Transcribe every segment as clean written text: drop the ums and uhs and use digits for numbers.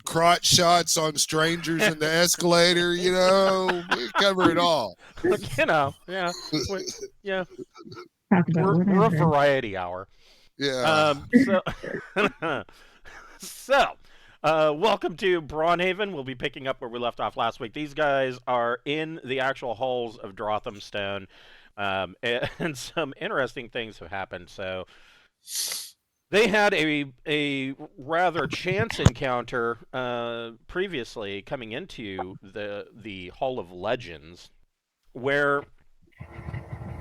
crotch shots on strangers in the escalator. We cover it all. Yeah, yeah. We're a variety hour. Yeah. So, so, welcome to Braunhaven. We'll be picking up where we left off last week. These guys are in the actual halls of Drothamstone, and some interesting things have happened. So, they had a rather chance encounter previously coming into the Hall of Legends, where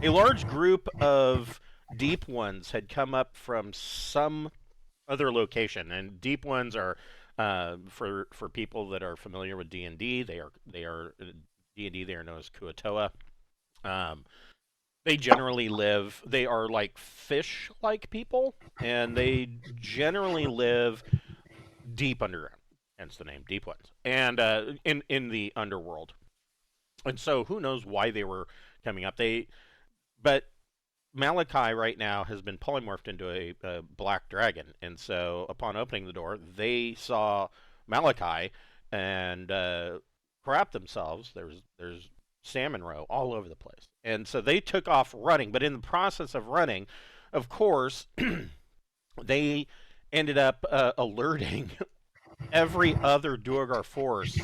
a large group of deep ones had come up from some other location, and deep ones are for people that are familiar with D&D. They are D&D. They are known as Kuatoa. Um, they generally live. They are like fish-like people, and they generally live deep underground. Hence the name Deep Ones, and in the underworld. And so, who knows why they were coming up? But Malachi right now has been polymorphed into a black dragon, and so upon opening the door, they saw Malachi and crap themselves. There's salmon roe all over the place, and so they took off running. But in the process of running, of course, they ended up alerting every other Duergar force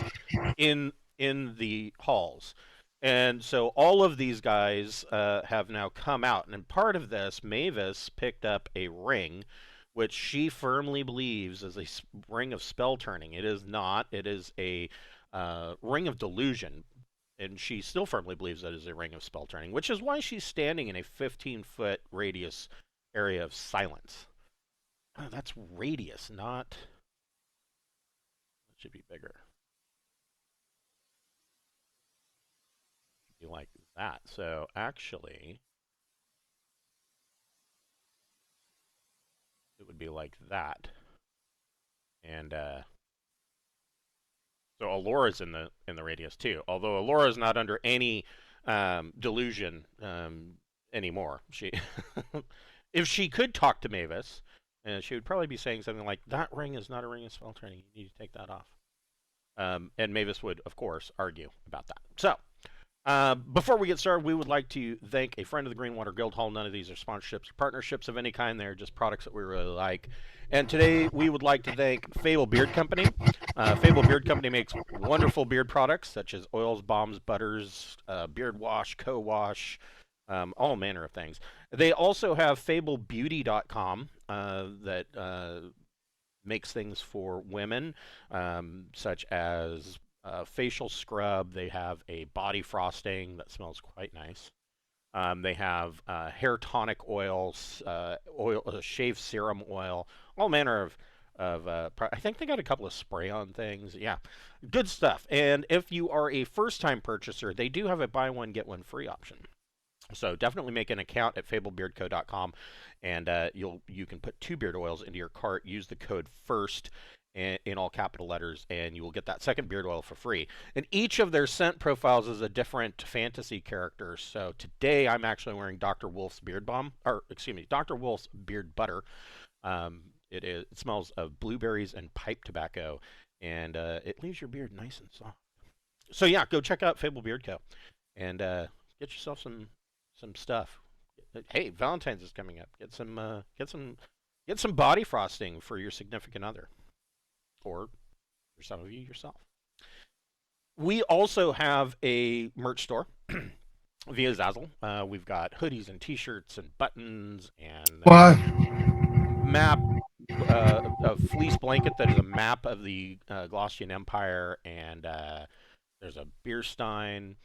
in the halls. And so all of these guys have now come out. And part of this, Mavis picked up a ring, which she firmly believes is a ring of spell turning. It is not. It is a ring of delusion. And she still firmly believes that it is a ring of spell turning, which is why she's standing in a 15-foot radius area of silence. Oh, that's radius, not... It should be bigger. Like that. So actually, it would be like that. And so Alora's in the radius too. Although Alora's not under any delusion anymore. She, if she could talk to Mavis, she would probably be saying something like, "That ring is not a ring of spell training. You need to take that off." And Mavis would, of course, argue about that. So. Before we get started, we would like to thank a friend of the Greenwater Guildhall. None of these are sponsorships or partnerships of any kind. They're just products that we really like. And today we would like to thank Fable Beard Company. Fable Beard Company makes wonderful beard products such as oils, balms, butters, beard wash, co-wash, all manner of things. They also have FableBeauty.com that makes things for women, such as facial scrub. They have a body frosting that smells quite nice. They have hair tonic oils, shave serum oil, all manner of I think they got a couple of spray-on things. Yeah, good stuff. And if you are a first-time purchaser, they do have a buy one get one free option. So definitely make an account at fablebeardco.com, and you can put 2 beard oils into your cart. Use the code FIRST in all capital letters, and you will get that second beard oil for free. And each of their scent profiles is a different fantasy character. So today I'm actually wearing Dr. Wolf's beard balm, or excuse me, Dr. Wolf's beard butter. It smells of blueberries and pipe tobacco, and it leaves your beard nice and soft. So yeah, go check out Fable Beard Co. and get yourself some stuff. Hey, Valentine's is coming up. Get some body frosting for your significant other, or for some of you yourself. We also have a merch store via Zazzle. We've got hoodies and t-shirts and buttons and map, a fleece blanket that is a map of the Glossian Empire, and there's a beer stein.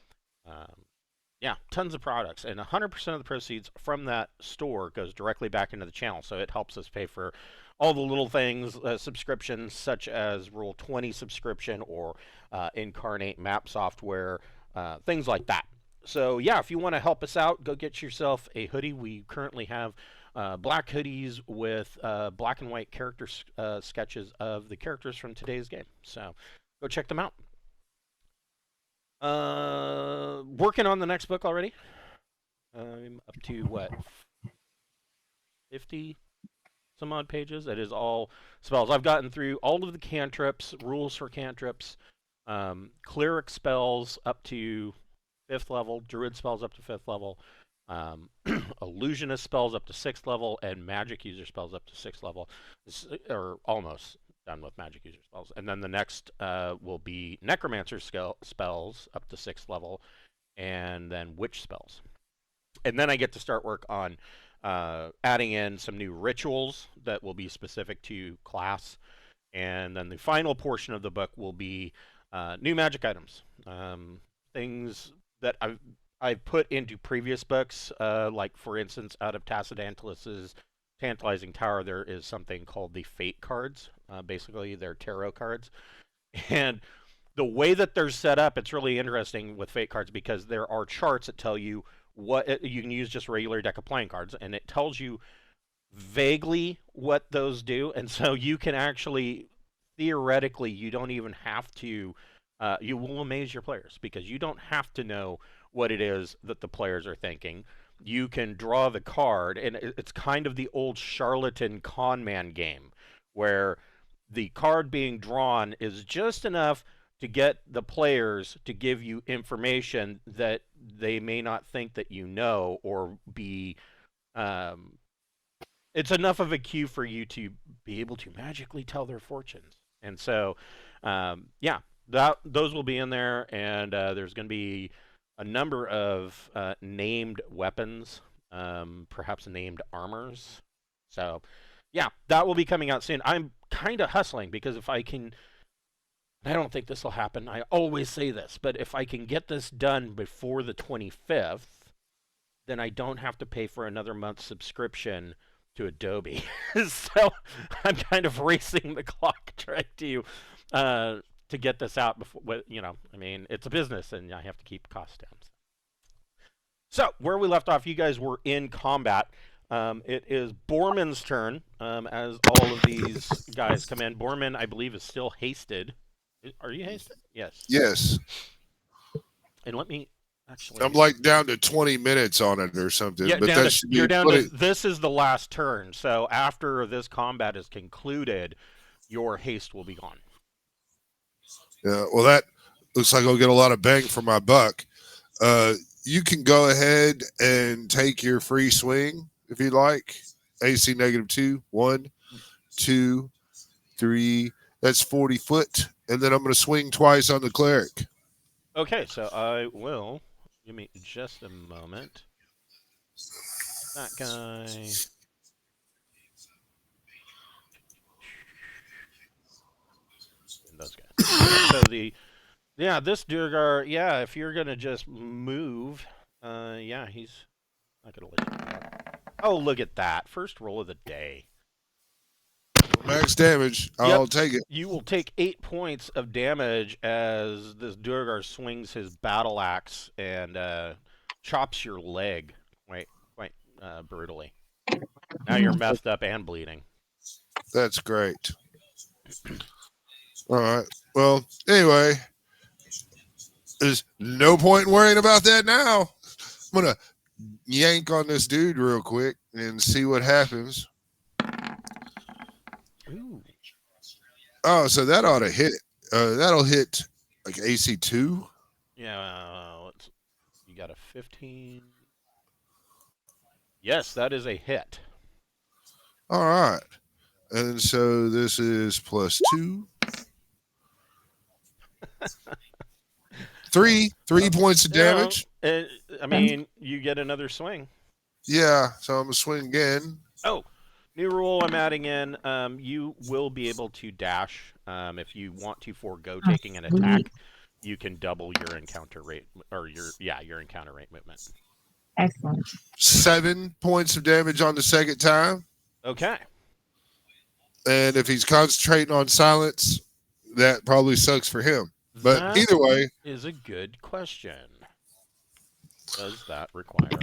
Yeah, tons of products, and 100% of the proceeds from that store goes directly back into the channel, so it helps us pay for all the little things, subscriptions such as Roll20 subscription or Incarnate map software, things like that. So yeah, if you want to help us out, go get yourself a hoodie. We currently have black hoodies with black and white character sketches of the characters from today's game. So go check them out. Working on the next book already. I'm up to what, 50, some odd pages. It is all spells. I've gotten through all of the cantrips, rules for cantrips, cleric spells up to 5th level, druid spells up to 5th level, illusionist spells up to 6th level, and magic user spells up to 6th level, or almost done with magic user spells. And then the next will be necromancer spells up to 6th level, and then witch spells. And then I get to start work on adding in some new rituals that will be specific to class. And then the final portion of the book will be new magic items, things that I've put into previous books, like for instance, out of Tassadantalis's Tantalizing Tower, there is something called the Fate cards. Basically, they're tarot cards, and the way that they're set up, it's really interesting with Fate cards because there are charts that tell you what you can use just regular deck of playing cards, and it tells you vaguely what those do, and so you can actually theoretically you don't even have to. You will amaze your players because you don't have to know what it is that the players are thinking. You can draw the card, and it's kind of the old charlatan con man game where the card being drawn is just enough to get the players to give you information that they may not think that you know or be it's enough of a cue for you to be able to magically tell their fortunes. And so yeah, those will be in there, and there's going to be a number of named weapons, perhaps named armors. So yeah, that will be coming out soon. I'm kind of hustling because if I can, I don't think this will happen. I always say this, but if I can get this done before the 25th, then I don't have to pay for another month's subscription to Adobe. So I'm kind of racing the clock trying to get this out before, you know, I mean, it's a business and I have to keep costs down. So where we left off, you guys were in combat. It is Borman's turn as all of these guys come in. Borman, I believe, is still hasted. Are you hasted? Yes. Yes. And let me actually. I'm like down to 20 minutes on it or something. Yeah, but that should be you're down to. This is the last turn. So after this combat is concluded, your haste will be gone. Yeah. Well, that looks like I'll get a lot of bang for my buck. You can go ahead and take your free swing if you'd like. AC -2, 1, 2, 3. That's 40 foot. And then I'm going to swing twice on the cleric. Okay, so I will. Give me just a moment. That guy. And those guys. So this Duergar, yeah, if you're gonna just move, yeah, he's not gonna let you do that. Oh, look at that! First roll of the day. Max damage. I'll take it. You will take 8 points of damage as this Duergar swings his battle axe and chops your leg quite brutally. Now you're messed up and bleeding. That's great. All right. Well, anyway, there's no point in worrying about that now. I'm going to yank on this dude real quick and see what happens. Ooh. Oh, so that ought to hit. That'll hit like AC 2. Yeah, you got a 15. Yes, that is a hit. All right. And so this is +2. 3 points of damage. I mean, you get another swing. Yeah, so I'm going to swing again. Oh, new rule I'm adding in. You will be able to dash. If you want to forego taking an attack, you can double your encounter rate, or your encounter rate movement. Excellent. 7 points of damage on the second time. Okay. And if he's concentrating on silence, that probably sucks for him. But that either way, is a good question. Does that require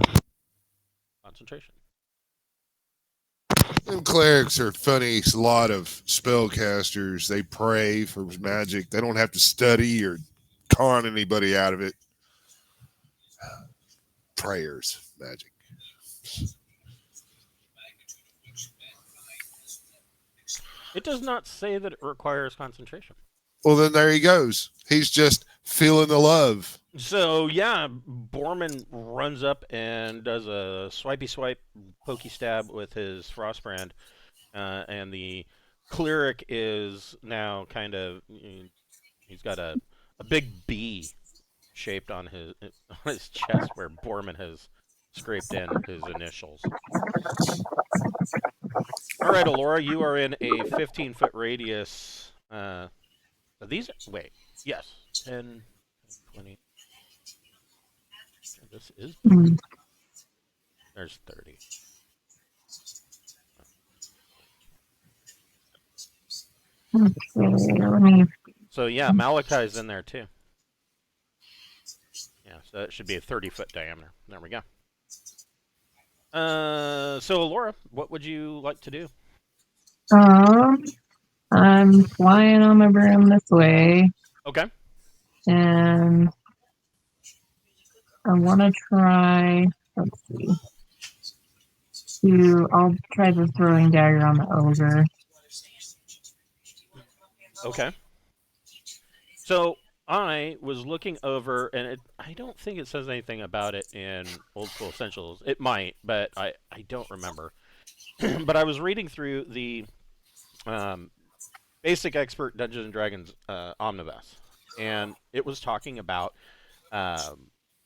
concentration? them clerics are funny. A lot of spellcasters, they pray for magic. They don't have to study or con anybody out of it. Prayers, magic. It does not say that it requires concentration. Well, then there he goes. He's just feeling the love. So yeah, Borman runs up and does a swipey swipe, pokey stab with his frostbrand, and the cleric is now kind of he's got a big B shaped on his chest where Borman has scraped in his initials. All right, Alora, you are in a 15-foot radius. These wait, yes, 10, 20. This is Mm. there's 30. Okay, let me. So yeah, Malachi's in there too. Yeah, so that should be a 30-foot diameter. There we go. So Laura, what would you like to do? I'm flying on my broom this way, Okay. and I want to try. Let's see. I'll try the throwing dagger on the ogre. Okay. So I was looking over, and I don't think it says anything about it in Old School Essentials. It might, but I don't remember. But I was reading through the Basic Expert Dungeons and Dragons Omnibus, and it was talking about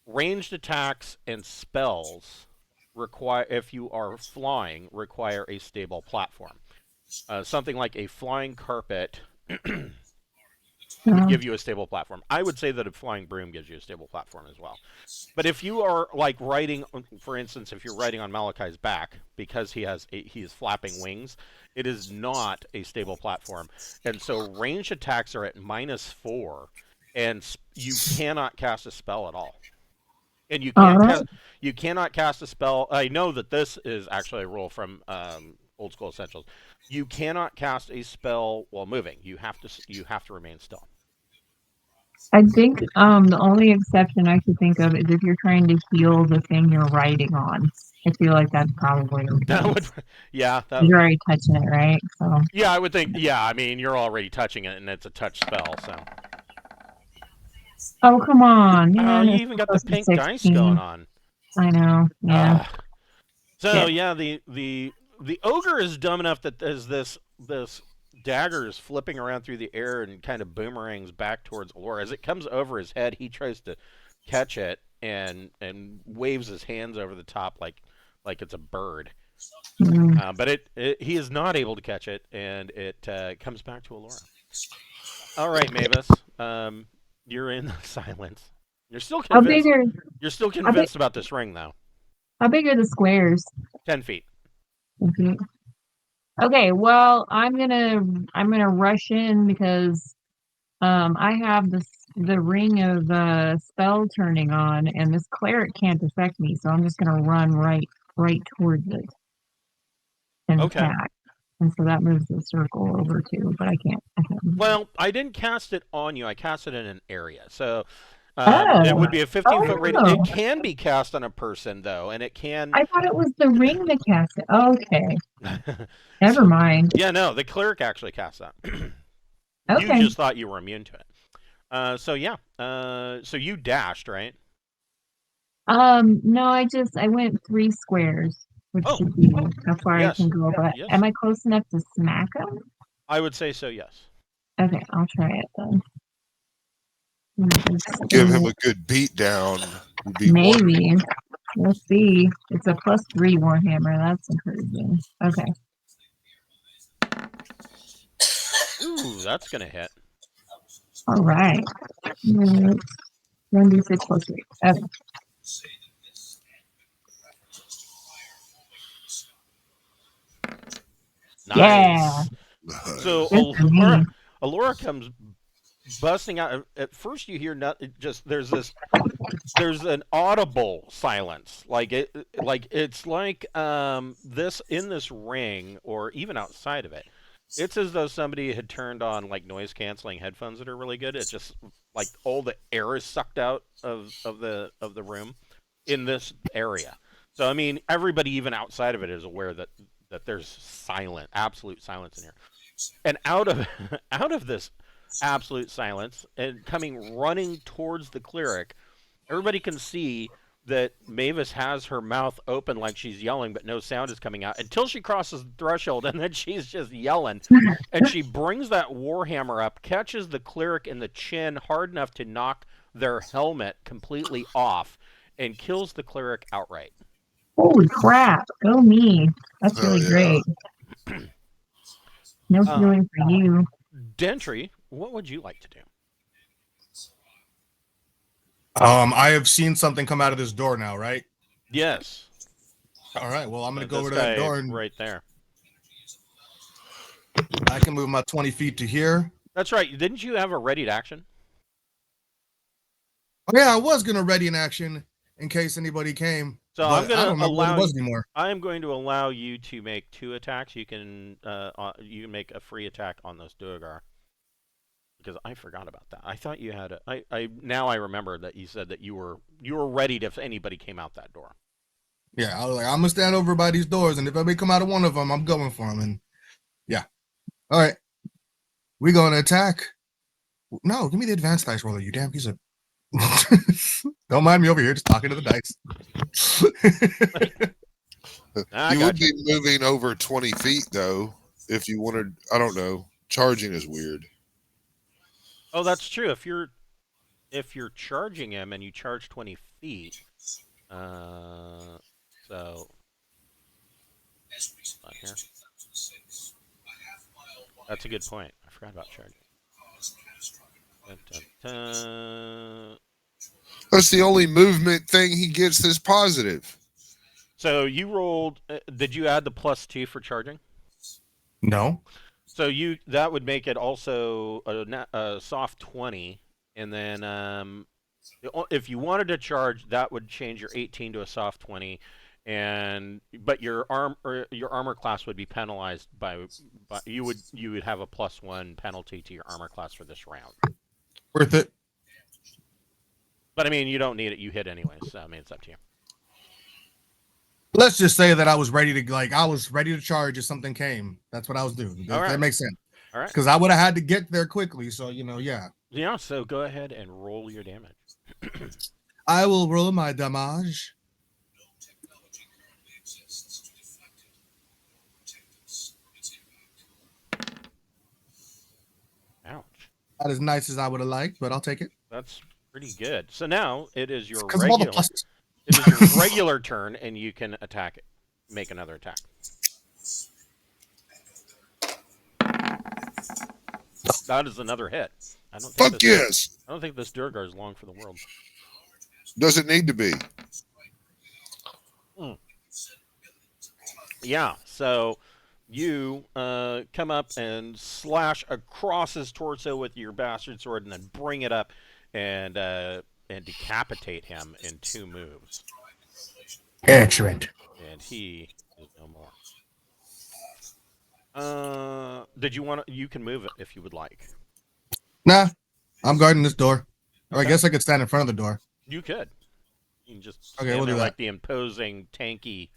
ranged attacks and spells require, if you are flying, require a stable platform. Something like a flying carpet would give you a stable platform. I would say that a flying broom gives you a stable platform as well. But if you are like riding, for instance, if you're riding on Malachi's back because he is flapping wings, it is not a stable platform. And so ranged attacks are at -4, and you cannot cast a spell at all. And you cannot cast a spell. I know that this is actually a rule from Old School Essentials. You cannot cast a spell while moving. You have to remain still. I think the only exception I could think of is if you're trying to heal the thing you're riding on. I feel like that's probably That okay. would, yeah. You're already touching it, right? So Yeah, I would think. Yeah, I mean, you're already touching it, and it's a touch spell. So. oh, come on, Oh, man, you it's even got the supposed to be pink dice 16. going on. I know, yeah. So Shit. yeah, the ogre is dumb enough that there's this dagger is flipping around through the air and kind of boomerangs back towards Allura. As it comes over his head, he tries to catch it and waves his hands over the top like it's a bird. Mm. But he is not able to catch it, and it comes back to Allura. All right, Mavis, you're in silence. You're still How convinced. big are You're still convinced about this ring, though. how big are the squares? 10 feet. Okay. Okay, well, I'm gonna rush in because I have the ring of spell turning on, and this cleric can't affect me, so I'm just gonna run right towards it and Okay. attack. And so that moves the circle over too, but I can't. Well, I didn't cast it on you. I cast it in an area. So it Oh, would be a 15-foot radius. oh! It can be cast on a person, though, and it can. I thought it was the ring that cast it. Okay, never So, mind. yeah, no, the clerk actually cast that. You Okay. just thought you were immune to it. So yeah. So you dashed, right? No, I went 3 squares, which Oh, should be how far I yes. can go, but Yes. am I close enough to smack him? I would say so, yes. Okay, I'll try it then. Give him a good beat down. Maybe. We'll see. It's a +3 Warhammer. That's encouraging. Okay. Ooh, that's going to hit. All right. 1d6 + 3. Okay. Nice. Yeah. So Good for me. Allura comes busting out. At first, you hear just there's an audible silence, it's like this in this ring or even outside of it. It's as though somebody had turned on like noise canceling headphones that are really good. It's just like all the air is sucked out of the room in this area. So I mean, everybody even outside of it is aware that there's absolute silence in here. And out of out of this absolute silence and coming running towards the cleric, everybody can see that Mavis has her mouth open like she's yelling, but no sound is coming out until she crosses the threshold, and then she's just yelling. And she brings that warhammer up, catches the cleric in the chin hard enough to knock their helmet completely off, and kills the cleric outright. Holy crap! Go me. That's Oh really yeah. great. No healing for you. Dentry, what would you like to do? I have seen something come out of this door now, right? Yes. All right. Well, I'm gonna go This over to that guy door, and right there. I can move my 20 feet to here. That's right. Didn't you have a ready to action? Oh yeah, I was gonna ready an action in case anybody came. So but I'm going I to don't remember what allow it was anymore. I am going to allow you to make 2 attacks. You can make a free attack on those Duergar. Because I forgot about that. I thought you had now I remember that you said that you were ready if anybody came out that door. Yeah, I was like, I'm gonna stand over by these doors, and if anybody come out of one of them, I'm going for them. And yeah, all right, we gonna attack. No, give me the advanced dice roller, you damn piece of. Don't mind me over here, just talking to the dice. You would be moving over 20 feet though, if you wanted. I don't know. Charging is weird. Oh, that's true. If you're charging him and you charge 20 feet, so here. That's a good point. I forgot about charging. That's the only movement thing he gets that's positive. So you rolled. Did you add the +2 for charging? No. So that would make it also a soft 20, and then if you wanted to charge, that would change your 18 to a soft 20, but your armor class would be penalized by you would have a +1 penalty to your armor class for this round. Worth it. But I mean, you don't need it. You hit anyway, so I mean, it's up to you. Let's just say that I was ready to charge if something came. That's what I was doing. That makes sense. All right. Because I would have had to get there quickly. So yeah. Yeah. So go ahead and roll your damage. I will roll my damage. Ouch. Not as nice as I would have liked, but I'll take it. That's pretty good. So now it is your Because of all the pluses. It is your regular turn, and you can attack it. Make another attack. That is another hit. I don't think Fuck yes. I don't think this Duergar is long for the world. Doesn't need to be. Yeah, so you come up and slash across his torso with your bastard sword, and then bring it up and decapitate him in 2 moves. Excellent. And he is no more. Did you want to? You can move it if you would like. Nah, I'm guarding this door. Or Okay. I guess I could stand in front of the door. You could. You can just Okay, stand we'll there do like that. the imposing, tanky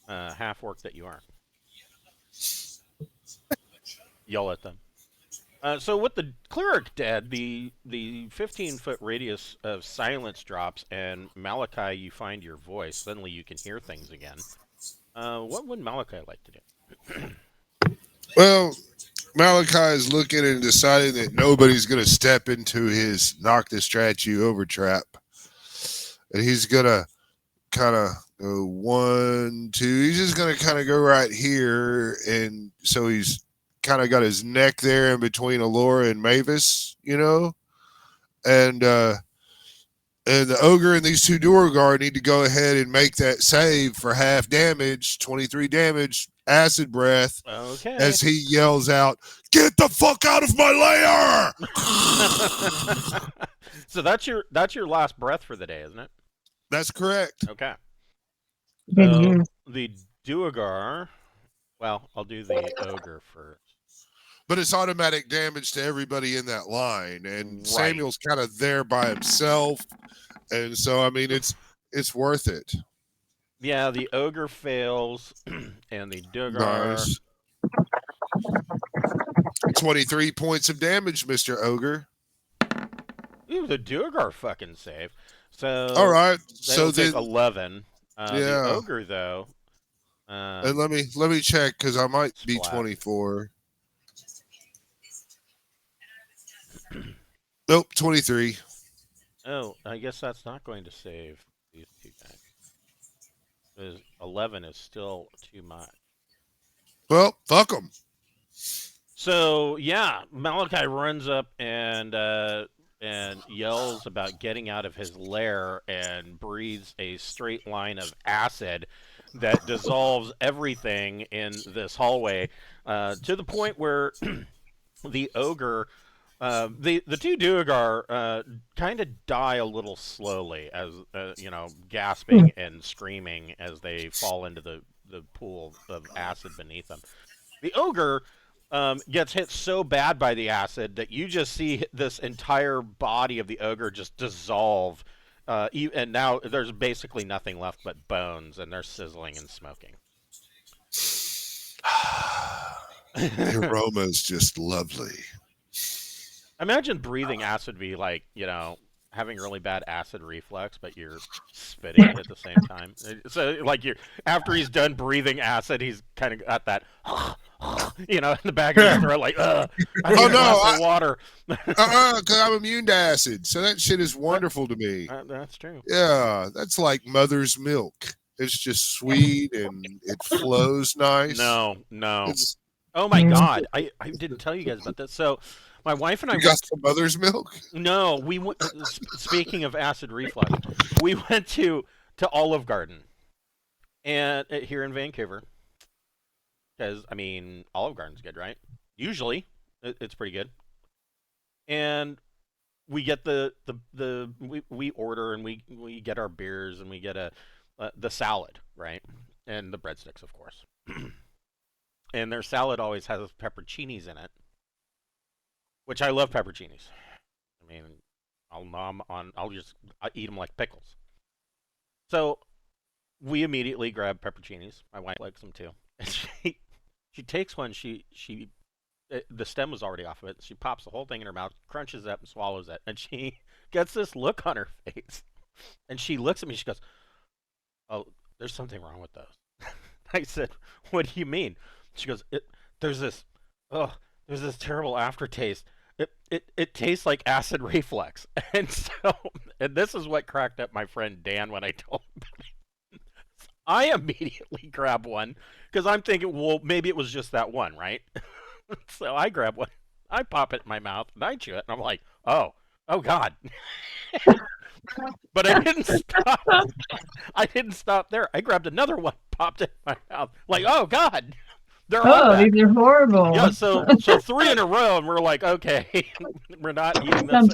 half-orc that you are. Yell at them. So with the cleric dead, the 15-foot radius of silence drops, and Malachi, you find your voice. Suddenly you can hear things again. What would Malachi like to do? Well, Malachi is looking and deciding that nobody's going to step into his knock the statue over trap. And he's going to kind of go 1, 2. He's just going to kind of go right here. And so he's kind of got his neck there in between Allura and Mavis, And the ogre and these 2 Duergar need to go ahead and make that save for half damage, 23 damage, acid breath, Okay. as he yells out, "Get the fuck out of my lair!" So that's your last breath for the day, isn't it? That's correct. Okay. Good So news. the Duergar. Well, I'll do the ogre first. But it's automatic damage to everybody in that line, and Right. Samuel's kind of there by himself, and so I mean it's worth it. Yeah, the ogre fails, and the Duergar. Nice. 23 points of damage, Mr. Ogre. Ooh, the Duergar fucking save. So All right. that'll So take then, 11. The yeah. ogre though. And let me check because I might be Splat. 24. Nope, 23. Oh, I guess that's not going to save these two guys. Because 11 is still too much. Well, fuck them. So yeah, Malachi runs up and yells about getting out of his lair and breathes a straight line of acid that dissolves everything in this hallway to the point where the ogre, the two Duergar kind of die a little slowly as gasping and screaming as they fall into the pool of acid beneath them. The ogre gets hit so bad by the acid that you just see this entire body of the ogre just dissolve, and now there's basically nothing left but bones, and they're sizzling and smoking. The aroma is just lovely. Imagine breathing acid be like, having really bad acid reflux, but you're spitting it at the same time. So, like, after he's done breathing acid, he's kind of got that, in the back of his throat, like, I need a glass of water. Because I'm immune to acid. So that shit is wonderful to me. That's true. Yeah, that's like mother's milk. It's just sweet and it flows nice. No. Oh, my God. I didn't tell you guys about this. So, my wife and I got some mother's milk? No, we went. Speaking of acid reflux, we went to Olive Garden, and here in Vancouver, because Olive Garden's good, right? Usually, it's pretty good. And we get we order and we get our beers and we get the salad, right, and the breadsticks, of course. And their salad always has pepperoncinis in it. Which I love pepperoncinis. I'll eat them like pickles. So we immediately grab pepperoncinis. My wife likes them too. And she takes one. The stem was already off of it. She pops the whole thing in her mouth, crunches it up, and swallows it. And she gets this look on her face. And she looks at me. She goes, "Oh, there's something wrong with those." I said, "What do you mean?" She goes, "There's this terrible aftertaste. It tastes like acid reflux." And this is what cracked up my friend Dan when I told him about it. I immediately grab one because I'm thinking, well, maybe it was just that one, right? So I grab one, I pop it in my mouth, and I chew it, and I'm like, oh God. But I didn't stop. I didn't stop there. I grabbed another one, popped it in my mouth, like, oh God. They're these are horrible. Yeah, so 3 in a row, and we're like, okay, we're not eating this.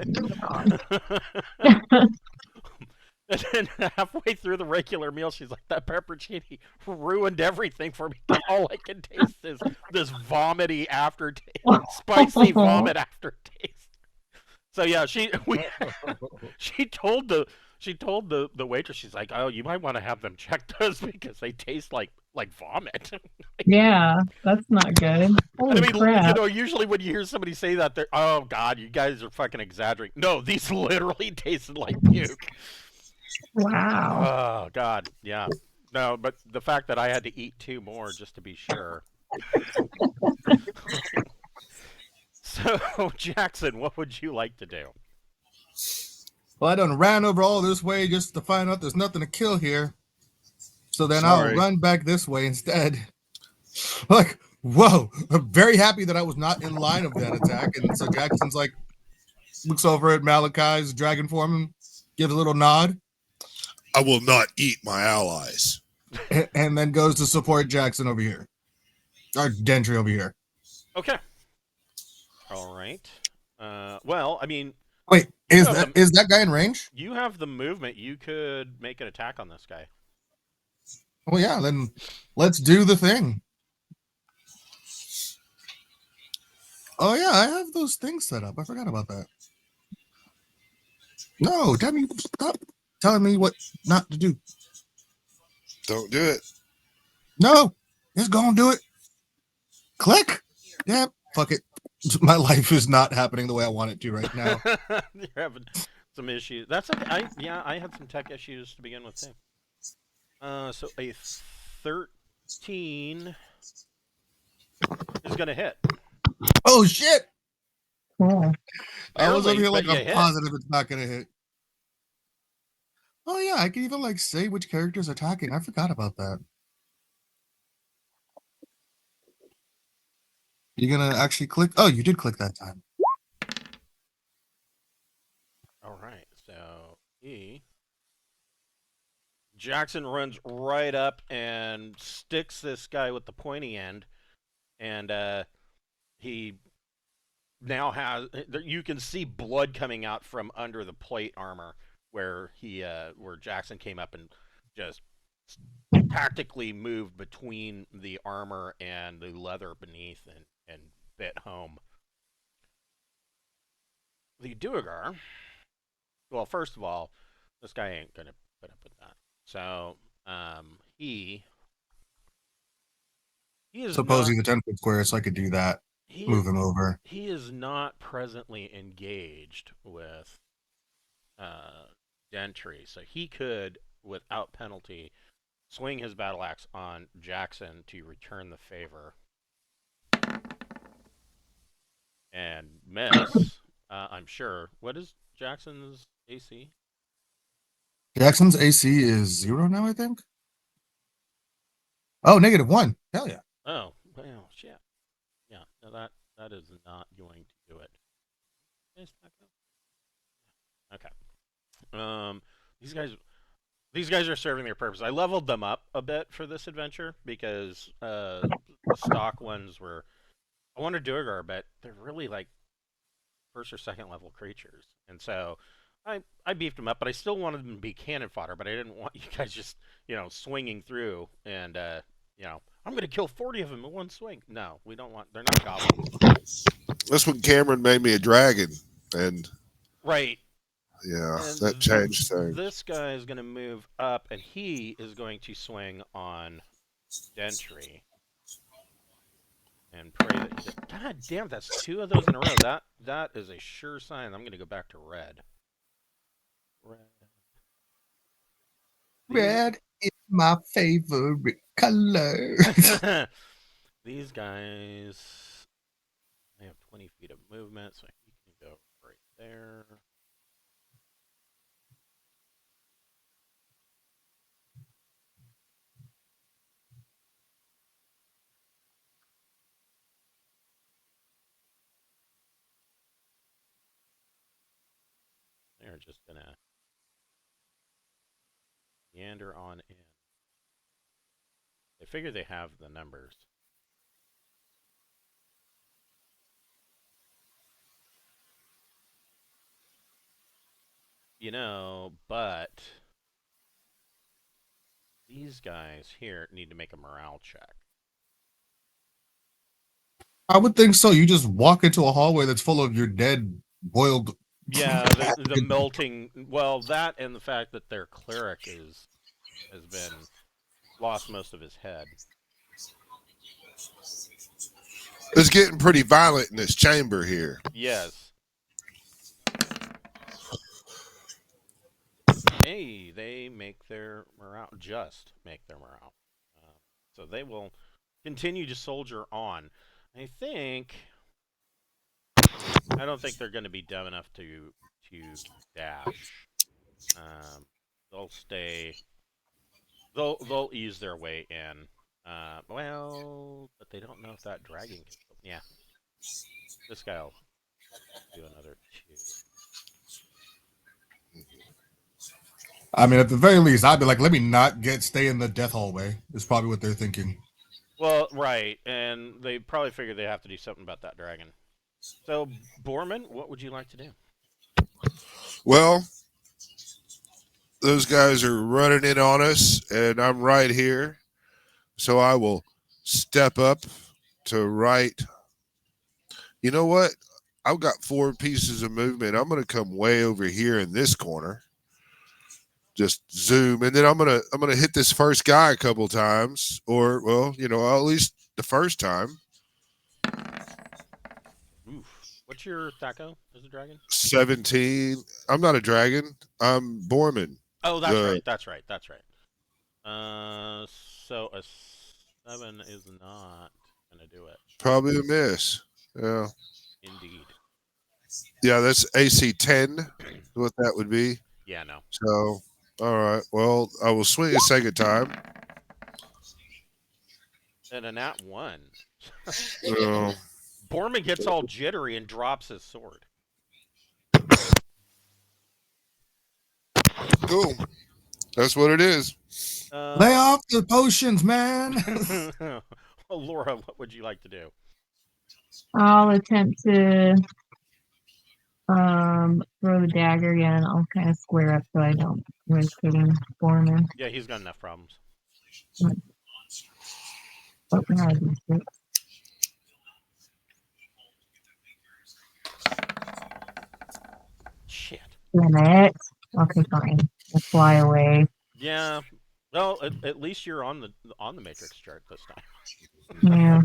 And then halfway through the regular meal, she's like, that pepperoncini ruined everything for me. All I can taste is this vomity aftertaste, spicy vomit aftertaste. So yeah, she told the waitress, she's like, oh, you might want to have them check those because they taste like vomit. Yeah, that's not good. Holy crap. Usually when you hear somebody say that, they're, oh God, you guys are fucking exaggerating. No, these literally tasted like puke. Wow. Oh God, yeah. No, but the fact that I had to eat 2 more just to be sure. So, Jackson, what would you like to do? Well, I done ran over all this way just to find out there's nothing to kill here. So then I'll run back this way instead. Like, whoa, I'm very happy that I was not in line of that attack. And so Jackson's like, looks over at Malachi's dragon form and gives a little nod. I will not eat my allies. And then goes to support Jackson over here. Or Gentry over here. Okay. All right. Well, wait, is that guy in range? You have the movement. You could make an attack on this guy. Well, yeah, then let's do the thing. Oh, yeah, I have those things set up. I forgot about that. No, tell me, stop telling me what not to do. Don't do it. No, it's gonna do it. Click. Yeah, fuck it. My life is not happening the way I want it to right now. You're having some issues. That's okay. I had some tech issues to begin with too. So a 13 is gonna hit. Oh shit! Cool. I was over Barely, here like but you I'm hit. positive it's not gonna hit. Oh yeah, I can even like say which character's attacking. I forgot about that. You're gonna actually click? Oh, you did click that time. All right. So Jackson runs right up and sticks this guy with the pointy end, and he now has. You can see blood coming out from under the plate armor where where Jackson came up and just tactically moved between the armor and the leather beneath and bit home. The Duergar. Well, first of all, this guy ain't gonna put up with that. So he is Supposing not the 10-foot square, so I could do that. he Move him over. he is not presently engaged with Dentry, so he could, without penalty, swing his battle axe on Jackson to return the favor and miss. I'm sure. What is Jackson's AC? Jackson's AC is 0 now, I think. Oh, -1. Hell yeah. Oh, well, shit. Yeah, no, that is not going to do it. Okay. These guys are serving their purpose. I leveled them up a bit for this adventure because the stock ones were. I wanted Duergar, but they're really like first or second level creatures, and so I beefed them up. But I still wanted them to be cannon fodder. But I didn't want you guys just swinging through and I'm going to kill 40 of them in one swing. No, we don't want. They're not goblins. That's when Cameron made me a dragon, and Right. yeah, And that changed things. This guy is going to move up, and he is going to swing on Dentry. And pray that he does. God damn, that's 2 of those in a row. That is a sure sign. I'm going to go back to red. Red is my favorite color. These guys, they have 20 feet of movement, so he can go right there. They're just going to meander on in. They figure they have the numbers. But these guys here need to make a morale check. I would think so. You just walk into a hallway that's full of your dead, boiled. Yeah, the melting. Well, that and the fact that their cleric has been lost most of his head. It's getting pretty violent in this chamber here. Yes. Hey, they make their morale. Just make their morale. So they will continue to soldier on. I don't think they're going to be dumb enough to dash. They'll stay. They'll ease their way in. But they don't know if that dragon can. Yeah, this guy'll do another 2. I mean, at the very least, I'd be like, let me not stay in the death hallway. Is probably what they're thinking. Well, right, and they probably figure they have to do something about that dragon. So, Borman, what would you like to do? Well, those guys are running in on us, and I'm right here. So I will step up to right. You know what? I've got 4 pieces of movement. I'm going to come way over here in this corner. Just zoom, and then I'm gonna hit this first guy a couple times, or at least the first time. Oof. What's your Thaco as a dragon? 17. I'm not a dragon. I'm Borman. Oh, that's Uh, right. That's right. That's right. So a 7 is not gonna do it. Probably a miss. Yeah. Indeed. Yeah, that's AC 10. What that would be. Yeah, no. So, all right. Well, I will swing a second time. And a nat 1. Uh, Borman gets all jittery and drops his sword. cool. That's what it is. Lay off the potions, man. Well, Laura, what would you like to do? I'll attempt to throw the dagger again. I'll kind of square up so I don't risk hitting Foreman. Yeah, he's got enough problems. Oh, no, I didn't do it. Shit. Damn it. Okay, fine. I'll fly away. Yeah. Well, at least you're on the matrix chart this time. Yeah.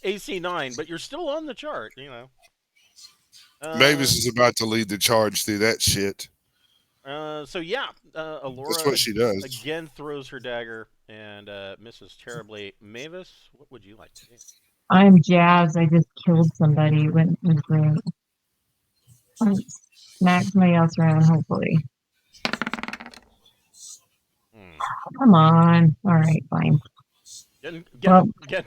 AC 9, but you're still on the chart, you know. Mavis is about to lead the charge through that shit. So yeah, Alora That's what she does. again throws her dagger and misses terribly. Mavis, what would you like to do? I'm jazzed. I just killed somebody. It went great. Smack somebody else around, hopefully. Come on. All right, fine.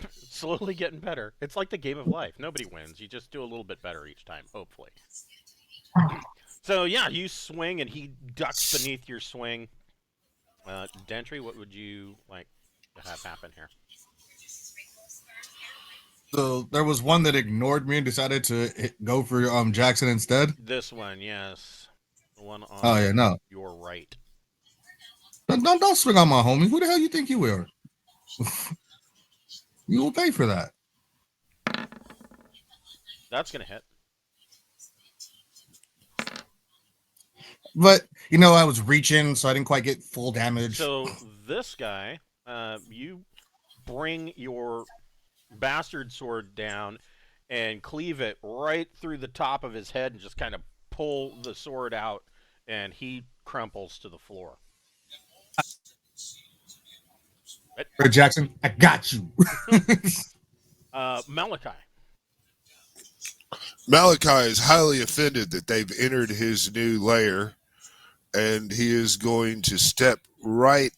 Slowly getting better. It's like the game of life. Nobody wins. You just do a little bit better each time, hopefully. So yeah, you swing and he ducks beneath your swing. Dentry, what would you like to have happen here? So there was one that ignored me and decided to go for Jackson instead. This one, yes. The one on Oh yeah, no. your right. Don't swing on my homie. Who the hell you think you are? You will pay for that. That's gonna hit. But you know, I was reaching, so I didn't quite get full damage. So this guy, you bring your bastard sword down and cleave it right through the top of his head and just kind of pull the sword out, and he crumples to the floor. Jackson, I got you. Malachi. Malachi is highly offended that they've entered his new lair, and he is going to step right.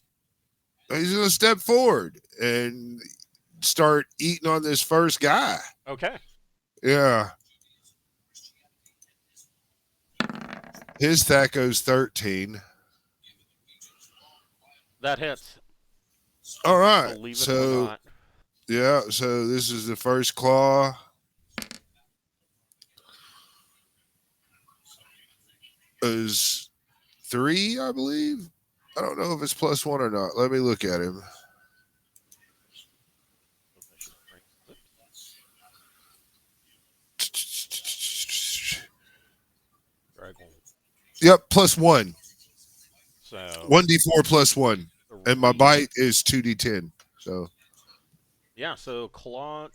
He's going to step forward and start eating on this first guy. Okay. Yeah. His Thaco's 13. That hits. All right. Believe it or So, not. yeah. So this is the first claw. Is 3, I believe. I don't know if it's +1 or not. Let me look at him. Yep, +1. So 1d4 +1, and my bite is 2d10. So yeah, so Claw,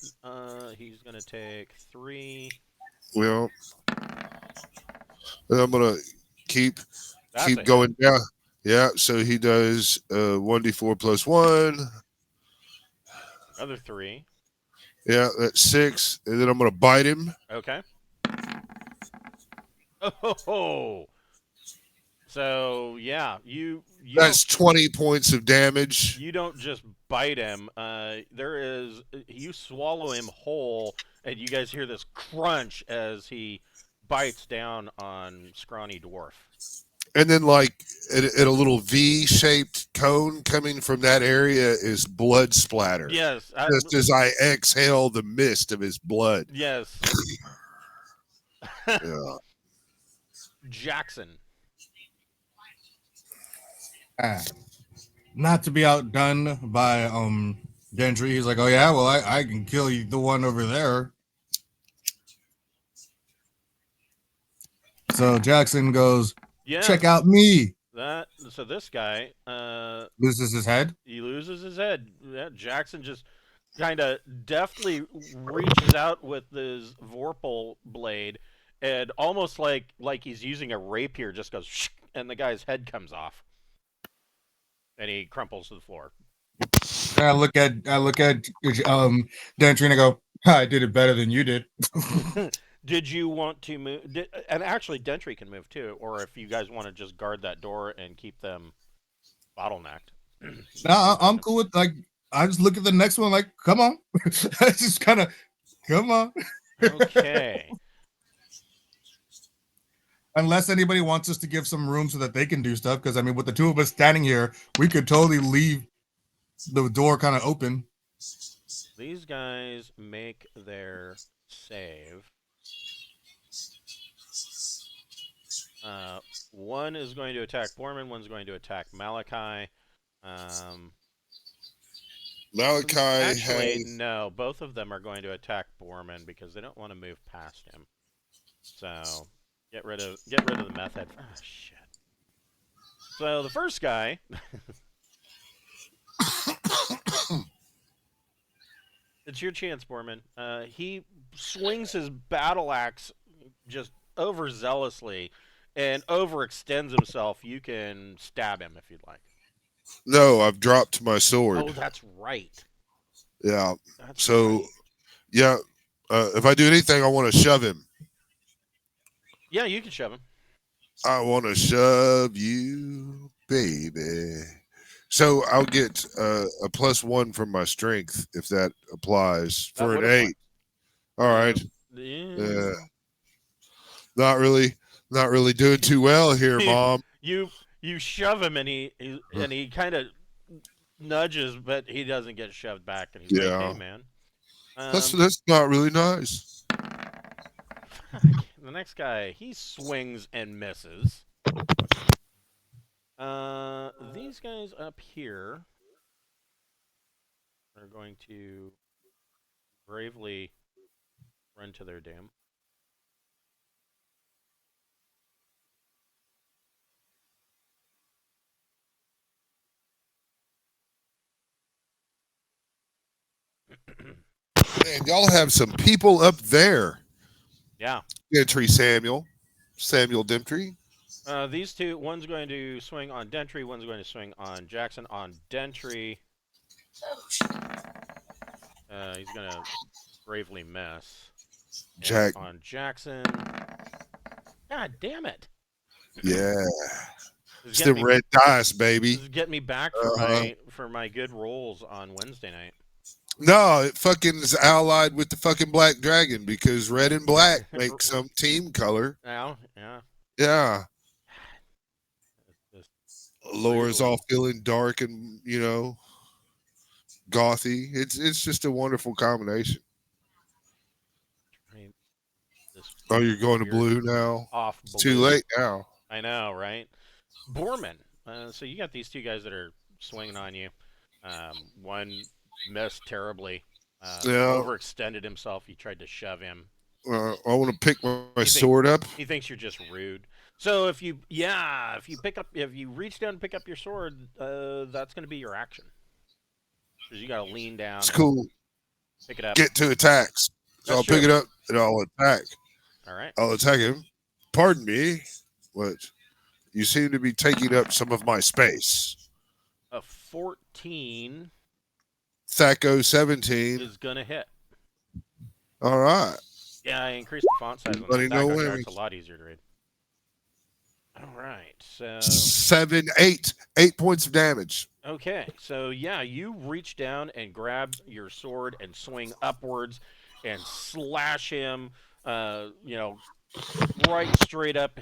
he's gonna take 3. well, and I'm gonna keep That's a going down. Yeah, so he does 1d4 +1. Another 3. Yeah, that's 6, and then I'm gonna bite him. Okay. Oh. So yeah, you That's 20 points of damage. You don't just bite him. You swallow him whole, and you guys hear this crunch as he bites down on scrawny dwarf. And then, like, at a little V-shaped cone coming from that area is blood splatter. Yes. Just as I exhale the mist of his blood. Yes. Yeah. Jackson. Not to be outdone by Gentry, he's like, oh yeah, well I can kill you, the one over there. So Jackson goes, Yes. check out me. So this guy Loses his head. He loses his head. Yeah, Jackson just kind of deftly reaches out with his Vorpal blade, and almost like he's using a rapier, just goes, and the guy's head comes off, and he crumples to the floor. I look at Dentry and I go, I did it better than you did. Did you want to move? And actually, Dentry can move too, or if you guys want to just guard that door and keep them bottlenecked. No, I'm cool with like. I just look at the next one like, come on. I just kind of, come on. Okay. Unless anybody wants us to give some room so that they can do stuff, because I mean, with the two of us standing here, we could totally leave the door kind of open. These guys make their save. One is going to attack Borman. One's going to attack Malachi. Actually, no. Both of them are going to attack Borman because they don't want to move past him. So get rid of the meth head. Oh shit. So the first guy. It's your chance, Borman. He swings his battle axe just overzealously and overextends himself. You can stab him if you'd like. No, I've dropped my sword. Oh, that's right. Yeah. That's So, right. yeah, if I do anything, I want to shove him. Yeah, you can shove him. I want to shove you, baby. So I'll get a +1 from my strength if that applies for an 8. All right. Yeah. Not really doing too well here, Mom. You shove him and he kind of nudges, but he doesn't get shoved back, and he's like, "Hey, man." That's not really nice. The next guy, he swings and misses. These guys up here are going to bravely run to their doom. Man, y'all have some people up there. Yeah. Dentry Samuel Dentry. These two, one's going to swing on Dentry, one's going to swing on Jackson. On Dentry, he's going to bravely miss. On Jackson, God damn it! Yeah, it's the red dice, baby. This is getting me back for my good rolls on Wednesday night. No, it fucking is allied with the fucking black dragon because red and black make some team color. Yeah. Yeah. Laura's all feeling dark and, gothy. It's just a wonderful combination. Right. Oh, you're going to blue now? It's too late now. I know, right? Borman. So you got these two guys that are swinging on you. One missed terribly. Overextended himself. He tried to shove him. I want to pick my sword up. He thinks you're just rude. So if you reach down and pick up your sword, that's going to be your action. Because you got to lean down. It's cool. Pick it up. Get to attacks. So I'll pick it up and I'll attack. All right. I'll attack him. Pardon me. What? You seem to be taking up some of my space. A 14. Thaco 17 is gonna hit. All right. Yeah, I increased the font size on that. It's a lot easier to read. All right, so 8 points of damage. Okay, so yeah, you reach down and grab your sword and swing upwards and slash him. Right straight up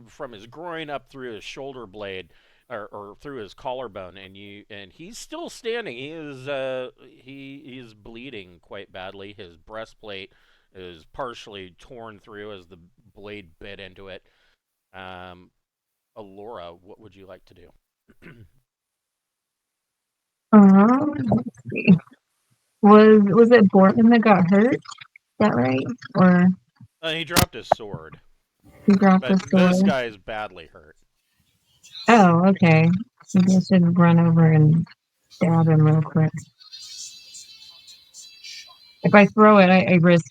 from his groin up through his shoulder blade. Or through his collarbone, and he's still standing. He is bleeding quite badly. His breastplate is partially torn through as the blade bit into it. Alora, what would you like to do? Let's see. Was it Borton that got hurt? Is that right? Or he dropped his sword. He dropped his sword. This guy is badly hurt. Oh, okay. Maybe I should run over and stab him real quick. If I throw it, I risk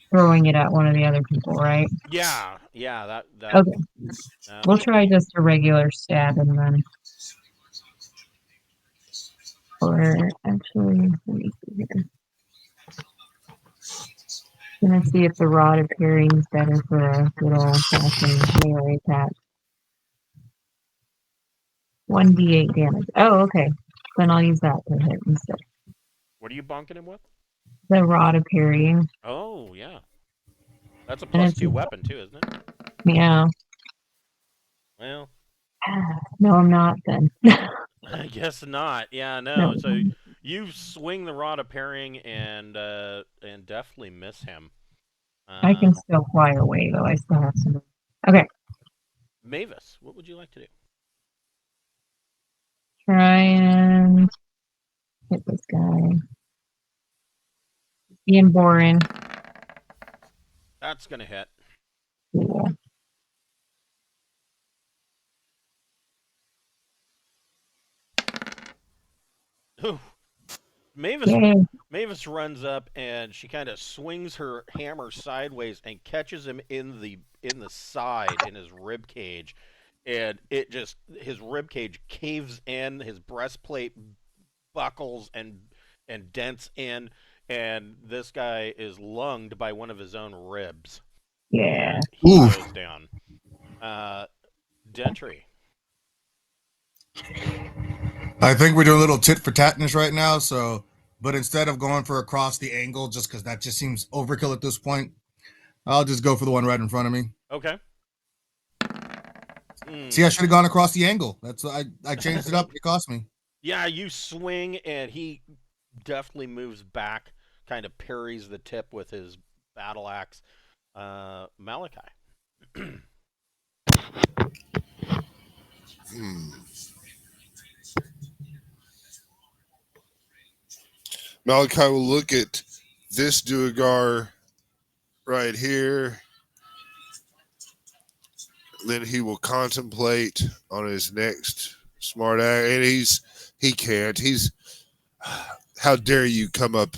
throwing it at one of the other people, right? Yeah, that Okay, we'll would try be- just a regular stab and then. Or actually, let me see here. Gonna see if the rod of carrying is better for a good old fashioned melee attack. 1d8 damage. Oh, okay. Then I'll use that to hit instead. What are you bonking him with? The rod of carrying. Oh, yeah. That's a And plus it's 2 weapon too, isn't it? yeah. Well, No, I'm not then. I guess not. Yeah, no. No, So you swing the rod of parrying and definitely miss him. I can still fly away though. I still have some. Okay, Mavis, what would you like to do? try and hit this guy. Being boring. That's gonna hit. Cool. Ooh. Mavis Yay. Mavis runs up and she kind of swings her hammer sideways and catches him in the side in his rib cage, and it just his rib cage caves in, his breastplate buckles and dents in, and this guy is lunged by one of his own ribs. Yeah. And he Oof. goes down. Dentry. I think we're doing a little tit for tatness right now. So, but instead of going for across the angle, just because that just seems overkill at this point, I'll just go for the one right in front of me. Okay. See, I should have gone across the angle. That's I changed it up. It cost me. Yeah, you swing and he definitely moves back, kind of parries the tip with his battle axe. Malachi. Malachi will look at this Duergar right here. Then he will contemplate on his next smart act. And he can't. He's, how dare you come up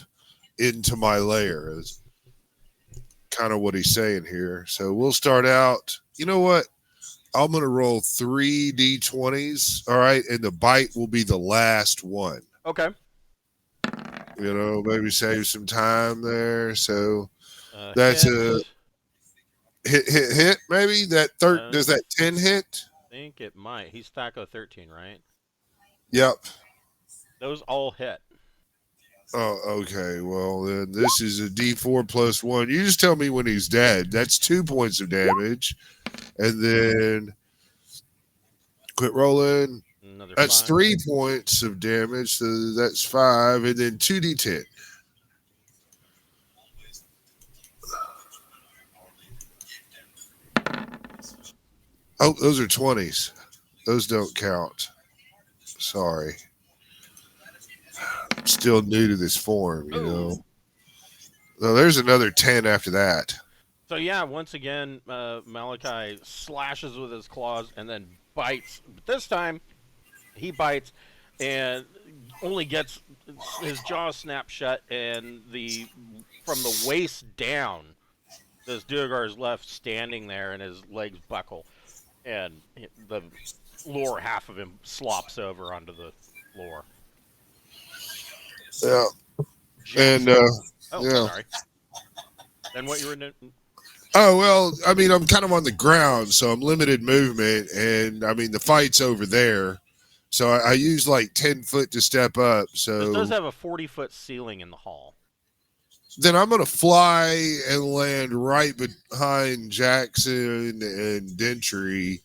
into my lair, is kind of what he's saying here. So we'll start out. You know what? I'm going to roll 3 d20s. All right. And the bite will be the last one. Okay. You know, maybe save some time there. So that's a hit, maybe that third. Does that 10 hit? I think it might. He's Thaco 13, right? Yep. Those all hit. Oh, okay. Well, then this is a D4 plus 1. You just tell me when he's dead. That's 2 points of damage, and then quit rolling. Another That's 5. 3 points of damage. So that's 5, and then 2d10. Oh, those are 20s. Those don't count. Sorry. I'm still new to this form, you know. So there's another 10 after that. So yeah, once again, Malachi slashes with his claws and then bites. But this time, he bites and only gets his jaw snapped shut, and from the waist down, this Duergar is left standing there, and his legs buckle, and the lower half of him slops over onto the floor. Yeah. Jackson. And yeah. Sorry. Then what you were doing? Oh, well, I mean, I'm kind of on the ground, so I'm limited movement, and I mean, the fight's over there. So I use like 10 foot to step up. So this does have a 40-foot ceiling in the hall. Then I'm going to fly and land right behind Jackson and Dentry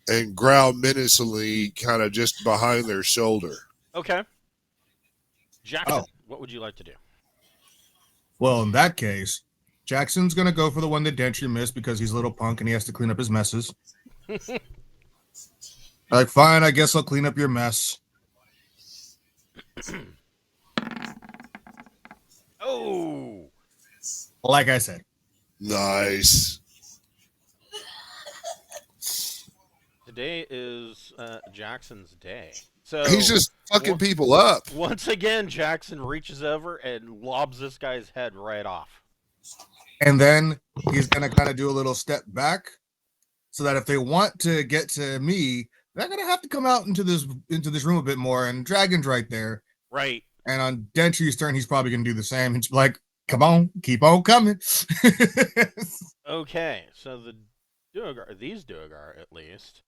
and growl menacingly kind of just behind their shoulder. Okay. Jackson, what would you like to do? Well, in that case, Jackson's going to go for the one that Dentry missed because he's a little punk and he has to clean up his messes. Like, fine, I guess I'll clean up your mess. Oh! Like I said. Nice. Today is Jackson's day. So He's just fucking people up. once again, Jackson reaches over and lobs this guy's head right off. And then he's gonna kind of do a little step back, so that if they want to get to me, they're gonna have to come out into this room a bit more. And Dragon's right there. Right. And on Dentry's turn, he's probably gonna do the same. He's like, "Come on, keep on coming." Okay, so the these Duergar at least.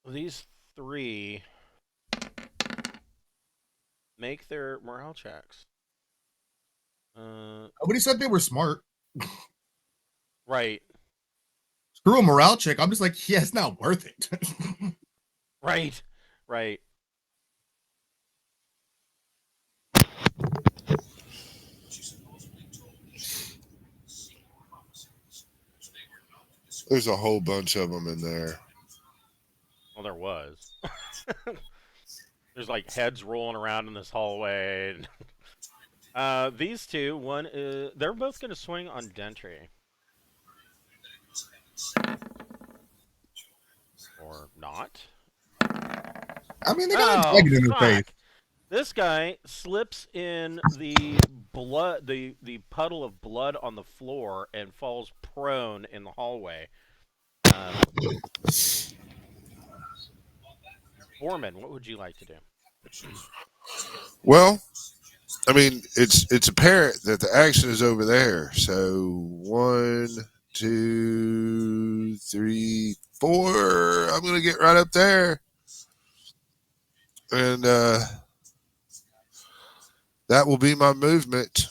These three make their morale checks. Nobody said they were smart. Right. Screw a morale check. I'm just like, yeah, it's not worth it. Right. There's a whole bunch of them in there. Well, there was. There's like heads rolling around in this hallway. These two, one is they're both gonna swing on Dentry. Or not. I mean, they got a dragon in their face. This guy slips in the blood, the puddle of blood on the floor, and falls prone in the hallway. Foreman, what would you like to do? Well, I mean, it's apparent that the action is over there. So 1, 2, 3, 4. I'm gonna get right up there, and that will be my movement.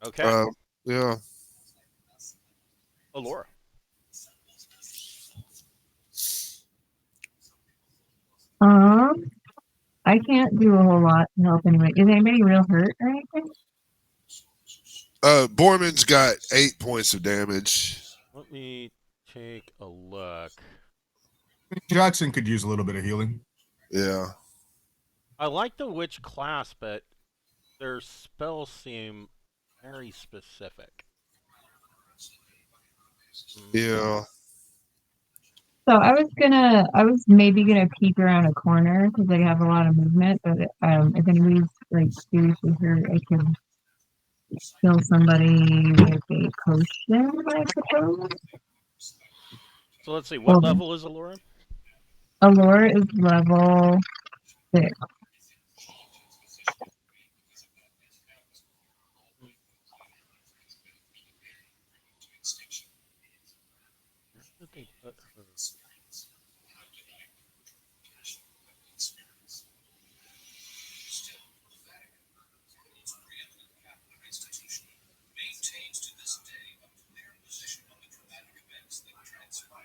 Okay. Yeah. Laura. I can't do a whole lot to help anybody. Is anybody real hurt or anything? Borman's got 8 points of damage. Let me take a look. Jackson could use a little bit of healing. Yeah. I like the witch class, but their spells seem very specific. Yeah. So I was maybe gonna peek around a corner because they have a lot of movement, but if anybody's like seriously hurt, I can kill somebody with a potion, I suppose. So let's see, what level is Allura? Allura is level 6. Where did they put her?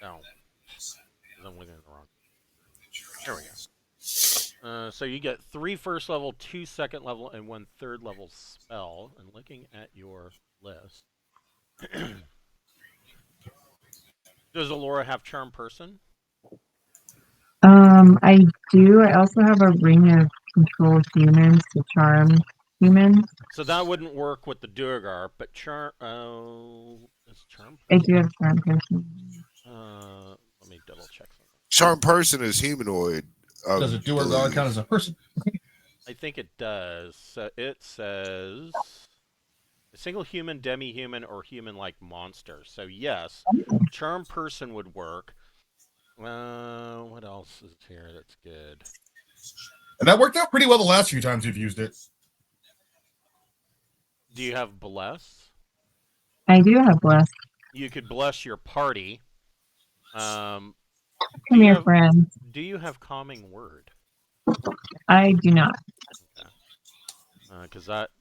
No. I'm looking at the wrong. There we go. So you get 3 first level, 2 second level, and 1 third level spell. And looking at your list, does Allura have Charm Person? I do. I also have a ring of control humans to charm humans. So that wouldn't work with the Duergar, but is Charm I Person? do have charm person. Let me double check something. Charm Person is humanoid. Does a Duergar count as a person? I think it does. So it says a single human, demi-human, or human-like monster. So yes, Charm Person would work. What else is here that's good? And that worked out pretty well the last few times you've used it. Do you have Bless? I do have bless. You could bless your party. Come here, friend. Do you have Calming Word? I do not. Because that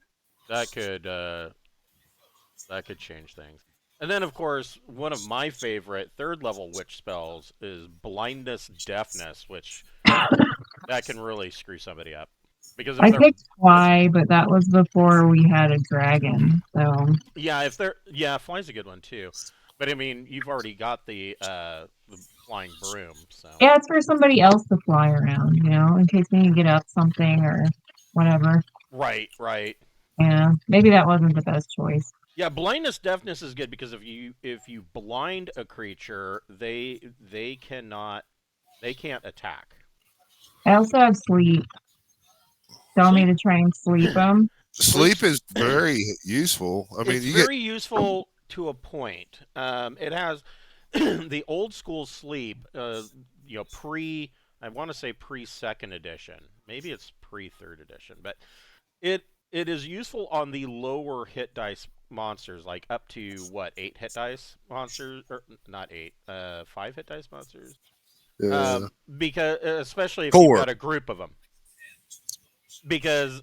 could change things. And then, of course, one of my favorite third-level witch spells is Blindness Deafness, which that can really screw somebody up. Because if I picked Fly, but that was before we had a dragon. So yeah, Fly's a good one too. But I mean, you've already got the flying broom, so yeah, it's for somebody else to fly around, in case we need to get up something or whatever. Right. Yeah, maybe that wasn't the best choice. Yeah, blindness deafness is good because if you blind a creature, they cannot They can't attack. I also have sleep. Tell me to try and sleep them. Sleep is very useful. I mean, It's you very useful to a point. It has the old school sleep. I want to say pre second edition. Maybe it's pre third edition, but it is useful on the lower hit dice monsters, like up to what 8 hit dice monsters, or not 8, 5 hit dice monsters. get Because especially if 4. you've got a group of them, because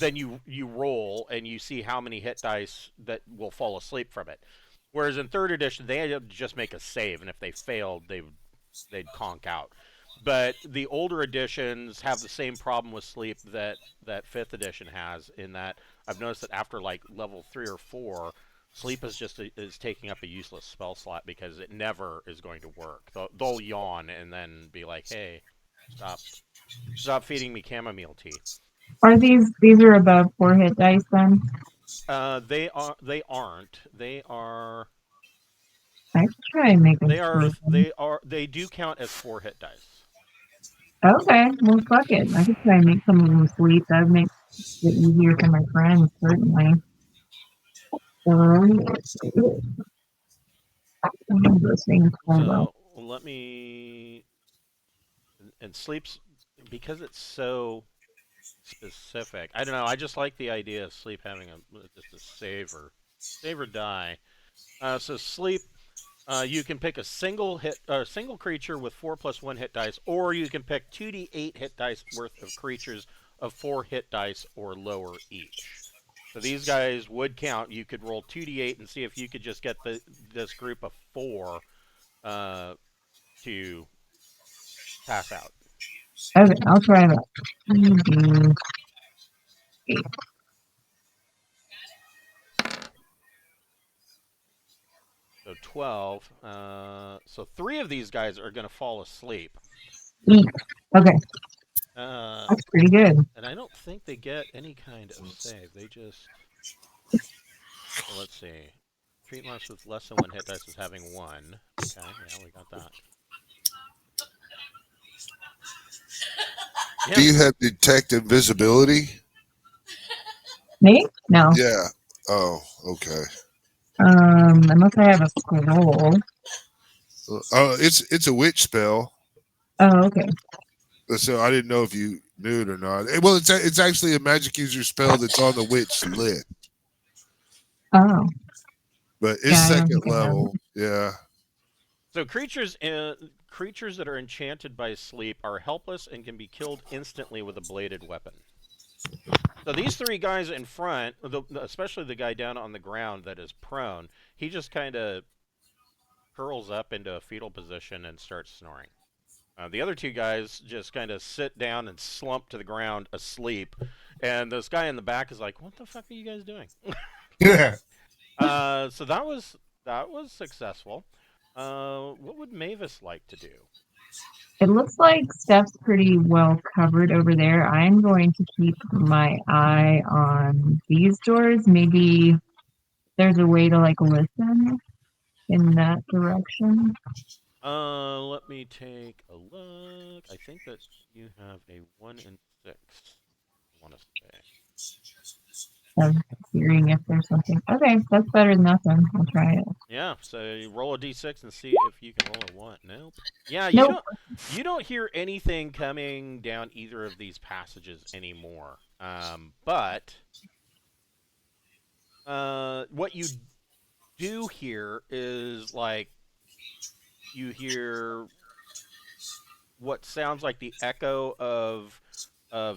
then you roll and you see how many hit dice that will fall asleep from it. Whereas in third edition, they had to just make a save, and if they failed, they'd conk out. But the older editions have the same problem with sleep that fifth edition has, in that I've noticed that after like level 3 or 4, sleep is taking up a useless spell slot because it never is going to work. They'll yawn and then be like, "Hey, stop feeding me chamomile tea." Are these are above 4 hit dice then? They aren't. They are. I could try and make them sleep. They do count as 4 hit dice. Okay, well fuck it. I could try and make some of them sleep. That would make it easier for my friends, certainly. Those things So let me. And sleeps, because it's so specific. I don't know. I just like the idea of sleep having just a save or die. So sleep. You can pick a single creature with 4+1 hit dice, or you can pick 2d8 hit dice worth of creatures of 4 hit dice or lower each. So these guys would count. You could roll 2d8 and see if you could just get this group of 4 to pass out. Okay, I'll try that. So 12. So 3 of these guys are going to fall asleep. Okay. That's pretty good. And I don't think they get any kind of save. They just... So let's see. Treat monsters with less than 1 hit dice as having 1. Okay, yeah, we got that. Yeah. Do you have detect invisibility? Me? No. Yeah. Oh, okay. Unless I have a scroll. It's a witch spell. Oh, okay. So I didn't know if you knew it or not. Well, it's actually a magic user spell that's on the witch list. Oh. But it's second level. Yeah. So creatures that are enchanted by sleep are helpless and can be killed instantly with a bladed weapon. So these 3 guys in front, especially the guy down on the ground that is prone, he just kind of curls up into a fetal position and starts snoring. The other 2 guys just kind of sit down and slump to the ground asleep, and this guy in the back is like, "What the fuck are you guys doing?" Yeah. So that was successful. What would Mavis like to do? It looks like Steph's pretty well covered over there. I'm going to keep my eye on these doors. Maybe there's a way to like listen in that direction. Let me take a look. I think that you have a 1 in 6. I want to say. Of hearing if there's something. Okay, that's better than nothing. I'll try it. Yeah, so you roll a d6 and see if you can roll a 1. Nope. Yeah, you don't hear anything coming down either of these passages anymore. But what you do hear is like you hear what sounds like the echo of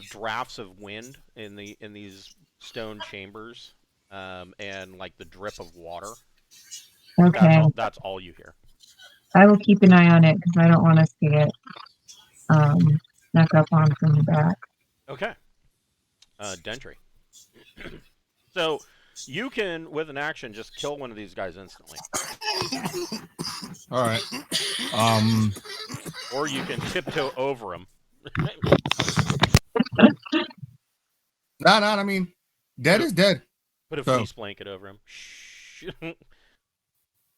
drafts of wind in these stone chambers, and like the drip of water. Okay. That's all you hear. I will keep an eye on it because I don't want us to get snuck up on from the back. Okay. Dentry. So you can, with an action, just kill one of these guys instantly. All right. Or you can tiptoe over him. I mean, dead is dead. Put a So- fleece blanket over him. Shh.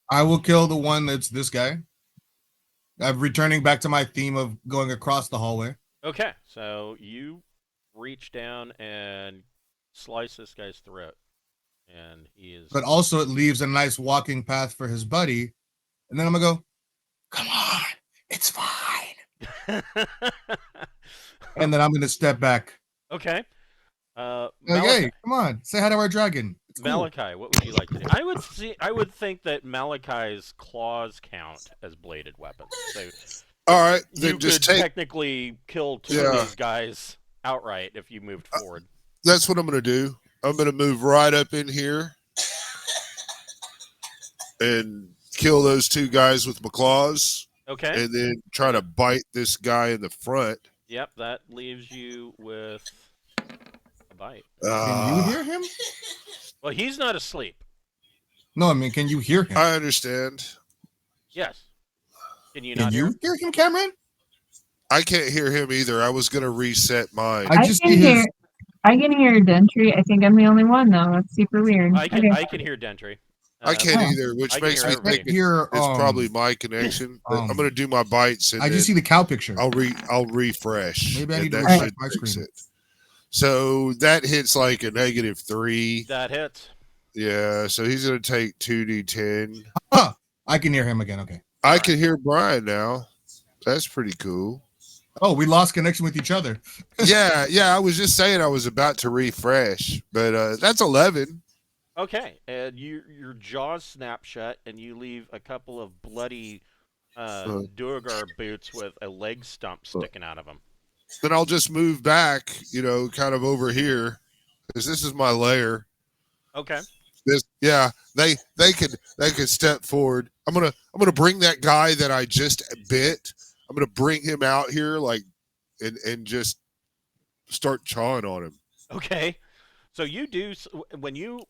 I will kill the one that's this guy. I'm returning back to my theme of going across the hallway. Okay, so you reach down and slice this guy's throat, and he is. But also it leaves a nice walking path for his buddy. And then I'm gonna go, come on, it's fine. And then I'm gonna step back. Okay. Like, Malachi, hey, come on, say hi to our dragon. It's cool. Malachi, what would you like to do? I would think that Malachi's claws count as bladed weapons. So All right, you then just could take. technically kill two of Yeah. these guys outright if you moved forward. That's what I'm going to do. I'm going to move right up in here and kill those two guys with my claws, Okay. and then try to bite this guy in the front. Yep, that leaves you with a bite. Can you hear him? Well, he's not asleep. No, I mean, can you hear him? I understand. Yes. Can you Can not you hear him, Cameron? I can't hear him either. I was going to reset mine. I just see his. I can hear Dentry. I think I'm the only one though. That's super weird. I can Okay. I can hear Dentry. I can't Oh. either, which I can makes hear me everybody. think Here, it's probably my connection. But I'm going to do my bites, and I just see then the cow picture. I'll refresh. Maybe I and need to that refresh should my fix screen. it. So that hits like a -3. That hits. Yeah, so he's going to take 2d10. I can hear him again. Okay. I can hear Brian now. That's pretty cool. Oh, we lost connection with each other. Yeah. I was just saying I was about to refresh, but that's 11. Okay, and your jaws snap shut, and you leave a couple of bloody Duergar boots with a leg stump sticking out of them. Then I'll just move back, kind of over here, because this is my lair. Okay. They could step forward. I'm gonna bring that guy that I just bit. I'm gonna bring him out here, and just start chawing on him. Okay. So you do, when you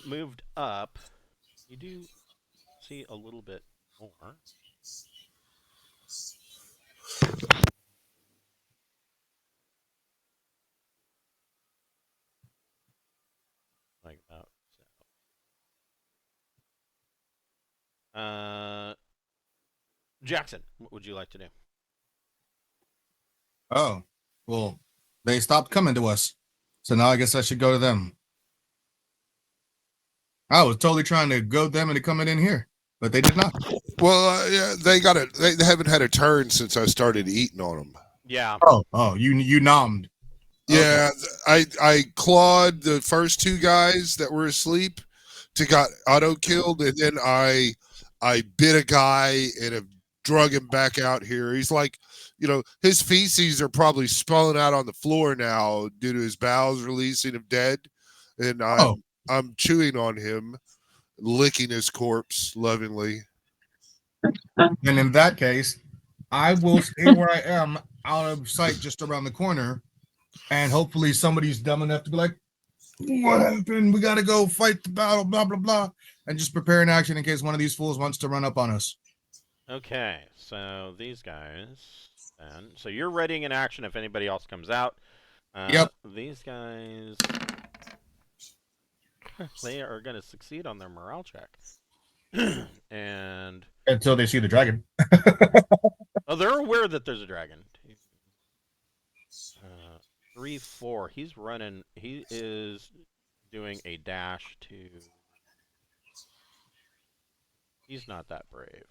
moved up, you do see a little bit more. Like that. Jackson, what would you like to do? Oh, well, they stopped coming to us. So now I guess I should go to them. I was totally trying to goad them into coming in here, but they did not. Well, yeah, they haven't had a turn since I started eating on them. Yeah. Oh, you nommed. Yeah, I clawed the first two guys that were asleep to got auto killed, and then I bit a guy and have drug him back out here. He's like, his feces are probably spilling out on the floor now due to his bowels releasing him dead, and I'm chewing on him, licking his corpse lovingly. And in that case, I will stay where I am, out of sight, just around the corner, and hopefully somebody's dumb enough to be like, "What happened? We got to go fight the battle, blah blah blah," and just prepare an action in case one of these fools wants to run up on us. Okay, so these guys, then. So you're readying an action if anybody else comes out. Yep. These guys, they are going to succeed on their morale check. And Until they see the dragon. they're aware that there's a dragon. 3, 4. He's running. He is doing a dash to. He's not that brave.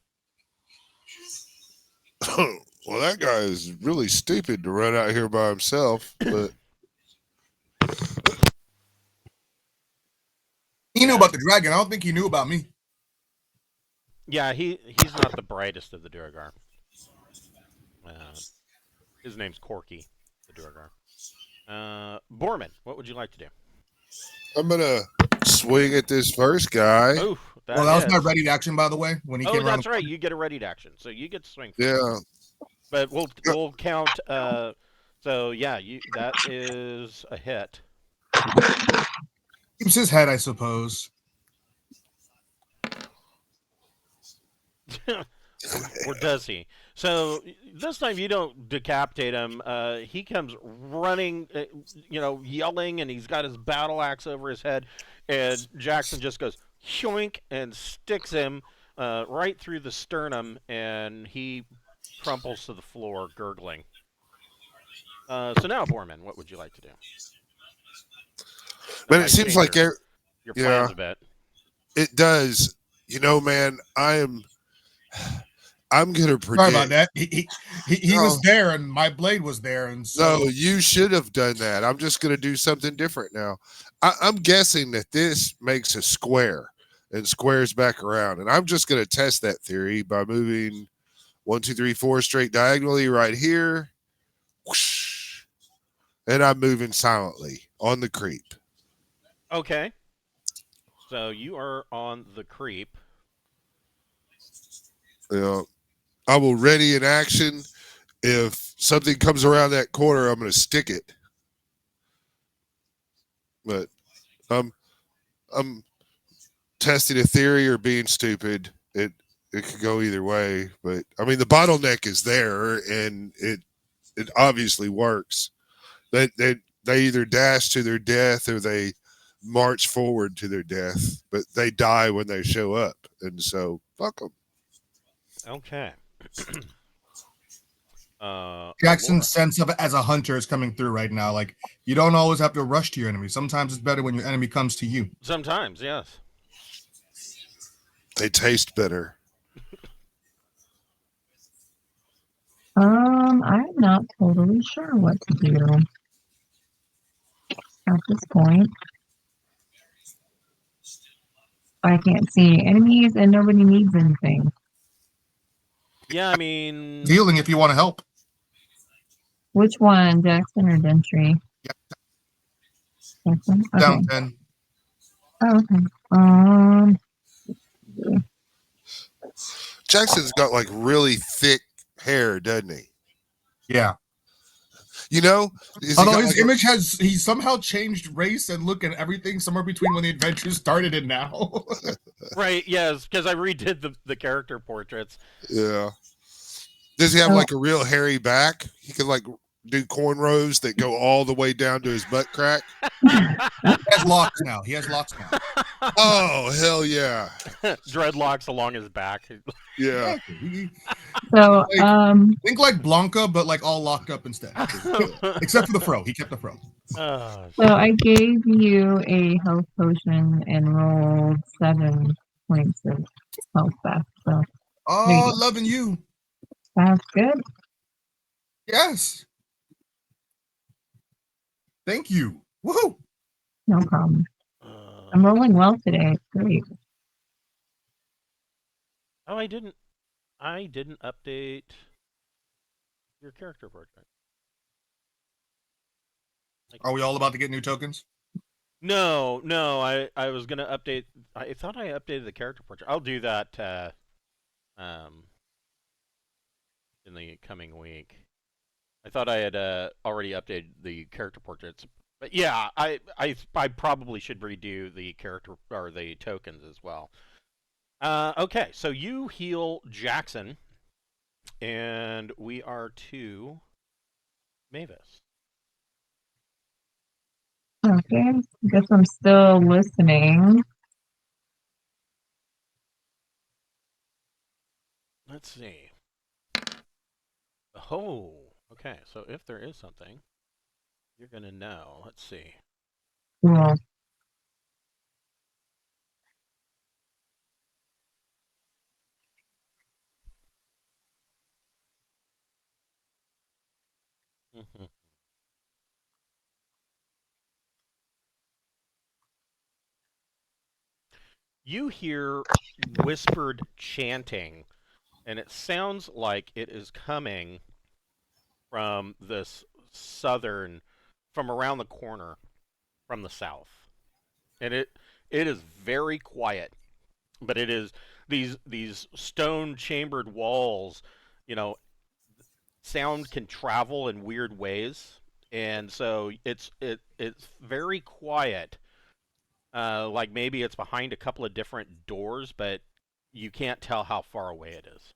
Well, that guy is really stupid to run out here by himself, but He knew about the dragon. I don't think he knew about me. Yeah, he's not the brightest of the Duergar. His name's Corky, the Duergar. Borman, what would you like to do? I'm gonna swing at this first guy. Oh, That was my ready action, by the way. When he came around. That's right. You get a ready action, so you get to swing. Yeah. But we'll count. So yeah, that is a hit. Keeps his head, I suppose. Or does he? So this time you don't decapitate him. He comes running, yelling, and he's got his battle axe over his head. And Jackson just goes shoink and sticks him right through the sternum, and he crumples to the floor, gurgling. So now, Borman, what would you like to do? But Might it seems change like your plans a bit. it does. You know, man, I'm gonna predict. Sorry about that. He No. was there, and my blade was there, and so No, you should have done that. I'm just gonna do something different now. I'm guessing that this makes a square and squares back around, and I'm just gonna test that theory by moving 1, 2, 3, 4 straight diagonally right here. Whoosh, and I'm moving silently on the creep. Okay. So you are on the creep. I will ready in action. If something comes around that corner, I'm going to stick it. But I'm testing a theory or being stupid. It could go either way. But I mean, the bottleneck is there, and it obviously works. They either dash to their death or they march forward to their death, but they die when they show up, and so fuck them. Okay. Jackson's Laura. sense of it as a hunter is coming through right now. Like, you don't always have to rush to your enemy. Sometimes it's better when your enemy comes to you. Sometimes, yes. They taste better. I'm not totally sure what to do at this point. I can't see enemies and nobody needs anything. Yeah, I mean... Healing if you want to help. Which one, Jackson or Dentry? Jackson? Okay. Down 10. Oh, okay. Jackson's got like really thick hair, doesn't he? Yeah. You know, although his image he somehow changed race and look and everything somewhere between when the adventure started and now. Right, yes, because I redid the character portraits. Yeah. Does he have like a real hairy back? He could like do cornrows that go all the way down to his butt crack. He has locks now. Oh, hell yeah. Dreadlocks along his back. Yeah. So, think like Blanca, but like all locked up instead. Except for the fro. He kept the fro. So I gave you a health potion and rolled 7 points of health back. So, oh, loving you. That's good. Yes. Thank you. Woohoo. No problem. I'm rolling well today. It's great. Oh, I didn't update your character portrait. Are we all about to get new tokens? No. I was gonna update. I thought I updated the character portrait. I'll do that in the coming week. I thought I had already updated the character portraits, but yeah, I probably should redo the character or the tokens as well. Okay, so you heal Jackson, and we are to Mavis. Okay, guess I'm still listening. Let's see. Oh, okay, so if there is something, you're gonna know. Let's see. Cool. You hear whispered chanting, and it sounds like it is coming from this from around the corner, from the south. And it is very quiet, but it is these stone chambered walls, sound can travel in weird ways, and so it's very quiet. Like maybe it's behind a couple of different doors, but you can't tell how far away it is.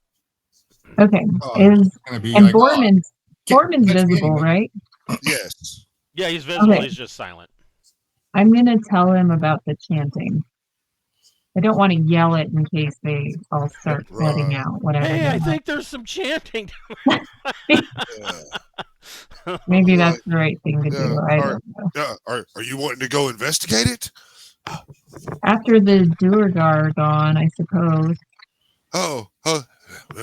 Okay. Borman's visible, right? Yes. Yeah, he's visible. Okay. He's just silent. I'm going to tell him about the chanting. I don't want to yell it in case they all start heading Right. out. Whatever. Hey, I they're think there's some chanting. Yeah. Maybe Like, that's the right thing to yeah. do. I don't know. Yeah. Are you wanting to go investigate it? After the Duergar are gone, I suppose. Oh,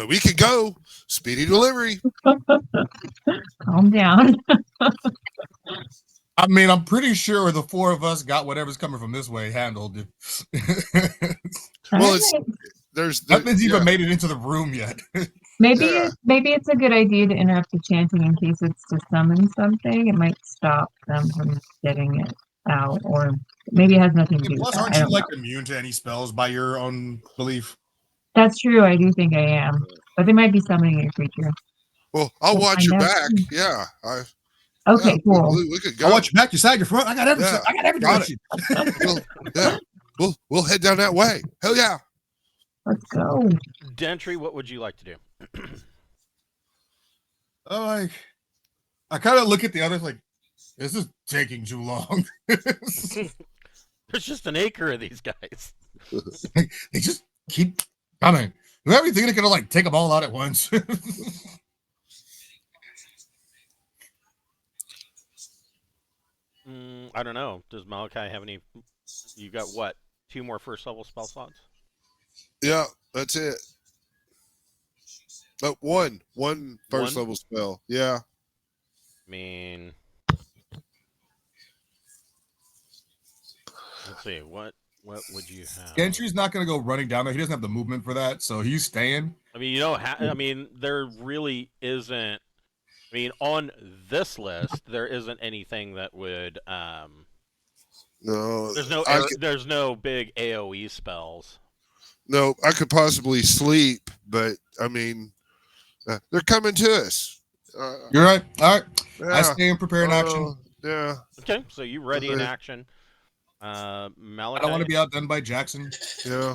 we can go. Speedy delivery. Calm down. I mean, I'm pretty sure the four of us got whatever's coming from this way handled. Well, Alright. there's Nothing's yeah, even made it into the room yet. Maybe yeah. maybe it's a good idea to interrupt the chanting in case it's to summon something. It might stop them from getting it out, or maybe it has nothing to do with Plus, that. aren't I you don't like know. immune to any spells by your own belief? That's true. I do think I am, but they might be summoning a creature. Well, I'll We'll watch find your out back. soon. Yeah. Okay, cool. We could I go. watch your back, your side, your front. I got everything. Yeah, I got every got it. direction. We'll head down that way. Hell yeah. Let's go. Dentry, what would you like to do? I kind of look at the others like, this is taking too long. There's just an acre of these guys. They just keep coming. Do everything they're gonna like take them all out at once. I don't know. Does Malachi have any? You got what? 2 more first level spell slots? Yeah, that's it. But one first One? level spell. Yeah. I mean, let's see. What would you have? Gentry's not gonna go running down there. He doesn't have the movement for that, so he's staying. I mean, you don't have. I mean, there really isn't. I mean, on this list, there isn't anything that would. No. There's no big AOE spells. No, I could possibly sleep, but I mean, they're coming to us. You're right. All right. Yeah. I stay and prepare in action. Yeah. Okay, so you ready in Okay. action. Malachi. I don't want to be outdone by Jackson. Yeah.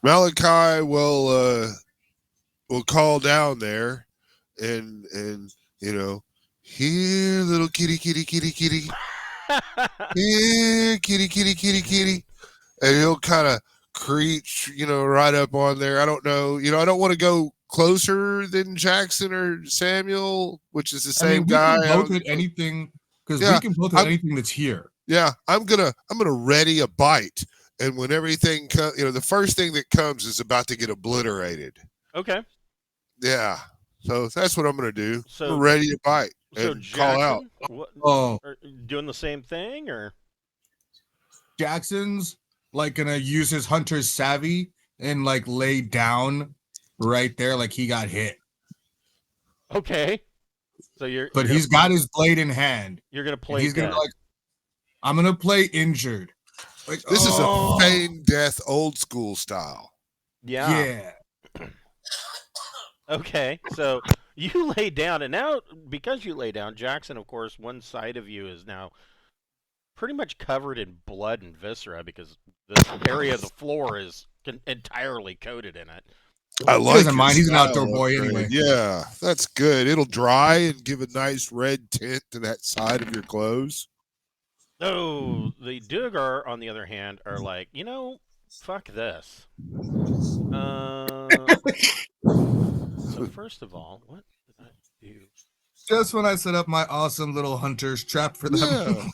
Malachi will call down there and here, little kitty. Here, kitty. And he'll kind of creep, right up on there. I don't know. I don't want to go closer than Jackson or Samuel, which is the same guy. We can both hit anything because we can both hit anything that's here. Yeah, I'm gonna ready a bite, and when everything comes, the first thing that comes is about to get obliterated. Okay. Yeah, so that's what I'm gonna do. So I'm ready to bite and call out. What, Oh, are you doing the same thing or? Jackson's like gonna use his hunter's savvy and like lay down right there, like he got hit. Okay. So He's got his blade in hand. You're gonna play. He's gonna be like, I'm gonna play injured. Like, This is a feign death, old school style. Yeah. Okay, so you lay down, and now because you lay down, Jackson, of course, one side of you is now pretty much covered in blood and viscera because this area of the floor is entirely coated in it. I like. He doesn't mind. He's an outdoor boy anyway. Yeah, that's good. It'll dry and give a nice red tint to that side of your clothes. Oh, the Duergar, on the other hand, are like, fuck this. So first of all, what did I do? Just when I set up my awesome little hunter's trap for them. Yeah.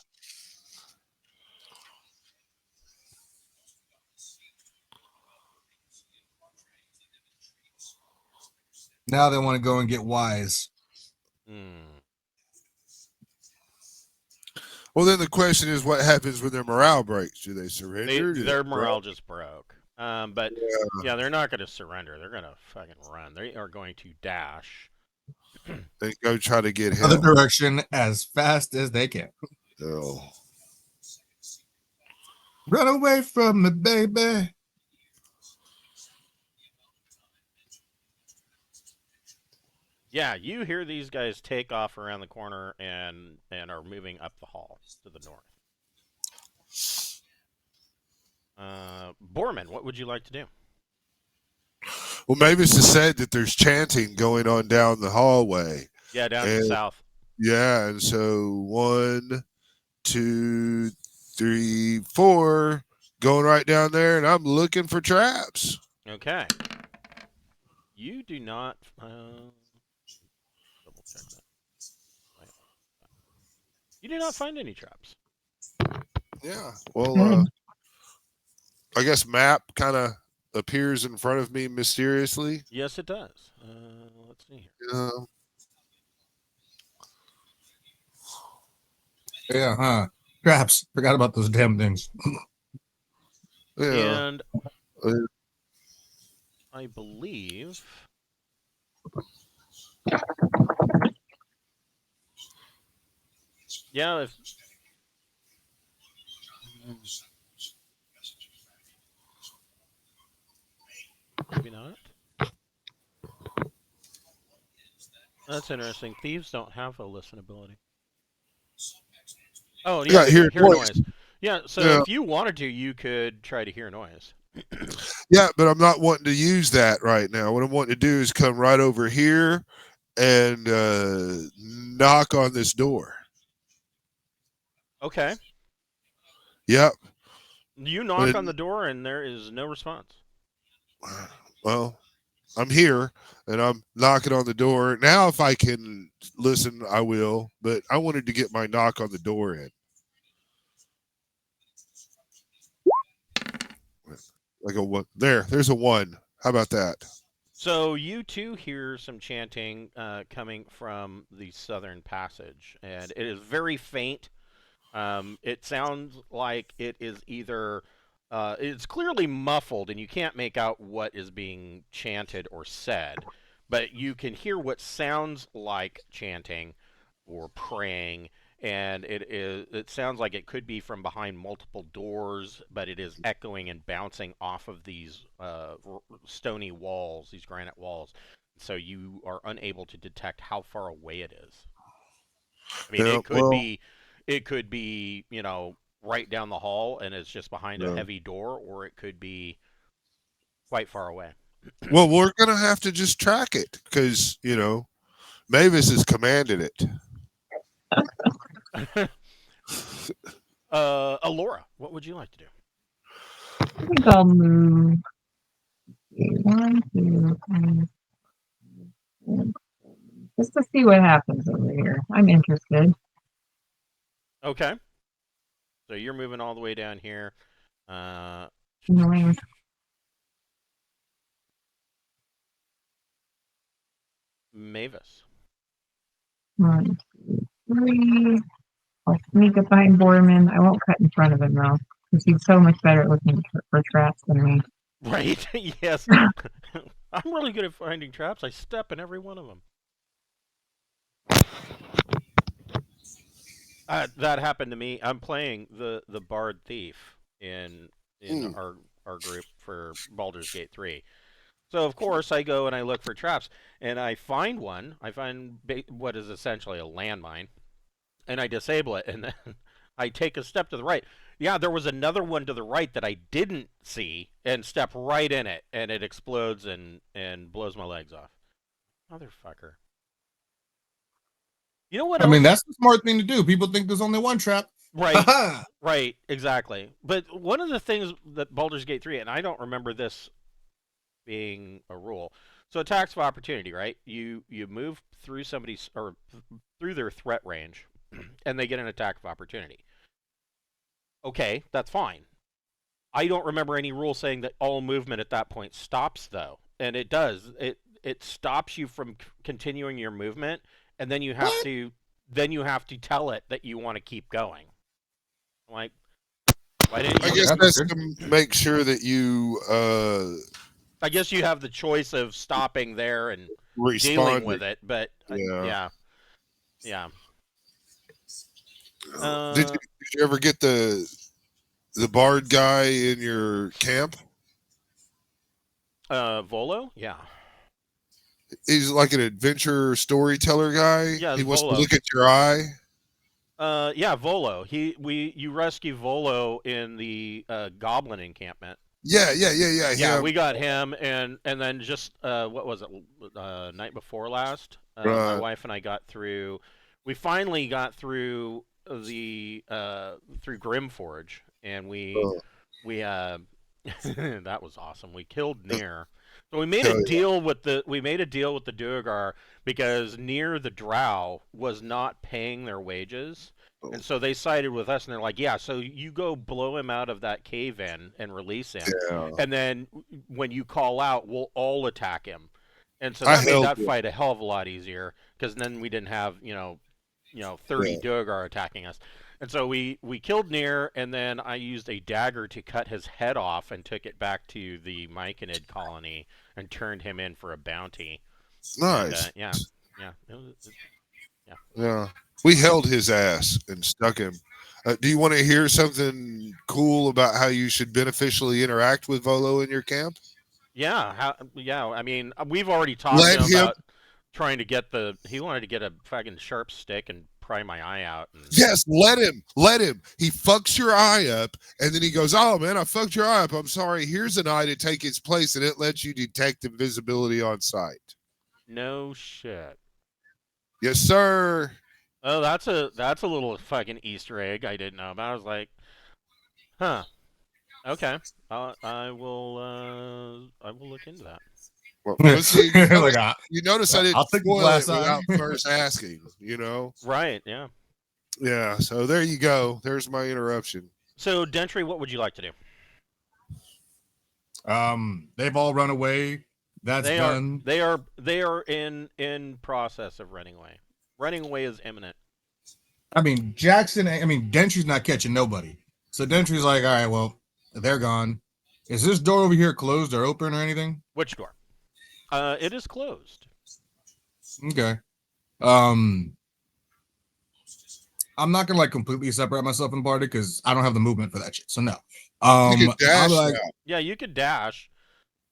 Now they want to go and get wise. Well, then the question is, what happens when their morale breaks? Do they surrender? Their morale just broke. But yeah, they're not going to surrender. They're going to fucking run. They are going to dash. They go try to get help. Other direction as fast as they can. Oh. Run away from me, baby. Yeah, you hear these guys take off around the corner and are moving up the hall to the north. Borman, what would you like to do? Well, Mavis has said that there's chanting going on down the hallway. Yeah, down to the south. Yeah, and so 1, 2, 3, 4, going right down there, and I'm looking for traps. Okay. You do not. Double check that. You do not find any traps. Yeah. Well, Good. I guess map kind of appears in front of me mysteriously. Yes, it does. Let's see here. Yeah. Yeah, huh? Traps. Forgot about those damn things. Yeah. And Uh, I believe. Yeah, if. Maybe not. That's interesting. Thieves don't have a listen ability. Oh, yeah, Yeah, hear hear noise. noise. Yeah, so Yeah. if you wanted to, you could try to hear noise. Yeah, but I'm not wanting to use that right now. What I'm wanting to do is come right over here and knock on this door. Okay. Yep. You knock on the door and there is no response. Well, I'm here and I'm knocking on the door. Now, if I can listen, I will. But I wanted to get my knock on the door in. Like a one. There's a 1. How about that? So you too hear some chanting coming from the southern passage, and it is very faint. It sounds like it is either it's clearly muffled, and you can't make out what is being chanted or said, but you can hear what sounds like chanting or praying, and it sounds like it could be from behind multiple doors, but it is echoing and bouncing off of these stony walls, these granite walls. So you are unable to detect how far away it is. I mean, Yeah, it could be, right down the hall, and it's just behind a Yeah. heavy door, or it could be quite far away. Well, we're gonna have to just track it because Mavis has commanded it. Alora, what would you like to do? I think I'll move 1, 2, 3, just to see what happens over here. I'm interested. Okay. So you're moving all the way down here. Annoying. Mavis. 1, 2, 3. I'll sneak up behind Borman. I won't cut in front of him though, because he's so much better at looking for traps than me. Right, yes. I'm really good at finding traps. I step in every one of them. That happened to me. I'm playing the Bard Thief in our group for Baldur's Gate 3. So, of course, I go and I look for traps, and I find one. I find what is essentially a landmine, and I disable it, and then I take a step to the right. Yeah, there was another one to the right that I didn't see, and step right in it, and it explodes and blows my legs off. Motherfucker. You know what I else? mean, that's the smart thing to do. People think there's only one trap. Right, right, exactly. But one of the things that Baldur's Gate 3, and I don't remember this being a rule. So attacks of opportunity, right? You move through somebody's or through their threat range, and they get an attack of opportunity. Okay, that's fine. I don't remember any rule saying that all movement at that point stops, though, and it does. It stops you from continuing your movement, and then you have to tell it that you want to keep going. Like, why didn't you? I guess that's to make sure that you I guess you have the choice of stopping there and respond dealing with it, but yeah. Did you ever get the bard guy in your camp? Volo? Yeah. He's like an adventure storyteller guy. Yeah, he wants Volo. to look at your eye. Yeah, Volo. You rescue Volo in the goblin encampment. Yeah. Yeah, we got him, and then just what was it? Night before last, my wife and I got through. We finally got through through Grimforge, and Oh, that was awesome. We killed Nier. So we made hell a yeah. deal with the Duergar because Nier the Drow was not paying their wages. And so they sided with us, and they're like, "Yeah, so you go blow him out of that cave in and release him, Yeah. and then when you call out, we'll all attack him." And so I that made held that it. fight a hell of a lot easier because then we didn't have 30 Yeah. Duergar attacking us. And so we killed Nier, and then I used a dagger to cut his head off and took it back to the Myconid colony and turned him in for a bounty. Nice. And, yeah, yeah. Yeah. We held his ass and stuck him. Do you want to hear something cool about how you should beneficially interact with Volo in your camp? Yeah, I mean, we've already talked Let to him him. about trying to get he wanted to get a fucking sharp stick and pry my eye out. And... Yes, let him. Let him. He fucks your eye up, and then he goes, "Oh man, I fucked your eye up. I'm sorry. Here's an eye to take its place," and it lets you detect invisibility on sight. No shit. Yes, sir. Oh, that's a little fucking Easter egg I didn't know about. I was like, huh. Okay. I will look into that. Well, see, Like, you notice I I'll didn't take the spoil it glass eye. without first asking, Right, yeah. Yeah, so there you go. There's my interruption. So, Dentry, what would you like to do? They've all run away. That's done. They are in process of running away. Running away is imminent. I mean, Dentry's not catching nobody. So Dentry's like, all right, well, they're gone. Is this door over here closed or open or anything? Which door? It is closed. Okay. I'm not gonna completely separate myself from Bardic because I don't have the movement for that shit. So no. You can dash like, now. Yeah, you could dash.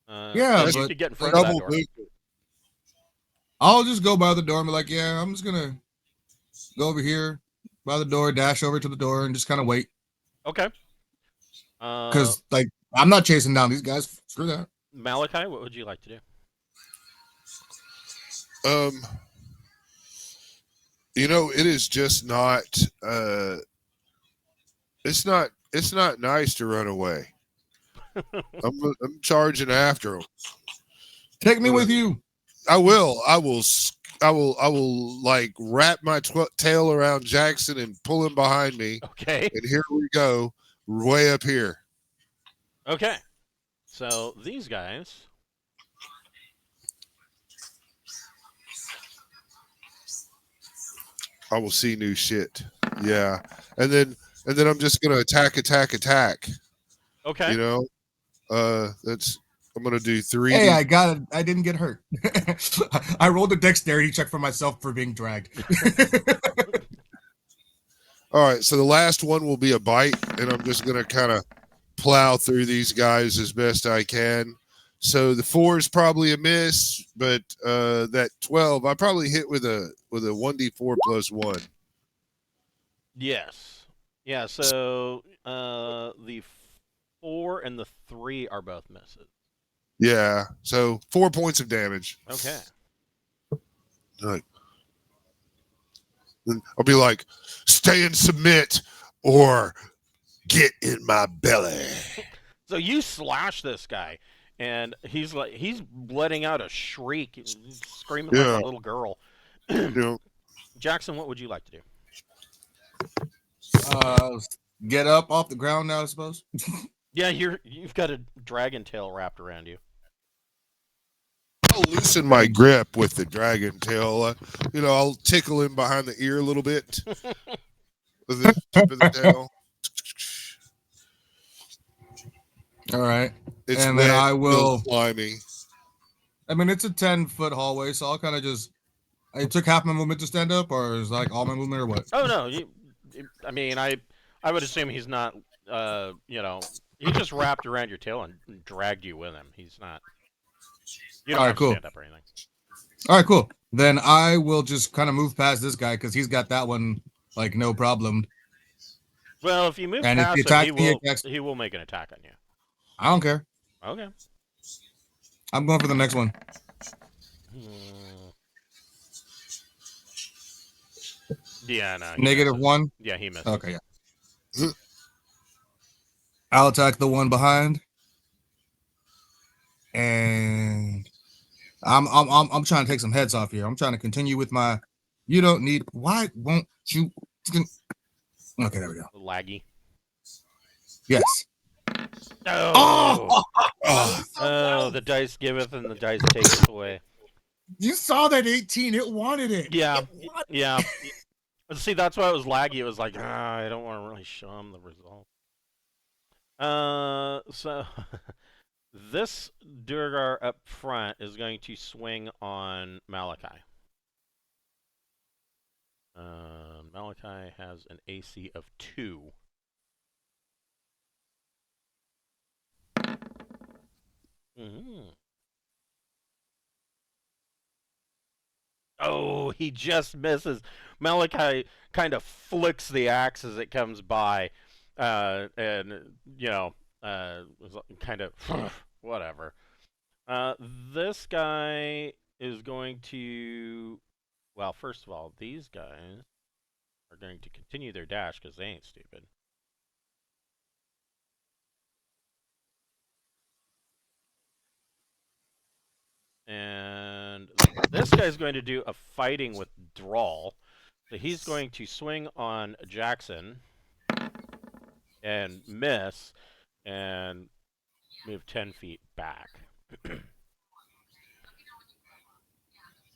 Yeah, you but could get in front of that Double door. movement. I'll just go by the door and be like, yeah, I'm just gonna go over here by the door, dash over to the door, and just kind of wait. Okay. Because I'm not chasing down these guys. Screw that. Malachi, what would you like to do? It is just not. It's not nice to run away. I'm charging after them. Take me with you. I will like wrap my tail around Jackson and pull him behind me. Okay. And here we go, way up here. Okay. So these guys. I will see new shit. Yeah. And then I'm just gonna attack. Okay. I'm gonna do 3. Hey, I got it. I didn't get hurt. I rolled a dexterity check for myself for being dragged. All right, so the last one will be a bite, and I'm just gonna kind of plow through these guys as best I can. So the 4 is probably a miss, but that 12 I probably hit with a 1d4 plus 1. Yes. Yeah. So the 4 and the 3 are both misses. Yeah, so 4 points of damage. Okay. Right. Then I'll be like, stay and submit, or get in my belly. So you slash this guy, and he's letting out a shriek, screaming like a little girl. Jackson, what would you like to do? Get up off the ground now, I suppose. Yeah, you've got a dragon tail wrapped around you. I'll loosen my grip with the dragon tail. I'll tickle him behind the ear a little bit with the tip of the tail. All right. It's and wet, then I will. Slimy. I mean, it's a 10-foot hallway, so I'll kind of just. I took half my movement to stand up, or is like all my movement, or what? Oh no, I mean, I would assume he's not. He just wrapped around your tail and dragged you with him. He's not. You don't have to stand up or anything. All right, cool. Then I will just kind of move past this guy because he's got that one like no problem. Well, if you move and past him, he will make an attack on you. I don't care. Okay. I'm going for the next one. Yeah, no. -1. Yeah, he misses. Okay, yeah. I'll attack the one behind, and I'm trying to take some heads off here. I'm trying to continue with my. You don't need. Why won't you? Okay, there we go. Laggy. Yes. Oh! Oh, Oh, the dice giveth and the dice taketh away. You saw that 18. It wanted it. Yeah. It wanted Yeah. See, that's why it was laggy. It was like, I don't want to really show him the result. So this Duergar up front is going to swing on Malachi. Malachi has an AC of 2. Oh, he just misses. Malachi kind of flicks the axe as it comes by, and kind of whatever. This guy is going to. Well, first of all, these guys are going to continue their dash because they ain't stupid. And this guy's going to do a fighting withdrawal. So he's going to swing on Jackson and miss and move 10 feet back.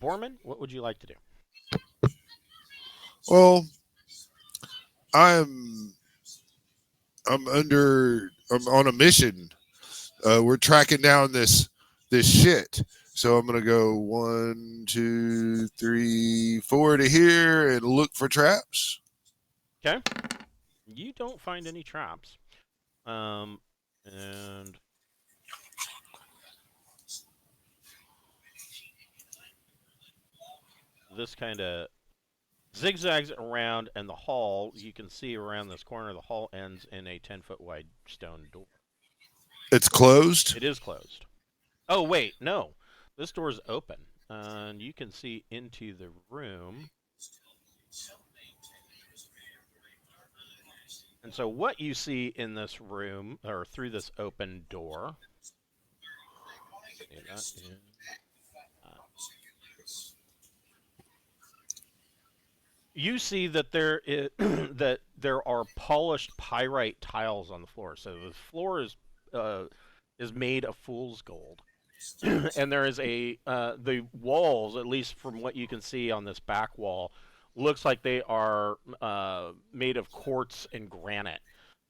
Borman, what would you like to do? well, I'm on a mission. We're tracking down this shit. So I'm gonna go 1, 2, 3, 4 to here and look for traps. Okay. You don't find any traps. And this kind of zigzags around, and the hall, you can see around this corner, the hall ends in a 10-foot wide stone door. It's closed. It is closed. Oh, wait, no. This door is open, and you can see into the room. And so what you see in this room, or through this open door, you see that there is that there are polished pyrite tiles on the floor. So the floor is made of fool's gold. And there is the walls, at least from what you can see on this back wall, looks like they are made of quartz and granite.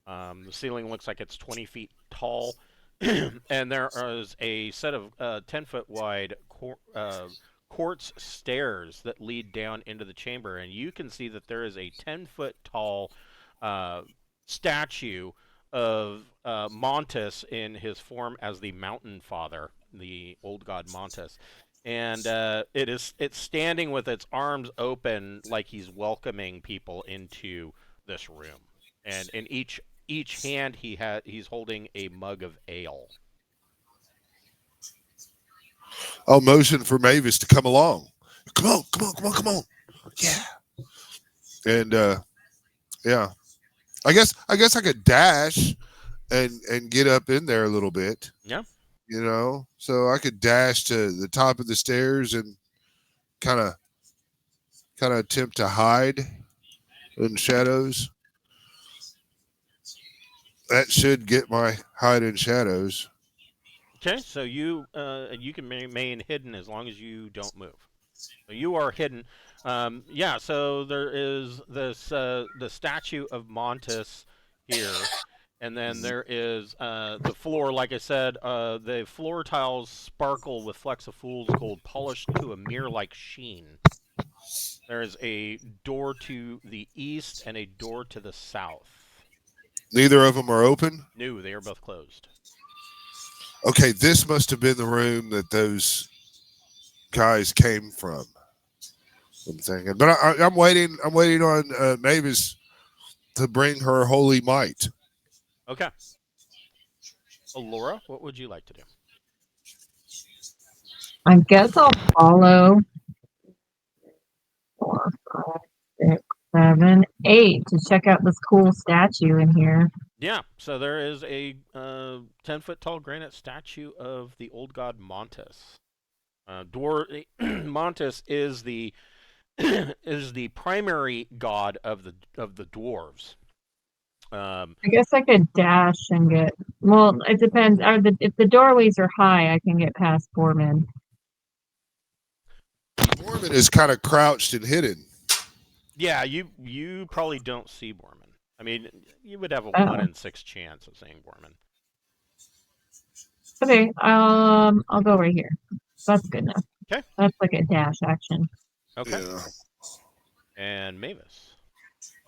The ceiling looks like it's 20 feet tall, and there is a set of 10-foot wide quartz stairs that lead down into the chamber, and you can see that there is a 10-foot tall statue of Montes in his form as the Mountain Father, the old god Montes, and it's standing with its arms open like he's welcoming people into this room, and in each hand he's holding a mug of ale. I'll motion for Mavis to come along. Come on. Yeah. And yeah. I guess I could dash and get up in there a little bit. Yeah. You know, so I could dash to the top of the stairs and kind of attempt to hide in shadows. That should get my hide in shadows. Okay, so you can remain hidden as long as you don't move. So you are hidden. Yeah, so there is this the statue of Montes here, and then there is the floor. Like I said, the floor tiles sparkle with flecks of fool's gold, polished to a mirror-like sheen. There is a door to the east and a door to the south. Neither of them are open? No, they are both closed. Okay, this must have been the room that those guys came from. I'm thinking, but I'm waiting. I'm waiting on Mavis to bring her holy might. Okay. Laura, what would you like to do? I guess I'll follow. 4, 5, 6, 7, 8 to check out this cool statue in here. Yeah, so there is a 10-foot tall granite statue of the old god Montes. Montes is the is the primary god of the dwarves. I guess I could dash and get. Well, it depends. If the doorways are high, I can get past Foreman. Borman is kind of crouched and hidden. Yeah, you probably don't see Borman. I mean, you would have a Oh. 1 in 6 chance of seeing Borman. Okay, I'll go right here. That's good enough. Okay. That's like a dash action. Okay. Yeah. And Mavis.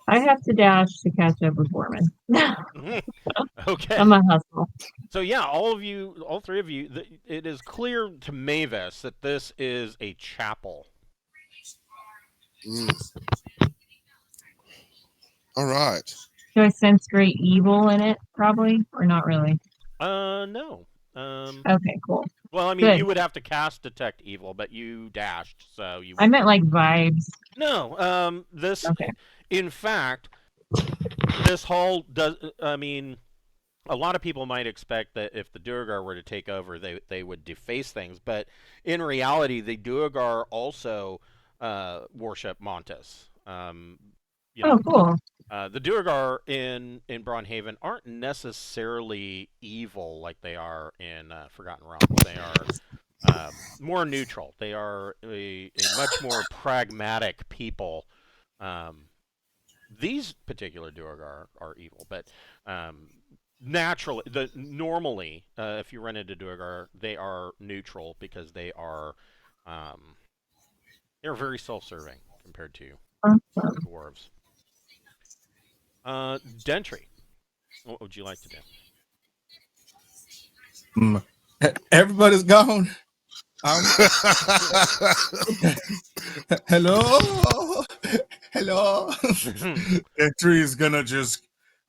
I have to dash to catch up with Foreman. Okay. I'm a hustle. So yeah, all three of you, it is clear to Mavis that this is a chapel. All right. Do I sense great evil in it? Probably, or not really. No. Okay, cool. Well, I mean, Good. you would have to cast Detect Evil, but you dashed, so you. I meant like vibes. No. This. Okay. In fact, this hall does. I mean, a lot of people might expect that if the Duergar were to take over, they would deface things, but in reality, the Duergar also worship Montes. Oh, cool. The Duergar in Braunhaven aren't necessarily evil like they are in Forgotten Realms. They are more neutral. They are a much more pragmatic people. These particular Duergar are evil, but normally, if you run into Duergar, they are neutral because they're very self-serving compared to dwarves. Dentry, what would you like to do? Everybody's gone. Hello. Entry is gonna just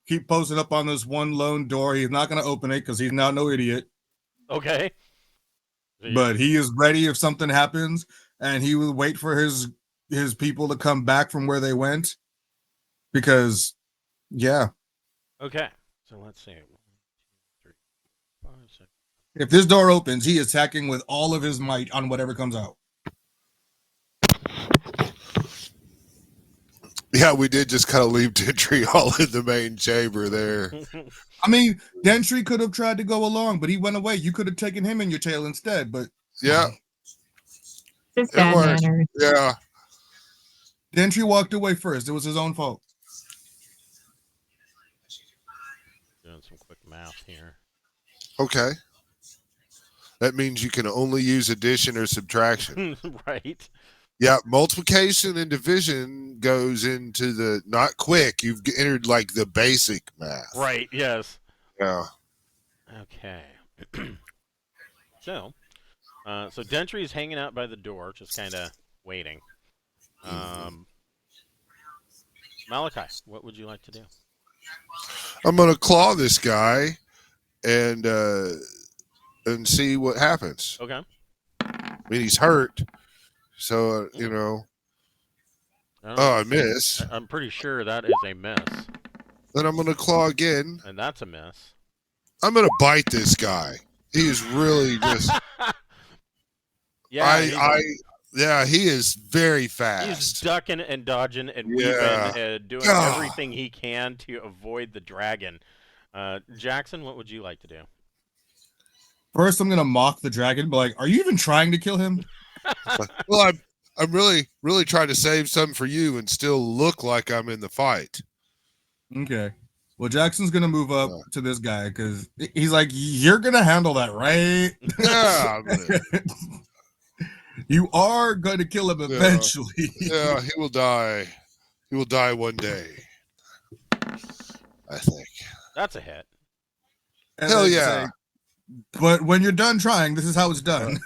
keep posting up on this one lone door. He's not gonna open it because he's not no idiot. Okay. But he is ready if something happens, and he will wait for his people to come back from where they went. Because, yeah. Okay. So let's see. 1, 2, 3, 4, 5, 6. If this door opens, he is attacking with all of his might on whatever comes out. Yeah, we did just kind of leave Dentry all in the main chamber there. I mean, Dentry could have tried to go along, but he went away. You could have taken him in your tail instead, but Yeah, Just bad works. manners. yeah. Dentry walked away first. It was his own fault. Doing some quick math here. Okay. That means you can only use addition or subtraction. Right. Yeah, multiplication and division goes into the not quick. You've entered like the basic math. Right. Yes. Yeah. Okay. So Dentry is hanging out by the door, just kind of waiting. Malachi, what would you like to do? I'm gonna claw this guy and see what happens. Okay. I mean, he's hurt, so you know. I miss. I'm pretty sure that is a miss. Then I'm gonna claw again. And that's a miss. I'm gonna bite this guy. He is really just. Yeah. He is very fast. He's ducking and dodging and weaving and doing everything he can to avoid the dragon. Jackson, what would you like to do? First, I'm gonna mock the dragon, but like, are you even trying to kill him? Well, I'm really trying to save some for you and still look like I'm in the fight. Okay. Well, Jackson's gonna move up to this guy because he's like, you're gonna handle that, right? Yeah. You are going to kill him eventually. Yeah, he will die. He will die one day. I think. That's a hit. And Hell yeah. But when you're done trying, this is how it's done.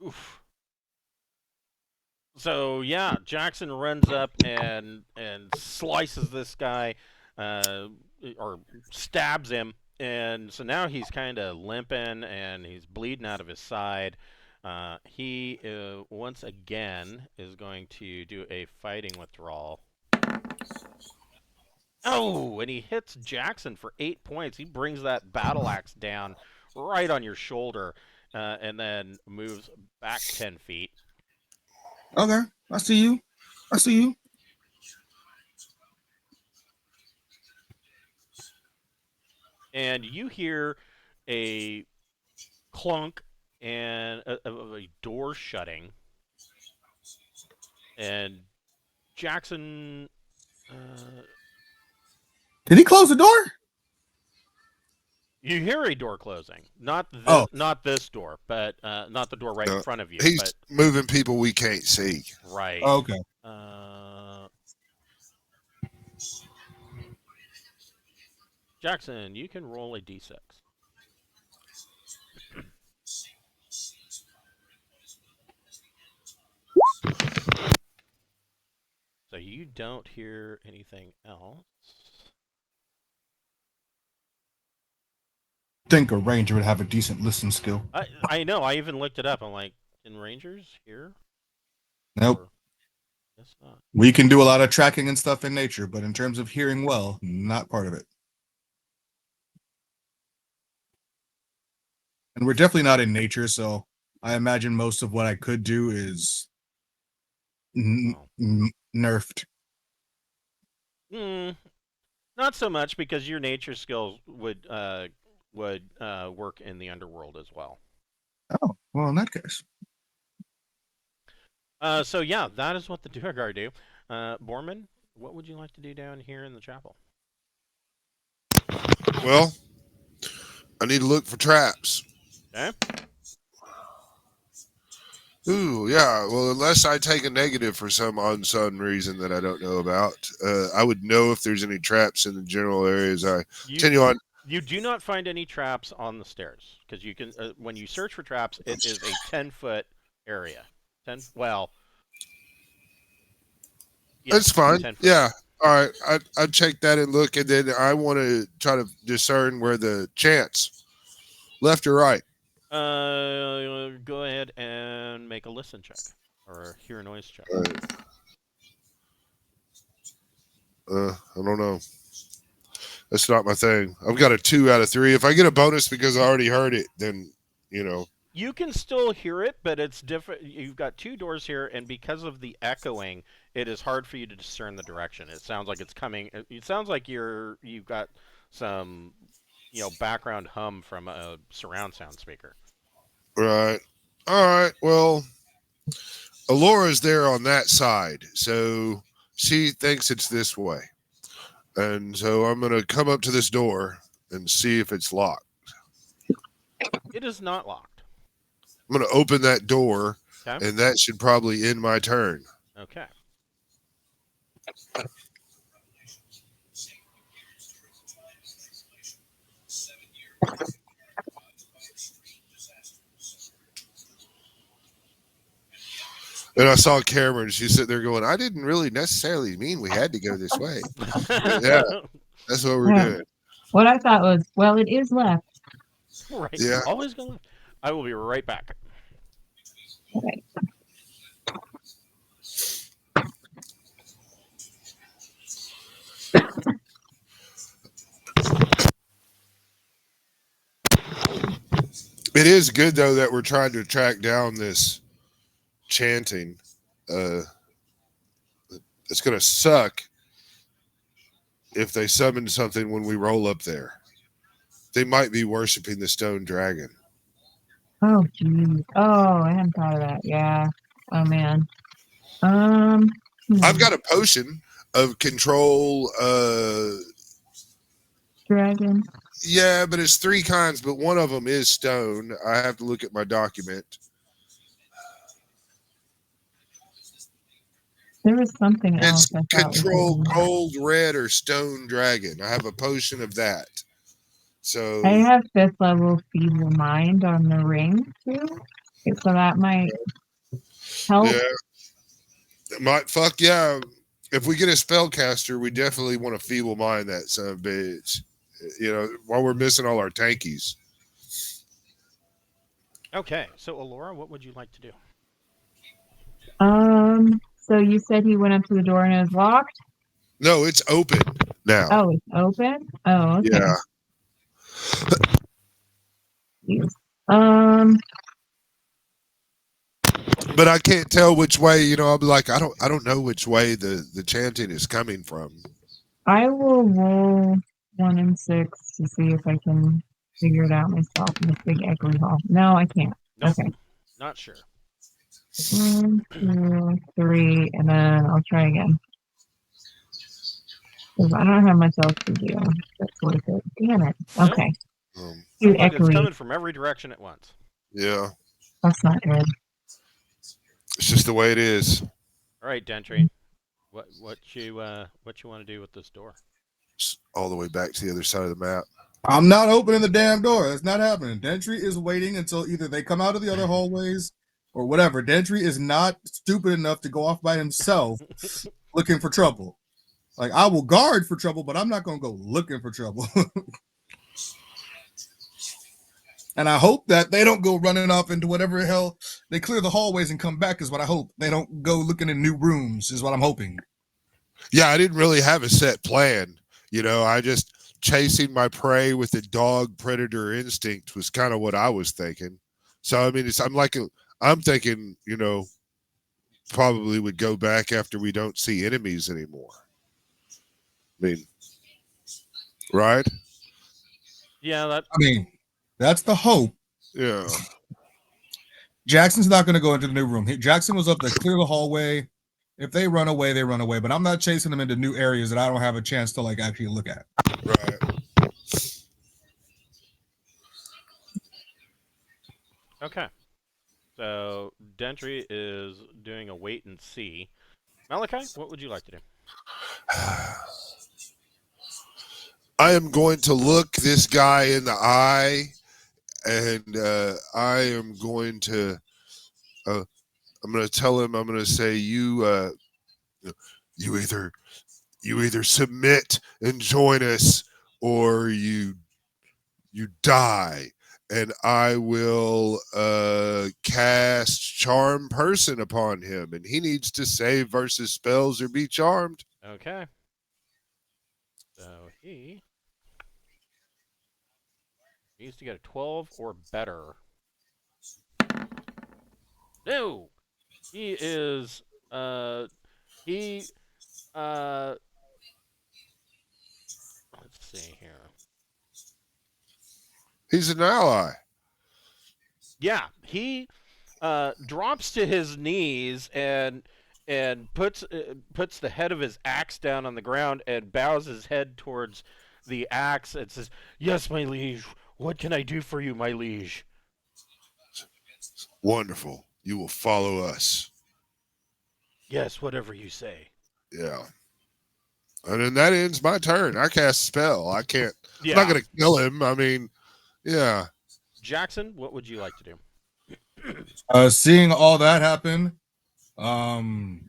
Oof. So yeah, Jackson runs up and slices this guy, or stabs him. And so now he's kind of limping and he's bleeding out of his side. He once again is going to do a fighting withdrawal. Oh, and he hits Jackson for 8 points. He brings that battle axe down right on your shoulder, and then moves back 10 feet. Okay, I see you. I see you. And you hear a clunk and a door shutting. And Jackson... Did he close the door? You hear a door closing. Not this, Oh. not this door, but not the door right in No, front of you. He's But moving people we can't see. right. Oh, okay. Jackson, you can roll a d6. So you don't hear anything else. I think a ranger would have a decent listen skill. I know. I even looked it up. I'm like, can rangers hear? Nope. Or, guess not. We can do a lot of tracking and stuff in nature, but in terms of hearing well, not part of it. And we're definitely not in nature, so I imagine most of what I could do is nerfed. Not so much, because your nature skills would work in the underworld as well. Oh, well, in that case. So yeah, that is what the Duergar do. Borman, what would you like to do down here in the chapel? Well, I need to look for traps. Okay. Ooh, yeah. Well, unless I take a negative for some unseen reason that I don't know about, I would know if there's any traps in the general areas. Continue on. You do not find any traps on the stairs, because you can. When you search for traps, it is a 10-foot area. Well. Yeah, That's fine. 10 foot. Yeah. All right. I'd check that and look, and then I want to try to discern where the chance, left or right. Go ahead and make a listen check or hear a noise check. I don't know. That's not my thing. I've got a 2 out of 3. If I get a bonus because I already heard it, then you can still hear it, but it's different. You've got 2 doors here, and because of the echoing, it is hard for you to discern the direction. It sounds like it's coming. It sounds like you've got some, background hum from a surround sound speaker. Right. All right. Well, Alora's there on that side, so she thinks it's this way. And so I'm going to come up to this door and see if it's locked. It is not locked. I'm going to open that door, Okay. and that should probably end my turn. Okay. And I saw Cameron. She's sitting there going, I didn't really necessarily mean we had to go this way. Yeah, that's what we're doing. What I thought was, well, it is left. Right. Yeah. Always go left. I will be right back. Okay. It is good, though, that we're trying to track down this chanting. It's going to suck if they summon something when we roll up there. They might be worshiping the stone dragon. Oh, geez. Oh, I hadn't thought of that. Yeah. Oh, man. I've got a potion of control. Dragon. Yeah, but it's 3 kinds, but one of them is stone. I have to look at my document. There was something else. It's I thought was control in there. gold, red, or stone dragon. I have a potion of that. So I have 5th level feeble mind on the ring too, so that might help. yeah, it might fuck yeah. If we get a spellcaster, we definitely want to feeble mind that son of a bitch. While we're missing all our tankies. Okay, so Alora, what would you like to do? So you said he went up to the door and it was locked? No, it's open now. Oh, it's open? Oh, okay. Yeah. Jeez. But I can't tell which way, I'll be like, I don't know which way the chanting is coming from. I will roll 1 and 6 to see if I can figure it out myself in this big echoey hall. No, I can't. Nope, Okay. not sure. 1, 2, 3, and then I'll try again. Because I don't have much else to do. That's worth it. Damn it. Nope. Okay. Um, Too Sounds like it's echoey. coming from every direction at once. yeah. That's not good. It's just the way it is. All right, Dentry. What you want to do with this door? It's all the way back to the other side of the map. I'm not opening the damn door. That's not happening. Dentry is waiting until either they come out of the other hallways or whatever. Dentry is not stupid enough to go off by himself looking for trouble. Like, I will guard for trouble, but I'm not going to go looking for trouble. And I hope that they don't go running off into whatever hell. They clear the hallways and come back is what I hope. They don't go looking in new rooms is what I'm hoping. Yeah, I didn't really have a set plan. I just chasing my prey with a dog predator instinct was kind of what I was thinking. So, I mean, I'm thinking, probably would go back after we don't see enemies anymore. I mean, right? Yeah, That's the hope. Yeah. Jackson's not going to go into the new room. Jackson was up to clear the hallway. If they run away, they run away. But I'm not chasing them into new areas that I don't have a chance to actually look at. Right. Okay. So Dentry is doing a wait and see. Malachi, what would you like to do? I am going to look this guy in the eye, and I am going to. I'm going to tell him. I'm going to say, you either submit and join us, or you die. And I will cast Charm Person upon him, and he needs to save versus spells or be charmed. Okay. So he needs to get a 12 or better. No! He is, let's see here. He's an ally. Yeah, he drops to his knees and puts the head of his axe down on the ground and bows his head towards the axe and says, "Yes, my liege. What can I do for you, my liege?" Wonderful. You will follow us. Yes, whatever you say. Yeah. And then that ends my turn. I cast spell. I can't. Yeah. I'm not going to kill him. I mean, yeah. Jackson, what would you like to do? Seeing all that happen, the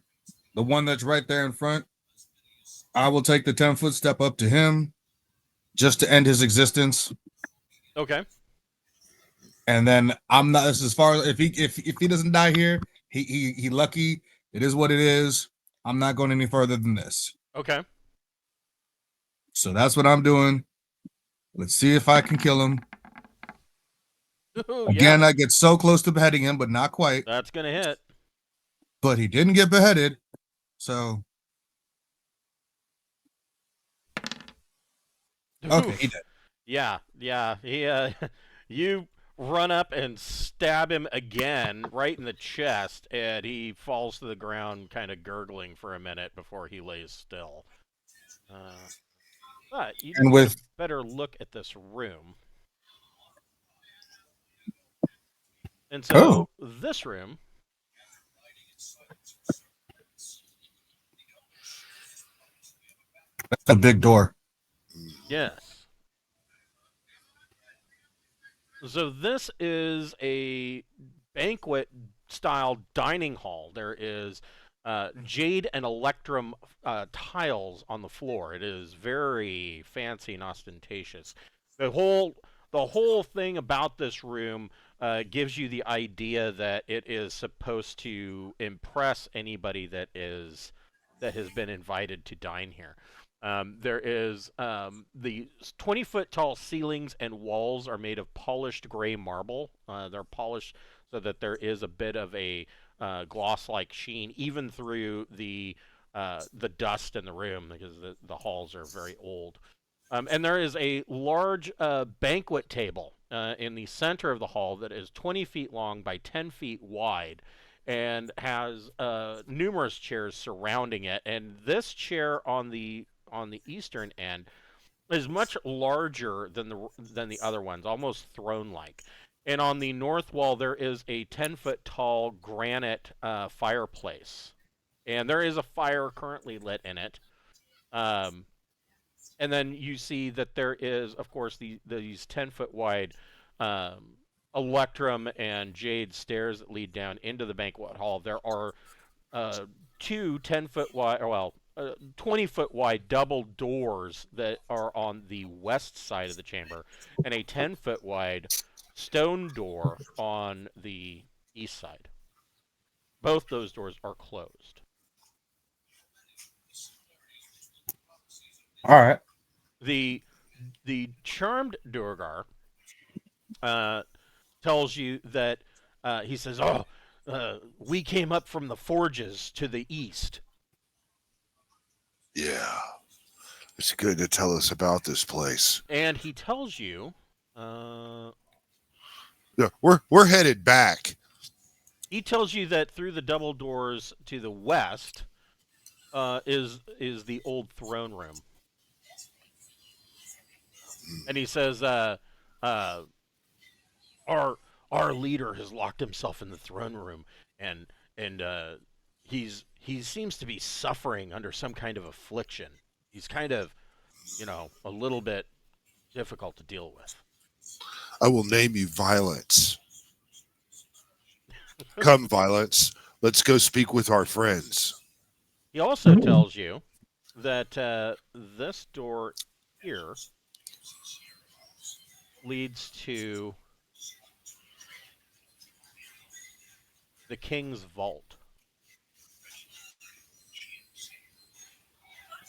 one that's right there in front, I will take the 10-foot step up to him just to end his existence. Okay. And then I'm not as far as if he doesn't die here, he lucky. It is what it is. I'm not going any further than this. Okay. So that's what I'm doing. Let's see if I can kill him. Ooh, Again, yeah. I get so close to beheading him, but not quite. That's gonna hit. But he didn't get beheaded. So okay, he did. Yeah. He you run up and stab him again right in the chest, and he falls to the ground, kind of gurgling for a minute before he lays still. But you And get with- a better look at this room. And so this room That's a big door. Yes. So this is a banquet style dining hall. There is jade and electrum tiles on the floor. It is very fancy and ostentatious. The whole the whole thing about this room gives you the idea that it is supposed to impress anybody that has been invited to dine here. There is the 20-foot tall ceilings and walls are made of polished gray marble. They're polished so that there is a bit of a gloss-like sheen even through the dust in the room, because the halls are very old. And there is a large banquet table in the center of the hall that is 20 feet long by 10 feet wide, and has numerous chairs surrounding it. And this chair on the eastern end is much larger than the other ones, almost throne-like. And on the north wall, there is a 10-foot tall granite fireplace, and there is a fire currently lit in it. And then you see that there is, of course, these 10-foot wide electrum and jade stairs that lead down into the banquet hall. There are two 10-foot wide, 20-foot wide double doors that are on the west side of the chamber, and a 10-foot wide stone door on the east side. Both those doors are closed. All right. The charmed Duergar tells you that he says, we came up from the forges to the east. Yeah. It's good to tell us about this place. And he tells you Yeah, we're headed back. he tells you that through the double doors to the west is the old throne room. And he says, our leader has locked himself in the throne room, and he seems to be suffering under some kind of affliction. He's kind of, a little bit difficult to deal with. I will name you Violence. Come, Violence. Let's go speak with our friends. He also tells you that this door here leads to the king's vault.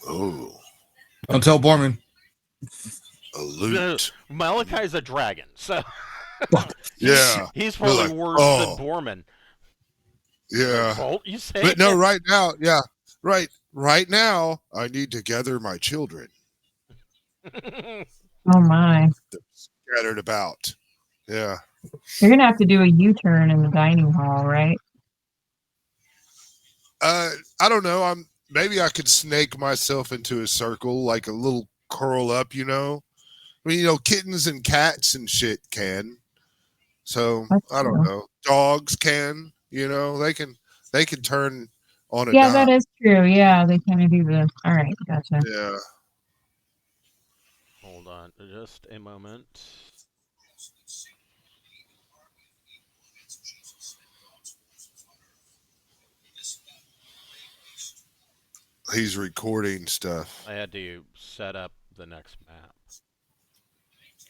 Oh, Don't tell Borman. a loot. Malachi's a dragon, so Yeah. he's probably like, worse than Borman. Yeah. Vault, you say? But no, right now, yeah. Right now, I need to gather my children. Oh my. They're scattered about. Yeah. You're gonna have to do a U-turn in the dining hall, right? I don't know. Maybe I could snake myself into a circle, like a little curl up, I mean, kittens and cats and shit can. So That's I don't true. know. Dogs can, they can turn on a Yeah, dime. that is true. Yeah, they kind of do this. All right, gotcha. Yeah. Hold on just a moment. He's recording stuff. I had to set up the next map.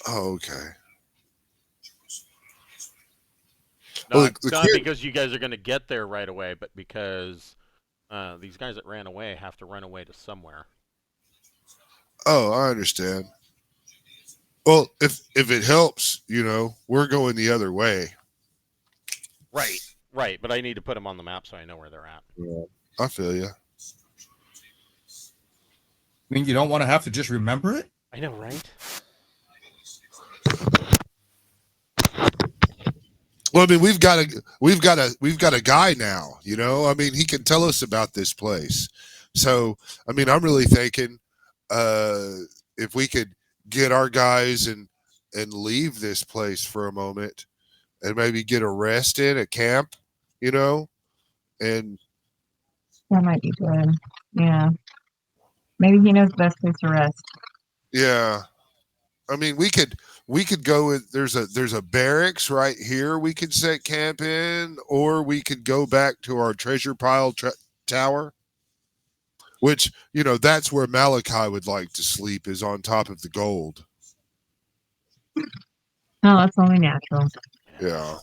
Oh, okay. Not kid- because you guys are going to get there right away, but because these guys that ran away have to run away to somewhere. Oh, I understand. Well, if it helps, we're going the other way. Right, but I need to put them on the map so I know where they're at. Yeah. I feel you. I mean, you don't want to have to just remember it? I know, right? Well, I mean, we've got a guy now, I mean, he can tell us about this place. So, I mean, I'm really thinking if we could get our guys and leave this place for a moment and maybe get a rest in a camp, and That might be good. Yeah. Maybe he knows the best place to rest. yeah. I mean, we could go with there's a barracks right here we could set camp in, or we could go back to our treasure pile tower, which that's where Malachi would like to sleep, is on top of the gold. No, that's only natural. Yeah.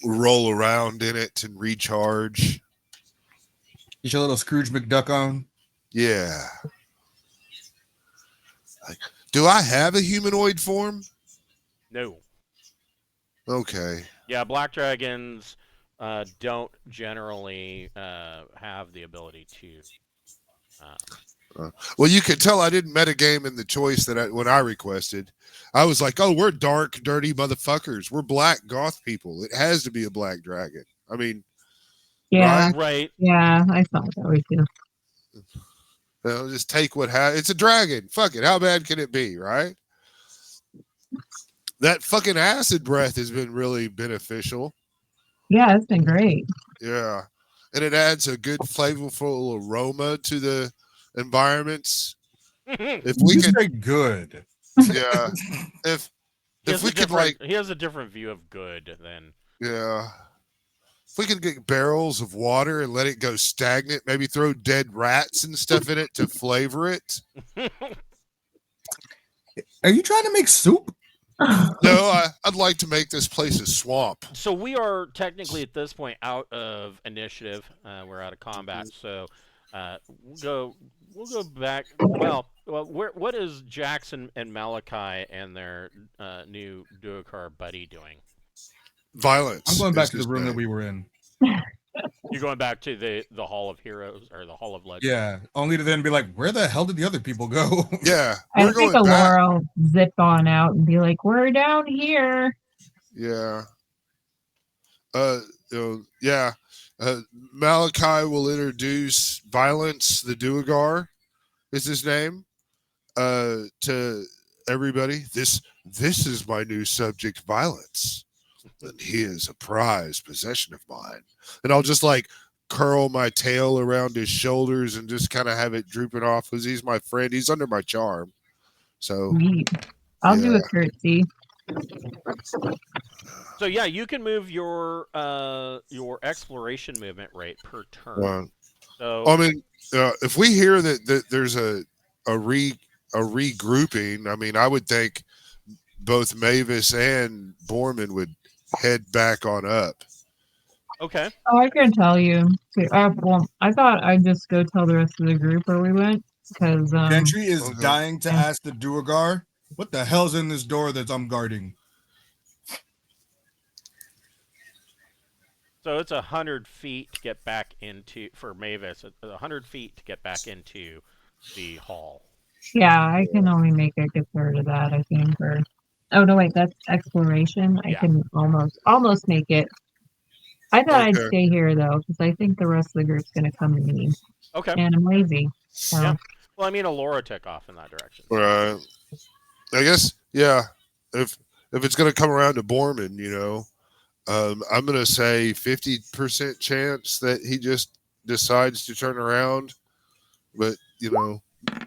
Roll around in it and recharge. Get your little Scrooge McDuck on. Yeah. Do I have a humanoid form? No. Okay. Yeah, black dragons don't generally have the ability to. Well, you can tell I didn't metagame in the choice that when I requested. I was like, "Oh, we're dark, dirty motherfuckers. We're black goth people. It has to be a black dragon." I mean, Yeah, right? Right. yeah, I thought that way too. Just take what it's a dragon. Fuck it. How bad can it be, right? That fucking acid breath has been really beneficial. Yeah, it's been great. Yeah. And it adds a good flavorful aroma to the environments. If we You could, say good. yeah. If we could like, he has a different view of good than. yeah. If we could get barrels of water and let it go stagnant, maybe throw dead rats and stuff in it to flavor it. Are you trying to make soup? No, I'd like to make this place a swamp. So we are technically at this point out of initiative. We're out of combat. So we'll go back. Well, what is Jackson and Malachi and their new Duergar buddy doing? Violence. I'm going back is to the his room that name. we were in. You're going back to the Hall of Heroes or the Hall of Legends. Yeah, only to then be like, where the hell did the other people go? Yeah, I we're think going back. Alora will zip on out and be like, "We're down here." Yeah. Yeah. Malachi will introduce Violence, the Duergar, is his name, to everybody. This is my new subject, Violence, and he is a prized possession of mine. And I'll just like curl my tail around his shoulders and just kind of have it drooping off because he's my friend. He's under my charm. So Sweet. I'll do yeah. a curtsy. So yeah, you can move your exploration movement rate per turn. So I mean, if we hear that there's a regrouping, I mean, I would think both Mavis and Borman would head back on up. okay. Oh, I can tell you. Well, I thought I'd just go tell the rest of the group where we went because Gentry is Okay. dying to ask the Duergar, what the hell's in this door that I'm guarding? So it's 100 feet to get back into for Mavis. 100 feet to get back into the hall. yeah, I can only make a good third of that. I think. Or oh no, wait, that's exploration. I Yeah. can almost make it. I thought I'd Okay. stay here though because I think the rest of the group's gonna come to me, Okay. and I'm lazy. So. Yeah. Well, I mean, Alora took off in that direction. Right. I guess, yeah. If it's going to come around to Borman, I'm going to say 50% chance that he just decides to turn around. But,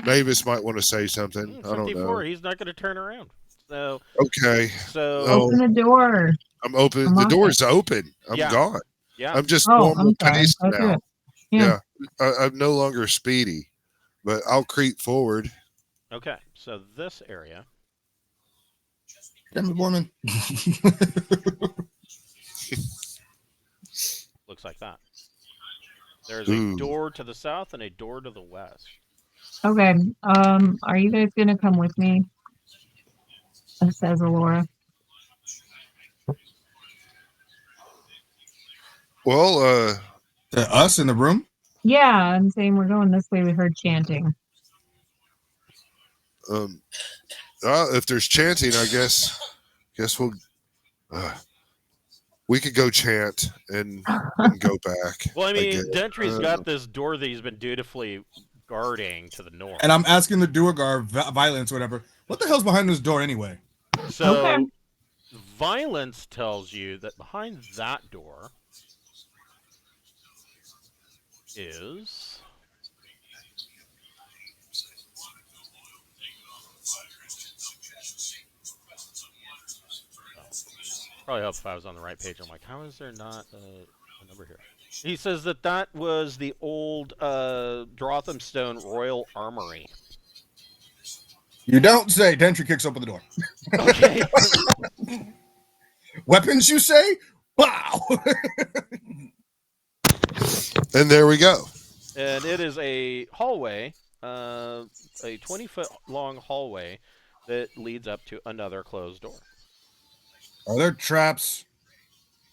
Mavis might want to say something. I don't 54. know. He's not going to turn around. So Okay. so Oh. Open the door. I'm open. I'm The on door's open. I'm Yeah. gone. yeah. I'm just Oh, normal I'm sorry. pace Go through now. it. Yeah. I'm no longer speedy, but I'll creep forward. Okay. So this area. Damn it, Borman. Looks like that. There's Ooh. a door to the south and a door to the west. Okay. Are you guys gonna come with me? Says Alora. Well, Us in the room? Yeah, I'm saying we're going this way. We heard chanting. if there's chanting, I guess we'll. We could go chant and go back. Well, I mean, guess. Gentry's got this door that he's been dutifully guarding to the north. And I'm asking the Duergar, Violence, whatever, what the hell's behind this door anyway? So, Okay. Violence tells you that behind that door is probably helps if I was on the right page. I'm like, how is there not a number here? He says that was the old Drothamstone Royal Armory. You don't say. Dentry kicks open the door. Okay. Weapons, you say? Wow. And there we go. And it is a hallway, a 20-foot long hallway that leads up to another closed door. Are there traps?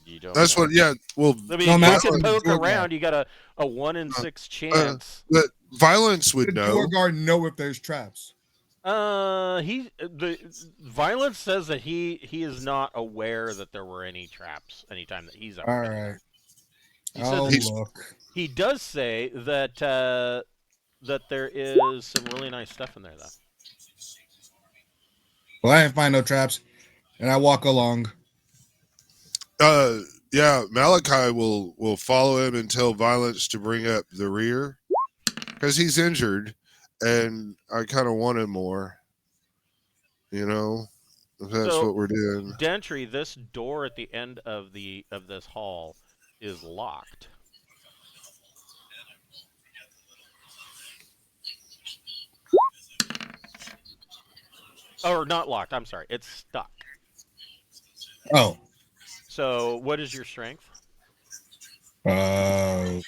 You don't That's know. what. Yeah. Well, I mean, No, you Master can poke Duergar. around. You got a 1 in 6 chance. but Violence would Did know. Duergar know if there's traps? The Violence says that he is not aware that there were any traps anytime that he's ever All been right. there. He I'll says look. he does say that that there is some really nice stuff in there, though. Well, I didn't find no traps, and I walk along. Yeah, Malachi will follow him and tell Violence to bring up the rear because he's injured, and I kind of want him more. You know, if that's So, what we're doing. Dentry, this door at the end of this hall is locked. Or not locked. I'm sorry. It's stuck. Oh. So, what is your strength? Why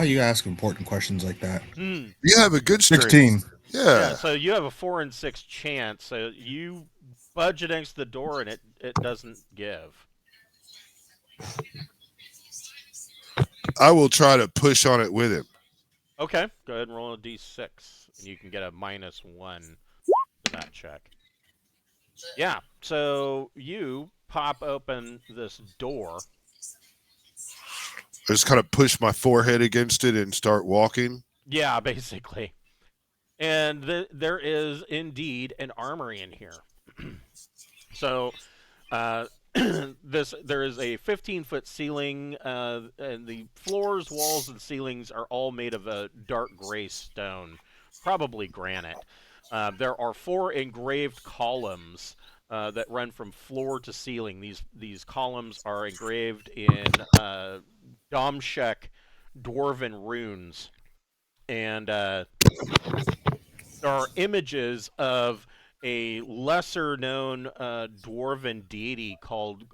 you ask important questions like that? You have a good strength. 16. Yeah, so you have a 4 in 6 chance. So you budge against the door and it doesn't give. I will try to push on it with him. Okay, go ahead and roll a d6, and you can get a -1 to that check. Yeah, so you pop open this door. I just kind of push my forehead against it and start walking. Yeah, basically. And there is indeed an armory in here. So, there is a 15-foot ceiling, and the floors, walls, and ceilings are all made of a dark gray stone, probably granite. There are 4 engraved columns that run from floor to ceiling. These columns are engraved in Domshek dwarven runes, and there are images of a lesser-known dwarven deity called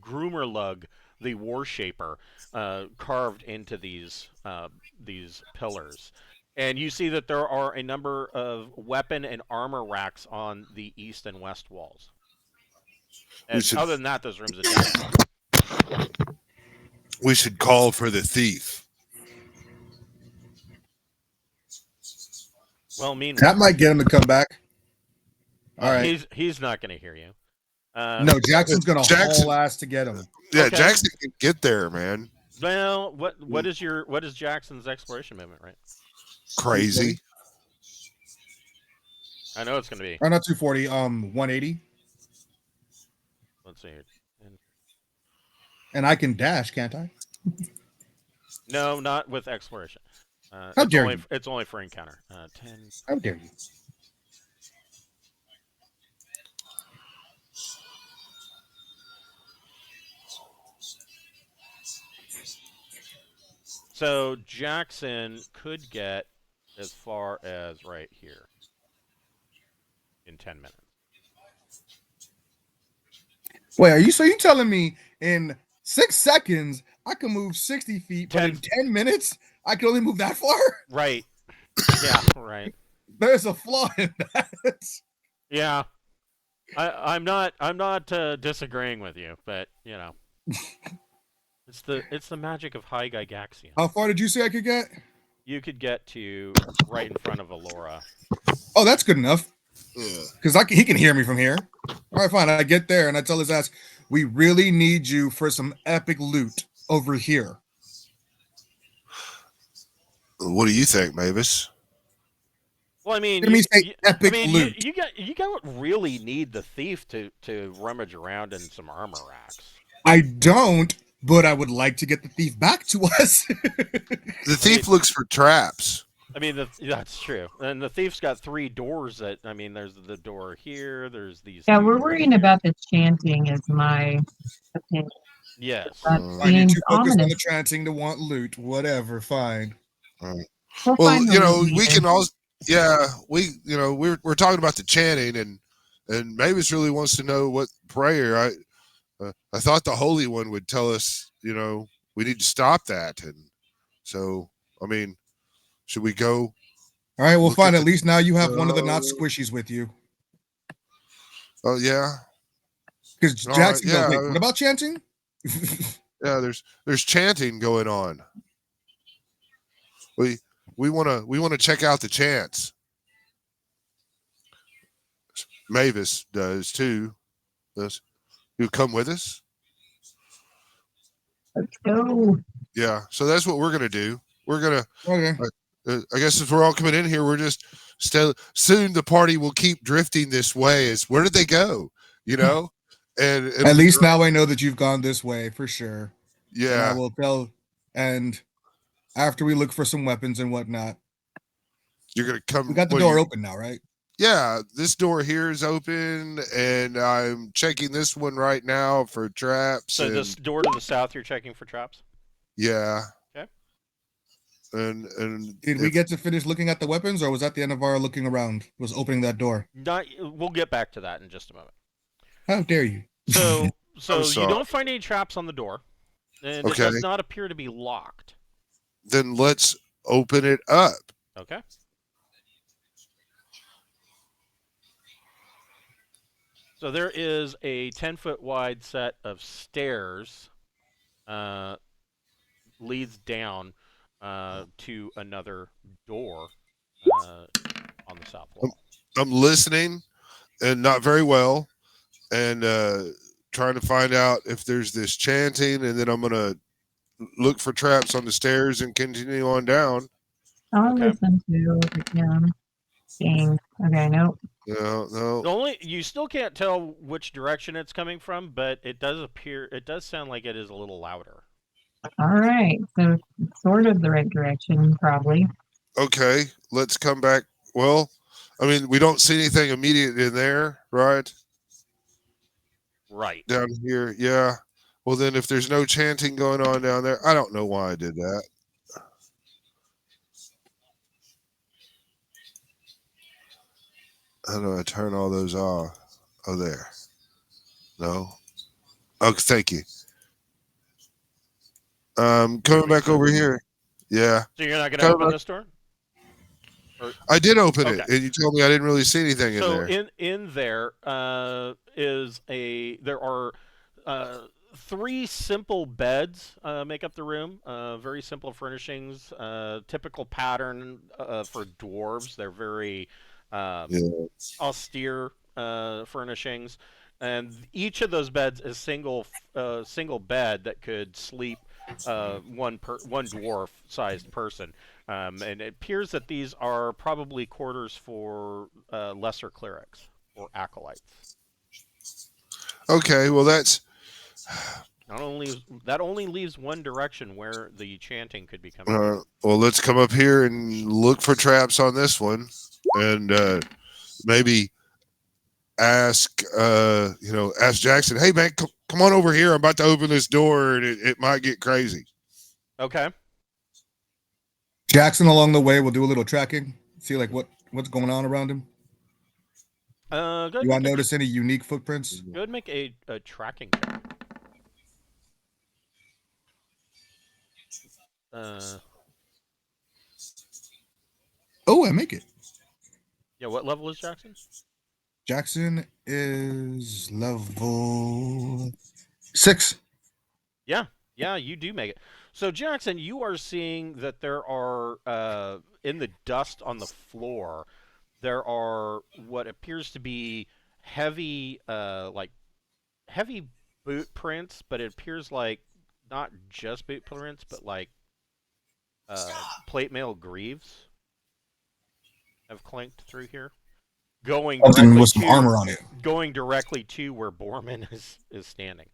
Groomerlug, the Warshaper, carved into these pillars. And you see that there are a number of weapon and armor racks on the east and west walls. And other than that, those rooms are dead. We should call for the thief. Well, meanwhile, That might get him to come back. All right. He's not going to hear you. No, Jackson's going to haul ass to get him. Yeah, Okay. Jackson can get there, man. Well, what is Jackson's exploration movement, right? Crazy. I know it's going to be. Or not 240, 180. Let's see. And I can dash, can't I? No, not with exploration. How dare you? It's only for encounter. 10. How dare you? So Jackson could get as far as right here in 10 minutes. Wait, so you telling me in 6 seconds I can move 60 feet, but in 10 minutes I can only move that far? Right. Yeah, right. There's a flaw in that. Yeah. I'm not disagreeing with you, but you know. It's the magic of high Gygaxian. How far did you say I could get? You could get to right in front of Alora. Oh, that's good enough. Yeah. Because he can hear me from here. All right, fine. I get there and I tell his ass, we really need you for some epic loot over here. What do you think, Mavis? Well, I mean, epic loot. You don't really need the thief to rummage around in some armor racks. I don't, but I would like to get the thief back to us. The thief looks for traps. I mean, that's true. And the thief's got 3 doors that, I mean, there's the door here, there's these... Yeah, we're worrying about the chanting is my opinion. Yes. That Fine, you're seems too focused on ominous. the chanting to want loot. Whatever, fine. We'll Well, find the loot we later. can also, yeah, we're talking about the chanting, and Mavis really wants to know what prayer. I thought the Holy One would tell us, we need to stop that, and so I mean, should we go? All right, well, Look at fine. At the- least now you have one of the not squishies with you. Oh yeah, Because all right, Jackson goes, wait, what about chanting? yeah. There's chanting going on. We want to check out the chants. Mavis does too. Does you come with us? Let's go. Yeah. So that's what we're gonna do. We're gonna. Okay. I guess if we're all coming in here, we're just soon the party will keep drifting this way. Is where did they go? And it'll At be least great. now I know that you've gone this way for sure. And I Yeah. will tell. And after we look for some weapons and whatnot, You're gonna come. we got the door open now, right? Yeah, this door here is open, and I'm checking this one right now for traps. So this door to the south, you're checking for traps? Yeah. Okay. And Did we get to finish looking at the weapons, or was that the end of our looking around? Was opening that door? We'll get back to that in just a moment. How dare you? So you sorry. don't find any traps on the door, and Okay. it does not appear to be locked. Then let's open it up. Okay. So there is a 10-foot wide set of stairs, leads down to another door on the south wall. I'm listening, and not very well, and trying to find out if there's this chanting, and then I'm gonna look for traps on the stairs and continue on down. I'll Okay. listen to if I can. Dang. Okay, nope. No. You still can't tell which direction it's coming from, but it does sound like it is a little louder. All right. So sort of the right direction, probably. Okay, let's come back. Well, I mean, we don't see anything immediate in there, right? Right. Down here, yeah. Well, then if there's no chanting going on down there, I don't know why I did that. How do I turn all those off? Oh, there. No. Okay, thank you. Coming back over here. Yeah. So you're not going to open this door? I did open it, Okay. and you told me I didn't really see anything in there. So in there there are 3 simple beds make up the room. Very simple furnishings. Typical pattern for dwarves. They're very austere furnishings, and each of those beds is single bed that could sleep one dwarf-sized person. And it appears that these are probably quarters for lesser clerics or acolytes. Okay, well that only leaves one direction where the chanting could be coming from. well, let's come up here and look for traps on this one, and maybe ask Jackson, hey man, come on over here. I'm about to open this door, and it might get crazy. Okay. Jackson along the way will do a little tracking, see like what's going on around him. Good. You want to notice any unique footprints? Go ahead and make a tracking check. Oh, I make it. Yeah, what level is Jackson? Jackson is level 6. Yeah, you do make it. So, Jackson, you are seeing that there are, in the dust on the floor, there are what appears to be heavy boot prints, but it appears like not just boot prints, but like plate mail greaves have clanked through here. Going with some armor on it. Going directly to where Borman is standing,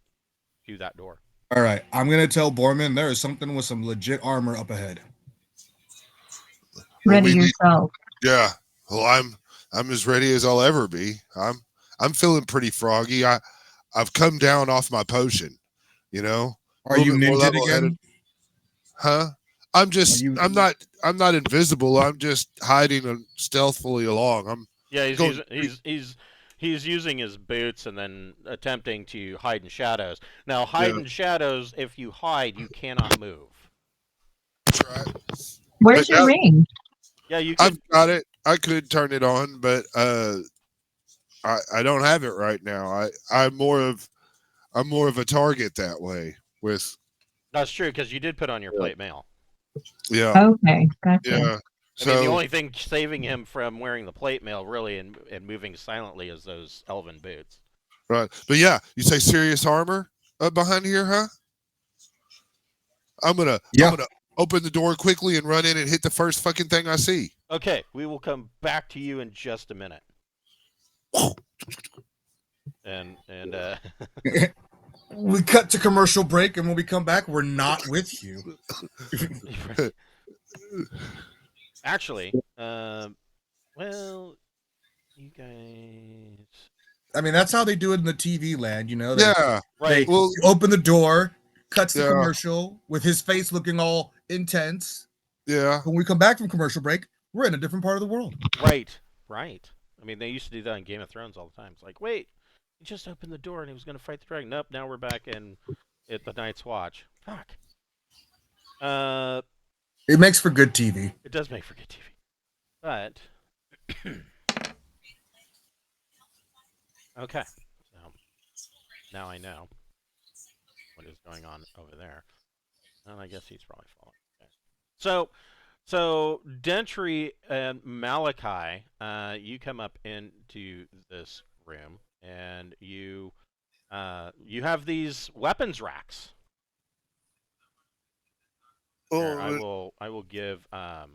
to that door. All right, I'm gonna tell Borman there is something with some legit armor up ahead. Ready yourself. Yeah. Well, I'm as ready as I'll ever be. I'm feeling pretty froggy. I've come down off my potion, You know, a Are little you bit more ninja level-headed. again? Huh? you- I'm not invisible. I'm just hiding stealthily along. I'm Yeah, he's going. using he's using his boots and then attempting to hide in shadows. Now, hide Yeah, in shadows. If you hide, you cannot move. right. But Where's your now ring? Yeah, you I've could. got it. I could turn it on, but I don't have it right now. I'm more of a target that way. With That's true because you did put on your plate mail. yeah, Okay, gotcha. yeah. I mean, the So only thing saving him from wearing the plate mail, really, and moving silently, is those elven boots. right, but yeah, you say serious armor behind here, huh? I'm Yeah. gonna open the door quickly and run in and hit the first fucking thing I see. Okay, we will come back to you in just a minute. And We cut to commercial break, and when we come back, we're not with you. actually, well, you guys, I mean, that's how they do it in the TV land. You know, Yeah. right? they Well, open the door, cuts the yeah, commercial with his face looking all intense. yeah. When we come back from commercial break, we're in a different part of the world. Right, right. I mean, they used to do that in Game of Thrones all the time. It's like, wait, he just opened the door and he was going to fight the dragon. Nope, now we're back in at the Night's Watch. Fuck. It makes for good TV. It does make for good TV, but okay. So now I know what is going on over there, and I guess he's probably following. Okay. So Dentry and Malachi, you come up into this room, and you have these weapons racks. Here, Oh, I will give Malachi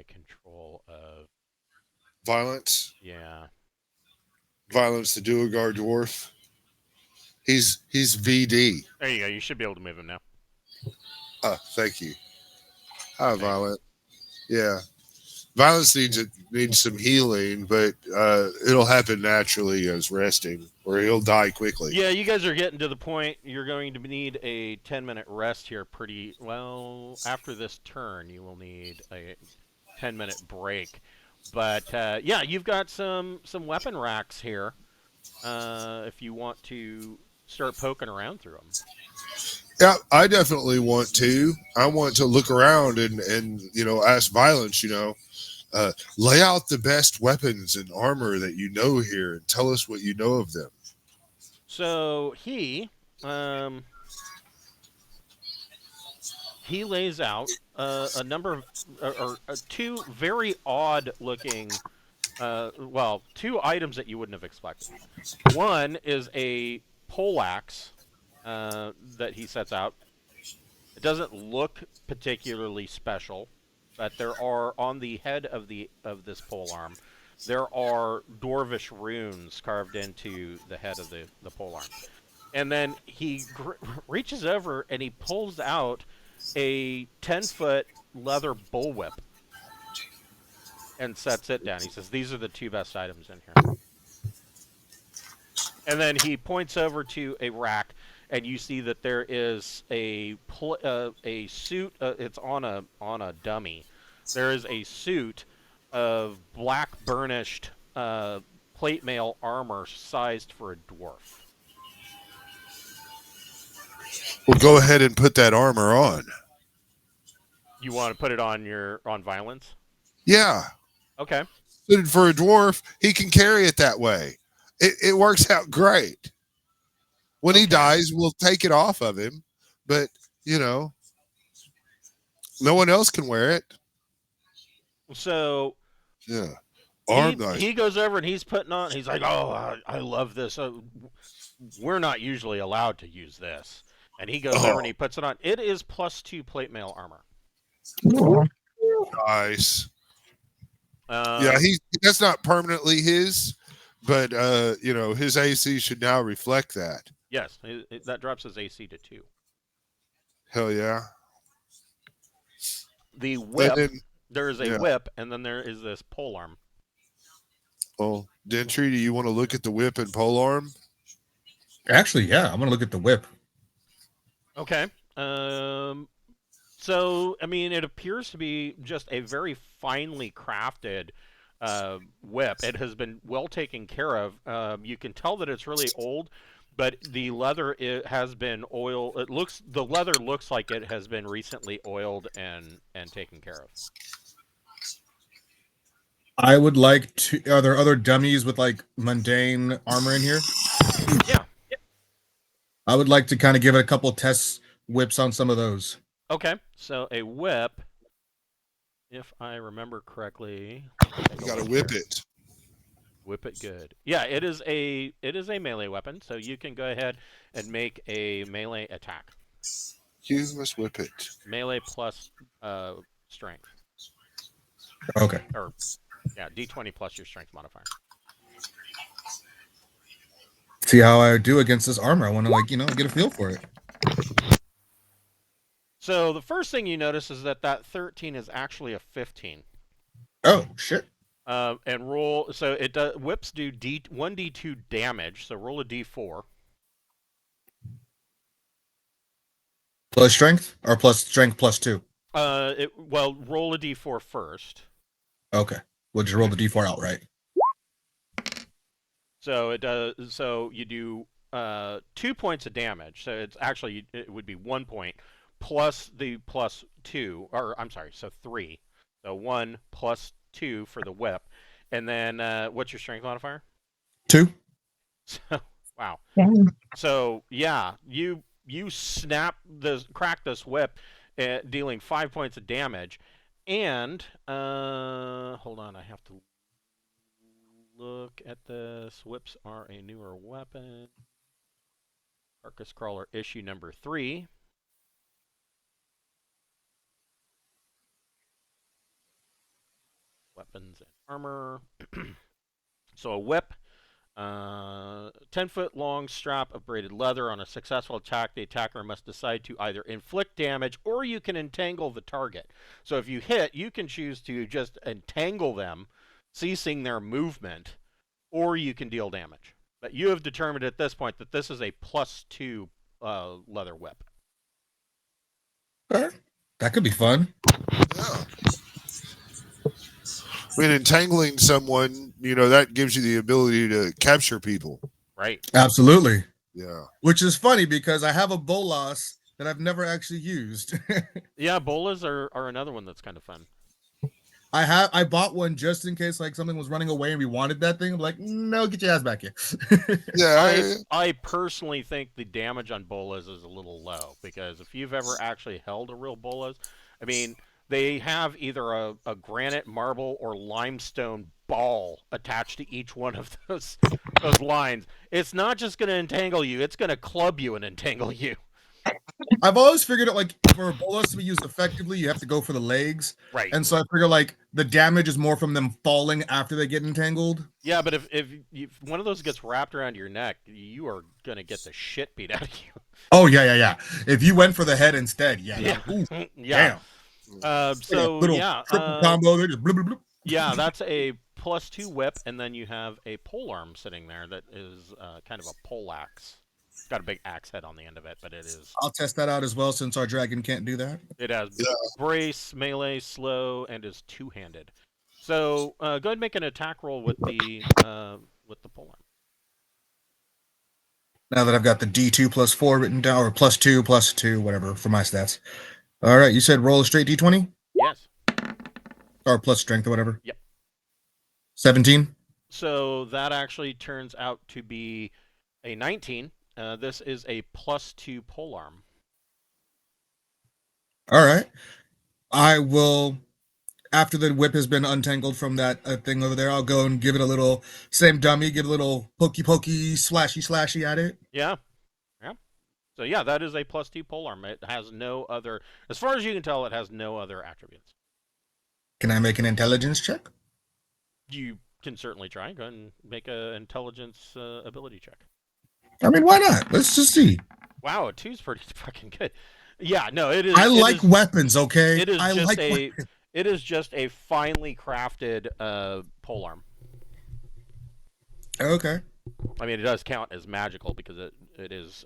control of violence, yeah. violence. The Duergar dwarf. He's VD. There you go. You should be able to move him now. Thank you. Hi, Okay. Violet. Yeah, violence needs some healing, but it'll happen naturally as resting, or he'll die quickly. Yeah, you guys are getting to the point. You're going to need a 10-minute rest here. Pretty well after this turn, you will need a 10-minute break. But yeah, you've got some weapon racks here. If you want to start poking around through them. Yeah, I definitely want to. I want to look around and ask Violence, lay out the best weapons and armor that you know here and tell us what you know of them. So he lays out a number of or two very odd looking two items that you wouldn't have expected. One is a poleaxe that he sets out. It doesn't look particularly special, but there are on the head of this polearm, there are dwarvish runes carved into the head of the polearm. And then he reaches over and he pulls out a 10-foot leather bullwhip and sets it down. He says, "These are the two best items in here." And then he points over to a rack, and you see that there is a suit. It's on a dummy. There is a suit of black burnished plate mail armor sized for a dwarf. Well, go ahead and put that armor on. You want to put it on Violence? Yeah. Okay. Suited for a dwarf, he can carry it that way. It works out great. When he dies, we'll take it off of him, but no one else can wear it. So yeah, he goes over and he's putting on. He's like, "Oh, I love this. We're not usually allowed to use this." And he goes over and he puts it on. It is +2 plate mail armor. Nice. Yeah, that's not permanently his, but his AC should now reflect that. Yes, that drops his AC to 2. Hell yeah. The whip. There is a whip, and then there is this polearm. Oh, Dentry, do you want to look at the whip and polearm? Actually, yeah, I'm gonna look at the whip. Okay. So, I mean, it appears to be just a very finely crafted whip. It has been well taken care of. You can tell that it's really old, but the leather has been oiled. The leather looks like it has been recently oiled and taken care of. I would like to. Are there other dummies with like mundane armor in here? Yeah. I would like to kind of give it a couple test whips on some of those. Okay. So a whip, if I remember correctly, You got to whip it. whip it good. Yeah, it is a melee weapon, so you can go ahead and make a melee attack. You must whip it. Melee plus strength. Okay. Or yeah, D20 plus your strength modifier. See how I do against this armor. I want to get a feel for it. So the first thing you notice is that 13 is actually a 15. Oh shit. And roll. So it does. Whips do 1d2 damage. So roll a d4. Plus strength or plus strength plus 2? Roll a d4 first. Okay. We'll just roll the d4 outright. So it does. So you do 2 points of damage. So it would be 1 point plus the plus 2, or I'm sorry, so 3. So 1 plus 2 for the whip, and then what's your strength modifier? 2. So wow. Dang. So yeah, you crack this whip, dealing 5 points of damage, and hold on, I have to look at this. Whips are a newer weapon. Carcass Crawler issue number 3. Weapons and armor. So a whip, 10-foot long strap of braided leather. On a successful attack, the attacker must decide to either inflict damage or you can entangle the target. So if you hit, you can choose to just entangle them, ceasing their movement, or you can deal damage. But you have determined at this point that this is a +2 leather whip. Okay. That could be fun. Yeah. I mean, entangling someone, that gives you the ability to capture people. Right. Absolutely. Yeah. Which is funny because I have a bolas that I've never actually used. Yeah, bolas are another one that's kind of fun. I bought one just in case like something was running away and we wanted that thing. I'm like, no, get your ass back here. Yeah. I personally think the damage on bolas is a little low, because if you've ever actually held a real bolas, I mean, they have either a granite, marble, or limestone ball attached to each one of those lines. It's not just going to entangle you; it's going to club you and entangle you. I've always figured it like for a bolas to be used effectively, you have to go for the legs. Right. And so I figure like the damage is more from them falling after they get entangled. Yeah, but if one of those gets wrapped around your neck, you are going to get the shit beat out of you. Oh yeah. If you went for the head instead, yeah. Ooh, Yeah. damn. So Little yeah, triple combo there, just bloop, bloop, bloop. yeah, that's a +2 whip, and then you have a polearm sitting there that is kind of a pole axe. It's got a big axe head on the end of it, but it is. I'll test that out as well since our dragon can't do that. It has brace, melee, slow, and is two-handed. So go ahead and make an attack roll with the polearm. Now that I've got the D2 +4 written down, or +2, whatever for my stats. All right, you said roll a straight D20? Yes. Or plus strength or whatever? Yep. 17? So that actually turns out to be a 19. This is a +2 polearm. All right. I will, after the whip has been untangled from that thing over there, I'll go and give it a little, same dummy, give a little pokey, slashy at it. Yeah. So yeah, that is a +2 polearm. It has no other, as far as you can tell, it has no other attributes. Can I make an intelligence check? You can certainly try. Go ahead and make an intelligence ability check. I mean, why not? Let's just see. Wow, a 2's pretty fucking good. Yeah, no, it is. I like weapons, okay? It is I just like it is just a finely crafted polearm. Okay. I mean, it does count as magical because it is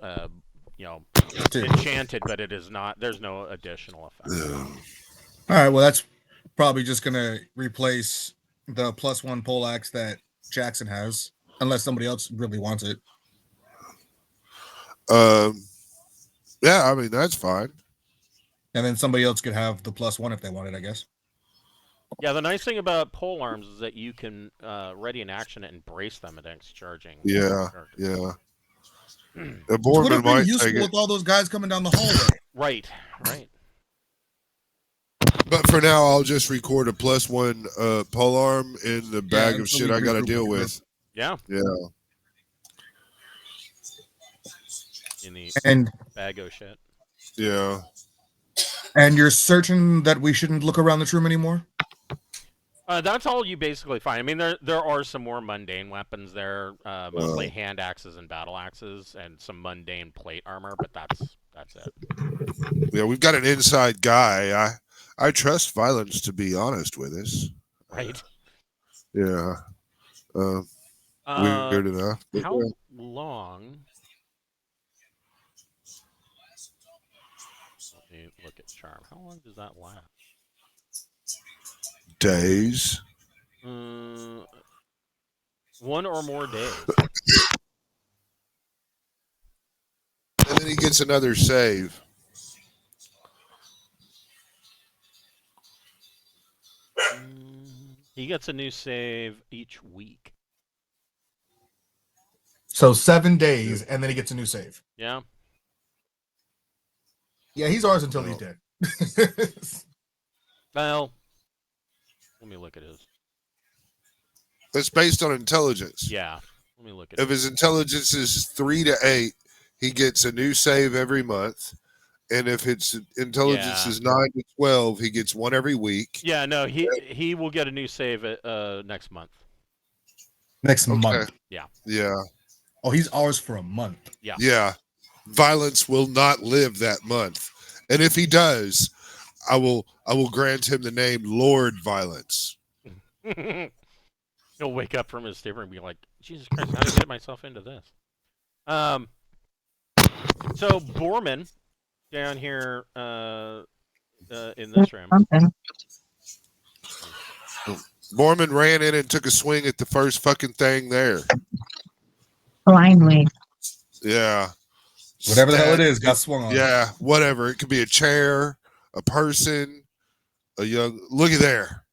Dude. enchanted, but it is not. There's no additional effect. Yeah. All right, well, that's probably just gonna replace the +1 poleaxe that Jackson has, unless somebody else really wants it. Yeah, I mean that's fine. And then somebody else could have the +1 if they wanted, I guess. Yeah, the nice thing about pole arms is that you can ready an action it and brace them against charging. Yeah, characters. yeah. A Which would Boardman have been might useful take it, with all those guys coming down the hallway. Right. but for now, I'll just record a +1 pole arm in the bag of until shit we I got to regroup deal with with. Yeah. Yeah, In the And bag of shit. yeah. and you're certain that we shouldn't look around this room anymore? That's all you basically find. I mean, there are some more mundane weapons there, mostly hand axes and battle axes, and some mundane plate armor. But that's it. Yeah, we've got an inside guy. I trust Violence to be honest with us. Right. Yeah. Weird enough. But How yeah. long? Let me look at charm. How long does that last? Days. 1 or more days. And then he gets another save. He gets a new save each week. So 7 days, and then he gets a new save. Yeah. Yeah, he's ours until he's dead. Well, let me look at his. It's based on intelligence. Yeah. Let me look at If his intelligence is 3 to 8, he gets a new save every month. And if his intelligence is 9 to 12, he gets one every week. Yeah, no, he will get a new save next month. Next month. Yeah. Yeah. Oh, he's ours for a month. Yeah. Yeah. Violence will not live that month. And if he does, I will grant him the name Lord Violence. He'll wake up from his stupor and be like, Jesus Christ, how did I get myself into this? So Borman down here in this room. Something. Borman ran in and took a swing at the first fucking thing there. Blindly. Yeah. Whatever the hell it is, got swung on. Yeah, whatever. It could be a chair, a person, a young. Look at there.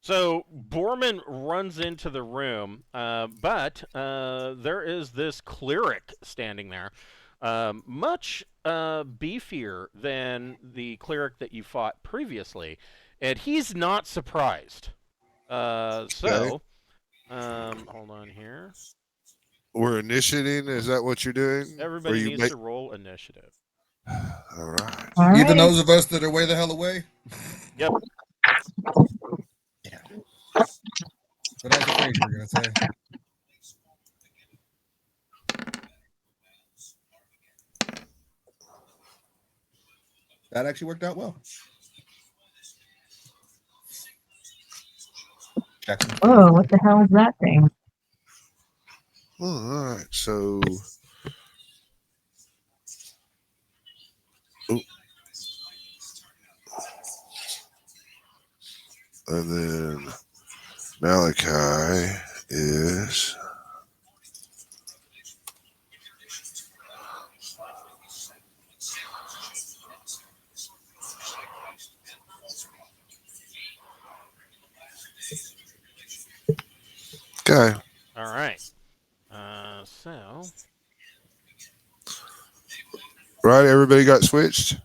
So Borman runs into the room, but there is this cleric standing there, much beefier than the cleric that you fought previously, and he's not surprised. Hold on here. We're initiating. Is that what you're doing? Everybody needs to roll initiative. All right. All right. Even those of us that are way the hell away. Yep. Yeah. What I was afraid you were gonna say. That actually worked out well. Jackson. Oh, what the hell is that thing? All right. So. Ooh. And then Malachi is. Okay. All right. So. Right. Everybody got switched.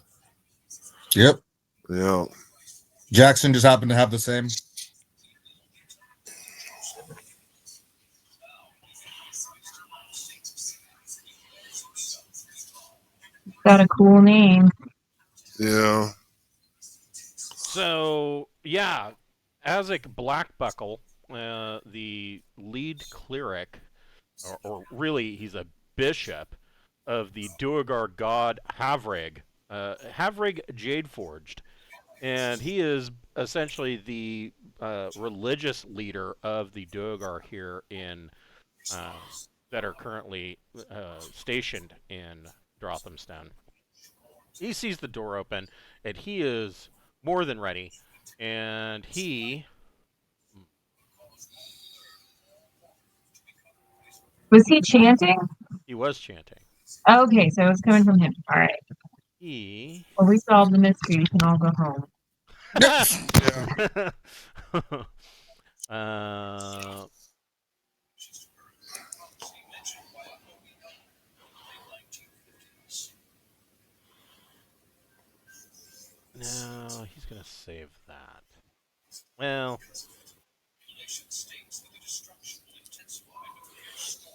Yep. Yeah. Jackson just happened to have the same. Got a cool name. Yeah. So yeah, Azek Blackbuckle, the lead cleric, or really he's a bishop of the Duergar god Havrig, Havrig Jadeforged, and he is essentially the religious leader of the Duergar here in that are currently stationed in Drothamstone. He sees the door open, and he is more than ready. And he Was he chanting? was chanting. Okay, so it was coming from him. All right. He. Well, we solved the mystery. We can all go home. Yeah. uh, no, he's gonna save that. Well,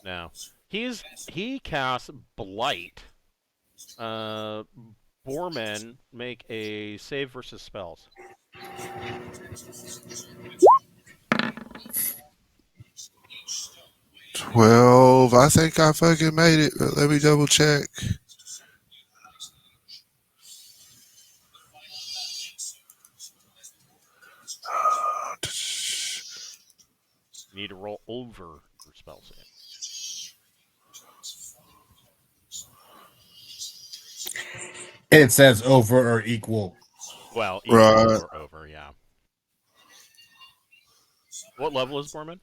no, he casts Blight. Borman, make a save versus spells. 12. I think I fucking made it, but let me double check. You need to roll over your spell save. It says over or equal. Well, equal Right. or over, yeah. What level is Borman?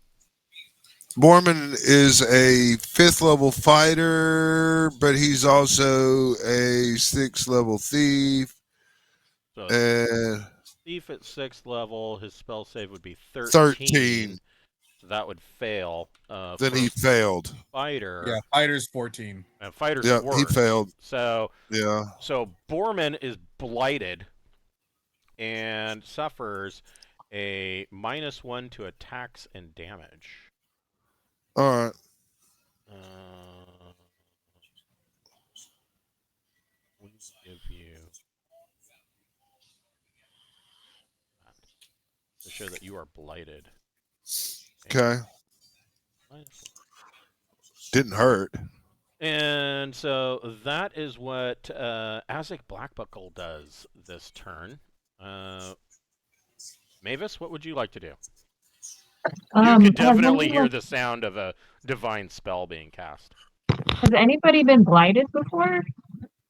Borman is a 5th level fighter, but he's also a 6th level thief. So And thief at 6th level, his spell save would be 13. So that would fail. Then he failed. Fighter. Yeah, fighter's 14. And fighter's Yep, worse. he failed. So Yeah. So Borman is blighted and suffers a -1 to attacks and damage. All right. We give you that to show that you are blighted. Okay. Didn't hurt. And so that is what Azek Blackbuckle does this turn. Mavis, what would you like to do? You could definitely hear the sound of a divine spell being cast. Has anybody been blighted before?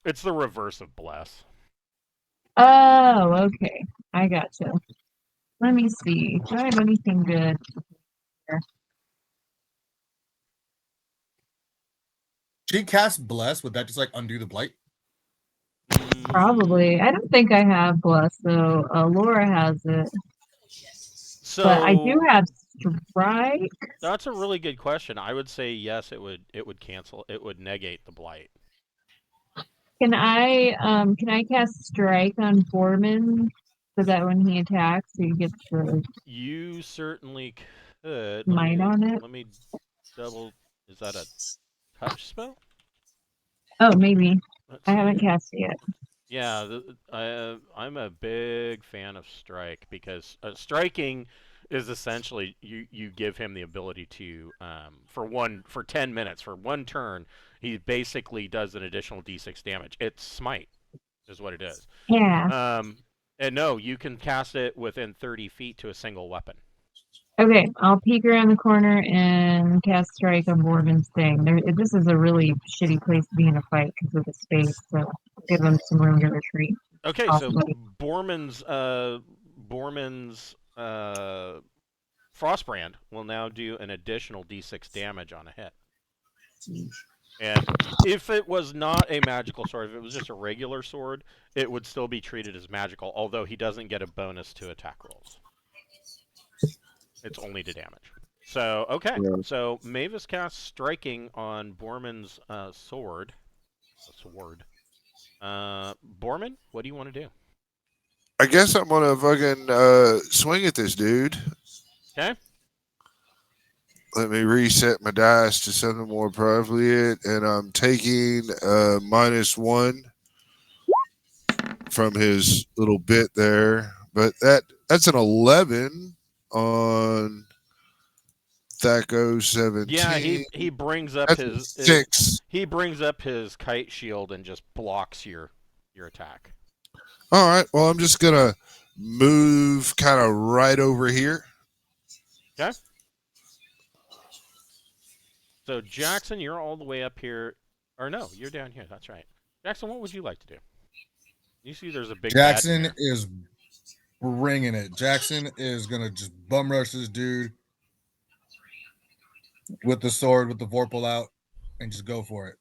It's the reverse of bless. Oh, okay. I gotcha. Let me see. Do I have anything good here? She cast bless. Would that just like undo the blight? Probably. I don't think I have bless though. Laura has it. So But I do have strike. That's a really good question. I would say yes. It would cancel. It would negate the blight. Can I cast strike on Foreman so that when he attacks he gets the You certainly could. might on it? Let me double. Is that a touch spell? Oh, maybe. Let's I see. haven't cast it yet. Yeah, I'm a big fan of strike because striking is essentially you give him the ability to for 10 minutes for one turn he basically does an additional d6 damage. It's smite is what it is. Yeah. And no, you can cast it within 30 feet to a single weapon. Okay, I'll peek around the corner and cast strike on Borman's thing. This is a really shitty place to be in a fight because of the space, so give them some room to retreat. Okay, Possibly. so Borman's Frostbrand will now do an additional d6 damage on a hit. And if it was not a magical sword, if it was just a regular sword, it would still be treated as magical, although he doesn't get a bonus to attack rolls. It's only to damage. So, okay. Yeah. So, Mavis casts striking on Borman's sword. Borman, what do you want to do? I guess I'm gonna fucking swing at this dude. Okay. Let me reset my dice to something more appropriate, and I'm taking -1 from his little bit there. But that's an 11 on Thaco 17. Yeah, he brings up That's 6. he brings up his kite shield and just blocks your attack. All right. Well, I'm just gonna move kind of right over here. Okay. So Jackson, you're all the way up here. Or no, you're down here. That's right. Jackson, what would you like to do? You see there's a big bad Jackson bear. is bringing it. Jackson is gonna just bum rush this dude with the sword, with the Vorpal out, and just go for it.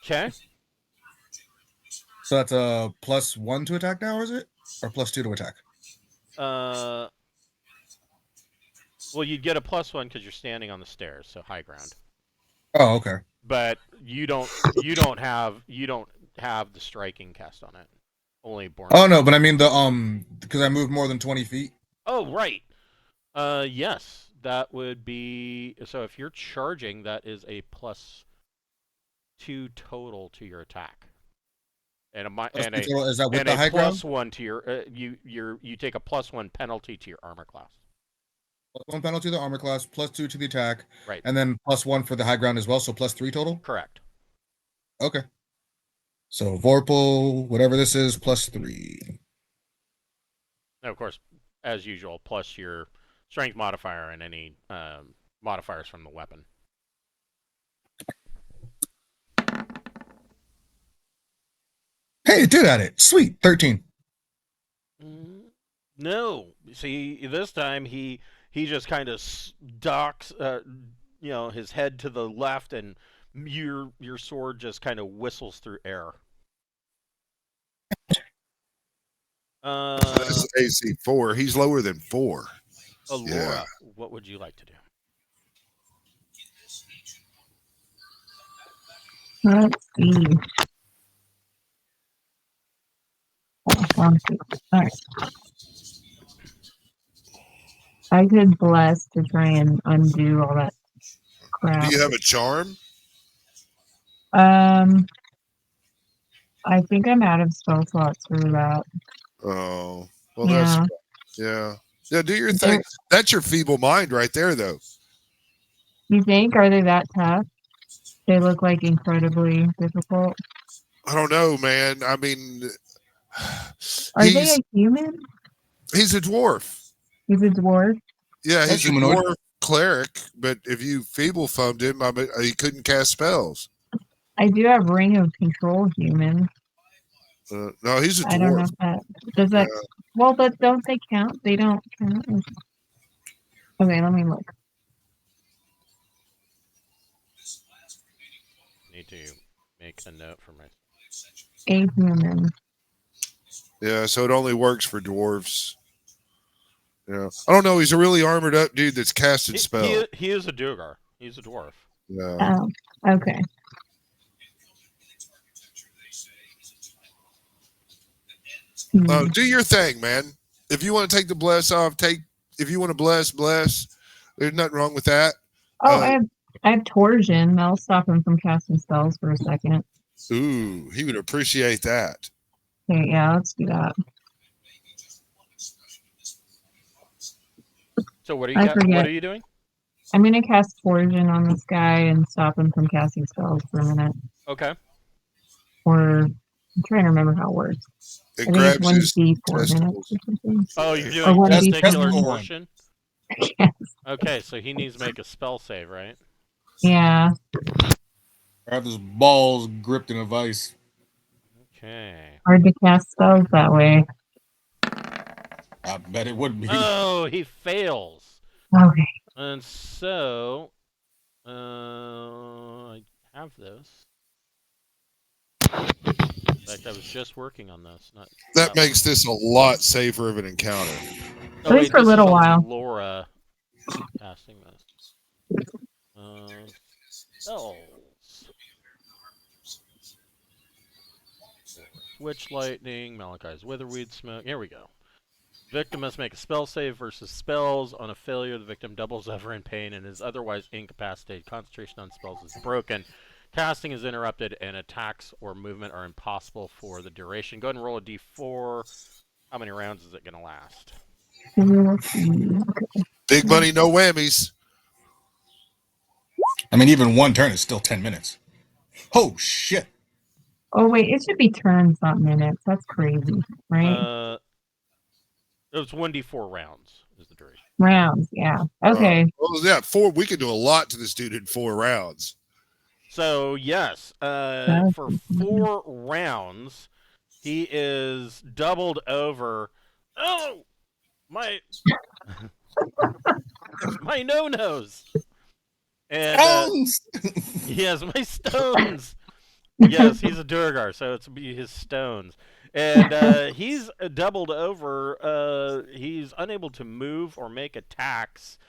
Okay. So that's a +1 to attack now, is it? Or +2 to attack? Well, you'd get a +1 because you're standing on the stairs, so high ground. Oh, okay. But you don't have the striking cast on it. Only born. Oh no, but I mean the because I moved more than 20 feet. Oh right. Yes, that would be. So if you're charging, that is a +2 total to your attack. And Is that with and the a high ground? +1 to your you take a +1 penalty to your armor class. +1 penalty to the armor class, +2 to the attack, Right. and then +1 for the high ground as well, so +3 total? Correct. Okay. So Vorpal, whatever this is, +3. Now, of course, as usual, plus your strength modifier and any modifiers from the weapon. Hey, it did add it. Sweet. 13. No, see, this time he just kind of docks, his head to the left, and your sword just kind of whistles through air. That's AC 4. He's lower than 4. Laura, Yeah. what would you like to do? Let's see. All right. I could bless to try and undo all that crap. Do you have a charm? I think I'm out of spell slots for that. Oh, well, Yeah. Yeah, do your thing. That's your feeble mind right there, though. You think? Are they that tough? They look like incredibly difficult. I don't know, man. I mean, Are they a human? He's a dwarf. He's a dwarf? Yeah, That's he's a humanoid. dwarf cleric, but if you feeble thumbed him, I mean, he couldn't cast spells. I do have Ring of Control human. No, he's a dwarf. I don't know if that does that. Well, but don't they count? They don't count. Okay, let me look. Need to make a note for my. A human. Yeah, so it only works for dwarves. Yeah, I don't know. He's a really armored up dude that's casted spell. He is a Duergar. He's a dwarf. Yeah. Oh, okay. Do your thing, man. If you want to take the bless off, take. If you want to bless. There's nothing wrong with that. Oh, I have Torsion. That'll stop him from casting spells for a second. Ooh, he would appreciate that. Okay, yeah, let's do that. So what are you doing? I'm gonna cast Torsion on this guy and stop him from casting spells for a minute. Okay. Or I'm trying to remember how it works. It I think grabs it's his 1d4 minutes testicles. or something. Oh, you're Or doing one of these testicular things. torsion? Yes. Okay, so he needs to make a spell save, right? Yeah. I have his balls gripped in a vice. Okay. Hard to cast spells that way. I bet it would be. Oh, he fails. Okay. And so, I have this. In fact, I was just working on this. That makes this a lot safer of an encounter. At least for a this little is while. Laura casting this. Spells. Witch Lightning, Malachi's Witherweed Smoke. Here we go. Victim must make a spell save versus spells. On a failure, the victim doubles over in pain and is otherwise incapacitated. Concentration on spells is broken. Casting is interrupted, and attacks or movement are impossible for the duration. Go ahead and roll a d4. How many rounds is it going to last? Big money, no whammies. I mean, even one turn is still 10 minutes. Oh, shit. Oh, wait, it should be turns, not minutes. That's crazy, right? It was 1d4 rounds is the duration. Rounds, yeah. Okay. Well, yeah, 4. We could do a lot to this dude in 4 rounds. So yes, That's- for 4 rounds, he is doubled over. Oh, my my no-nos. And Stones! yes, my stones. Yes, he's a Duergar, so it's be his stones. And he's doubled over. He's unable to move or make attacks.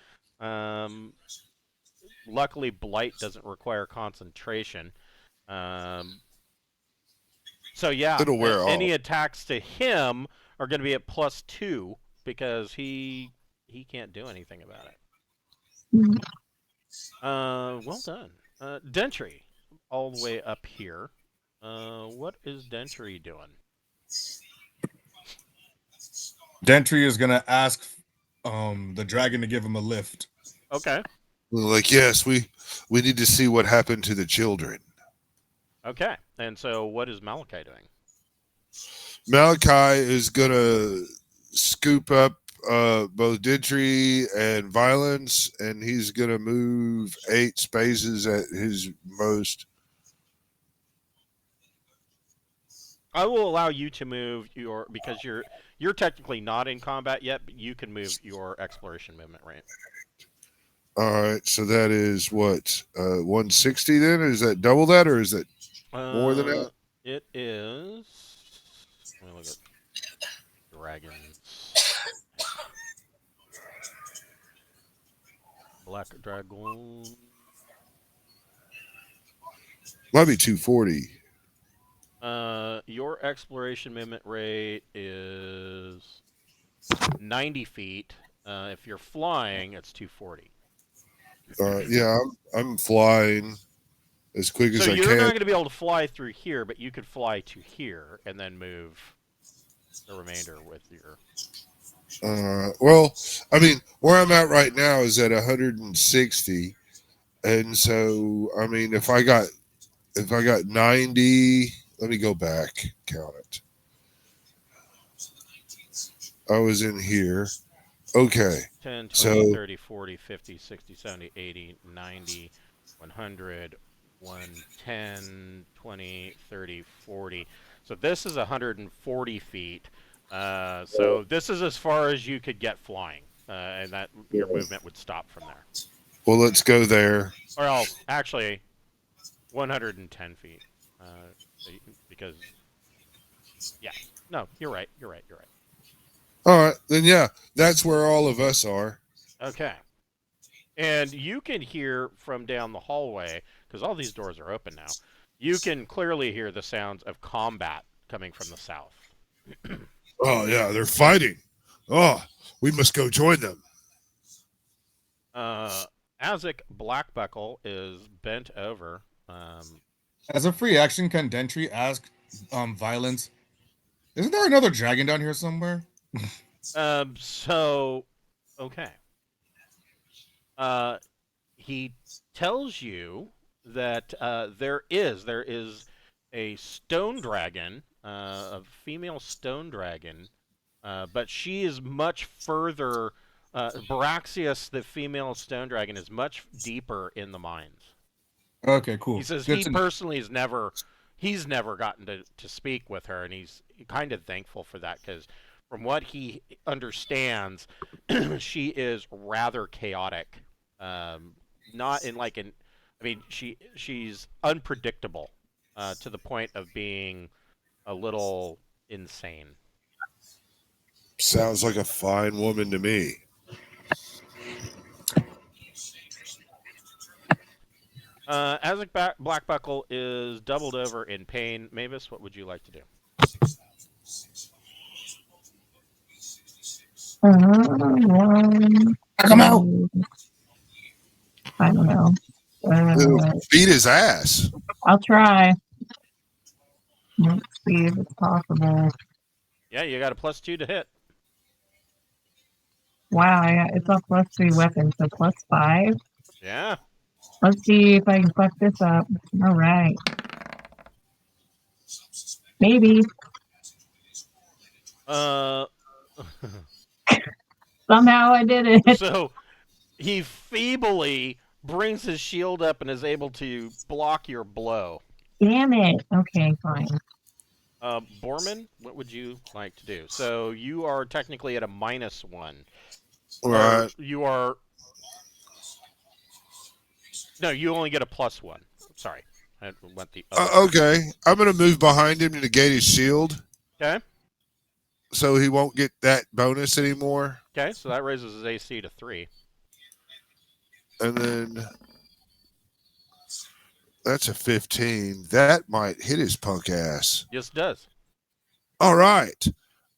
Luckily, Blight doesn't require concentration. So yeah, It'll wear any off. attacks to him are going to be at +2 because he can't do anything about it. Well done. Dentry, all the way up here. What is Dentry doing? Dentry is gonna ask the dragon to give him a lift. Okay. Like, yes, we need to see what happened to the children. Okay. And so what is Malachi doing? Malachi is gonna scoop up both Dentry and Violence, and he's gonna move 8 spaces at his most. I will allow you to move your, because you're technically not in combat yet, but you can move your exploration movement rate. All right, so that is what 160 then? Is that double that, or is that more than that? It is. Let me look at dragons. Black dragon. Might be 240. Your exploration movement rate is 90 feet. If you're flying, it's 240. Yeah, I'm flying as quick as So I you're can. not going to be able to fly through here, but you could fly to here and then move the remainder with your. Well, I mean, where I'm at right now is at 160, and so I mean, if I got 90, let me go back, count it. I was in here. Okay. 10, 20, So 30, 40, 50, 60, 70, 80, 90, 100, 110, 20, 30, 40. So this is 140 feet. So this is as far as you could get flying, and that your movement would stop from there. well, let's go there. Or else, actually, 110 feet, because yeah, no, you're right. All right, then yeah, that's where all of us are. Okay. And you can hear from down the hallway, because all these doors are open now, you can clearly hear the sounds of combat coming from the south. Oh yeah, they're fighting. Oh, we must go join them. Azek Blackbuckle is bent over. As a free action, can Dentry ask Violence, isn't there another dragon down here somewhere? So, okay. He tells you that there is a stone dragon, a female stone dragon, but she is much further. Baraxius, the female stone dragon, is much deeper in the mines. Okay, cool. He says Good he to- personally has never gotten to speak with her, and he's kind of thankful for that, because from what he understands, she is rather chaotic. Not in like an, I mean, she's unpredictable to the point of being a little insane. Sounds like a fine woman to me. Azek Blackbuckle is doubled over in pain. Mavis, what would you like to do? Come out! I don't know. Beat his ass. I'll try. Let's see if it's possible. Yeah, you got a +2 to hit. Wow, it's a +3 weapon, so +5. Yeah. Let's see if I can fuck this up. All right. Maybe. Somehow I did it. So he feebly brings his shield up and is able to block your blow. Damn it. Okay, fine. Borman, what would you like to do? So you are technically at a -1. All right. You are... No, you only get a +1. Sorry. I went the other Okay. I'm going to move behind him to negate his shield Okay. so he won't get that bonus anymore. Okay, so that raises his AC to 3. And then that's a 15. That might hit his punk ass. Yes, it does. All right.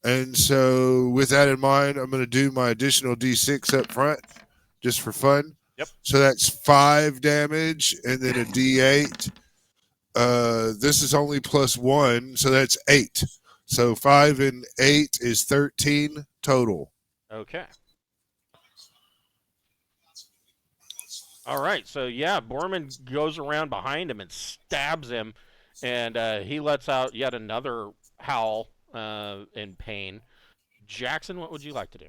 And so with that in mind, I'm going to do my additional D6 up front just for fun. Yep. So that's 5 damage and then a D8. This is only +1, so that's 8. So 5 and 8 is 13 total. Okay. All right, so yeah, Borman goes around behind him and stabs him, and he lets out yet another howl in pain. Jackson, what would you like to do?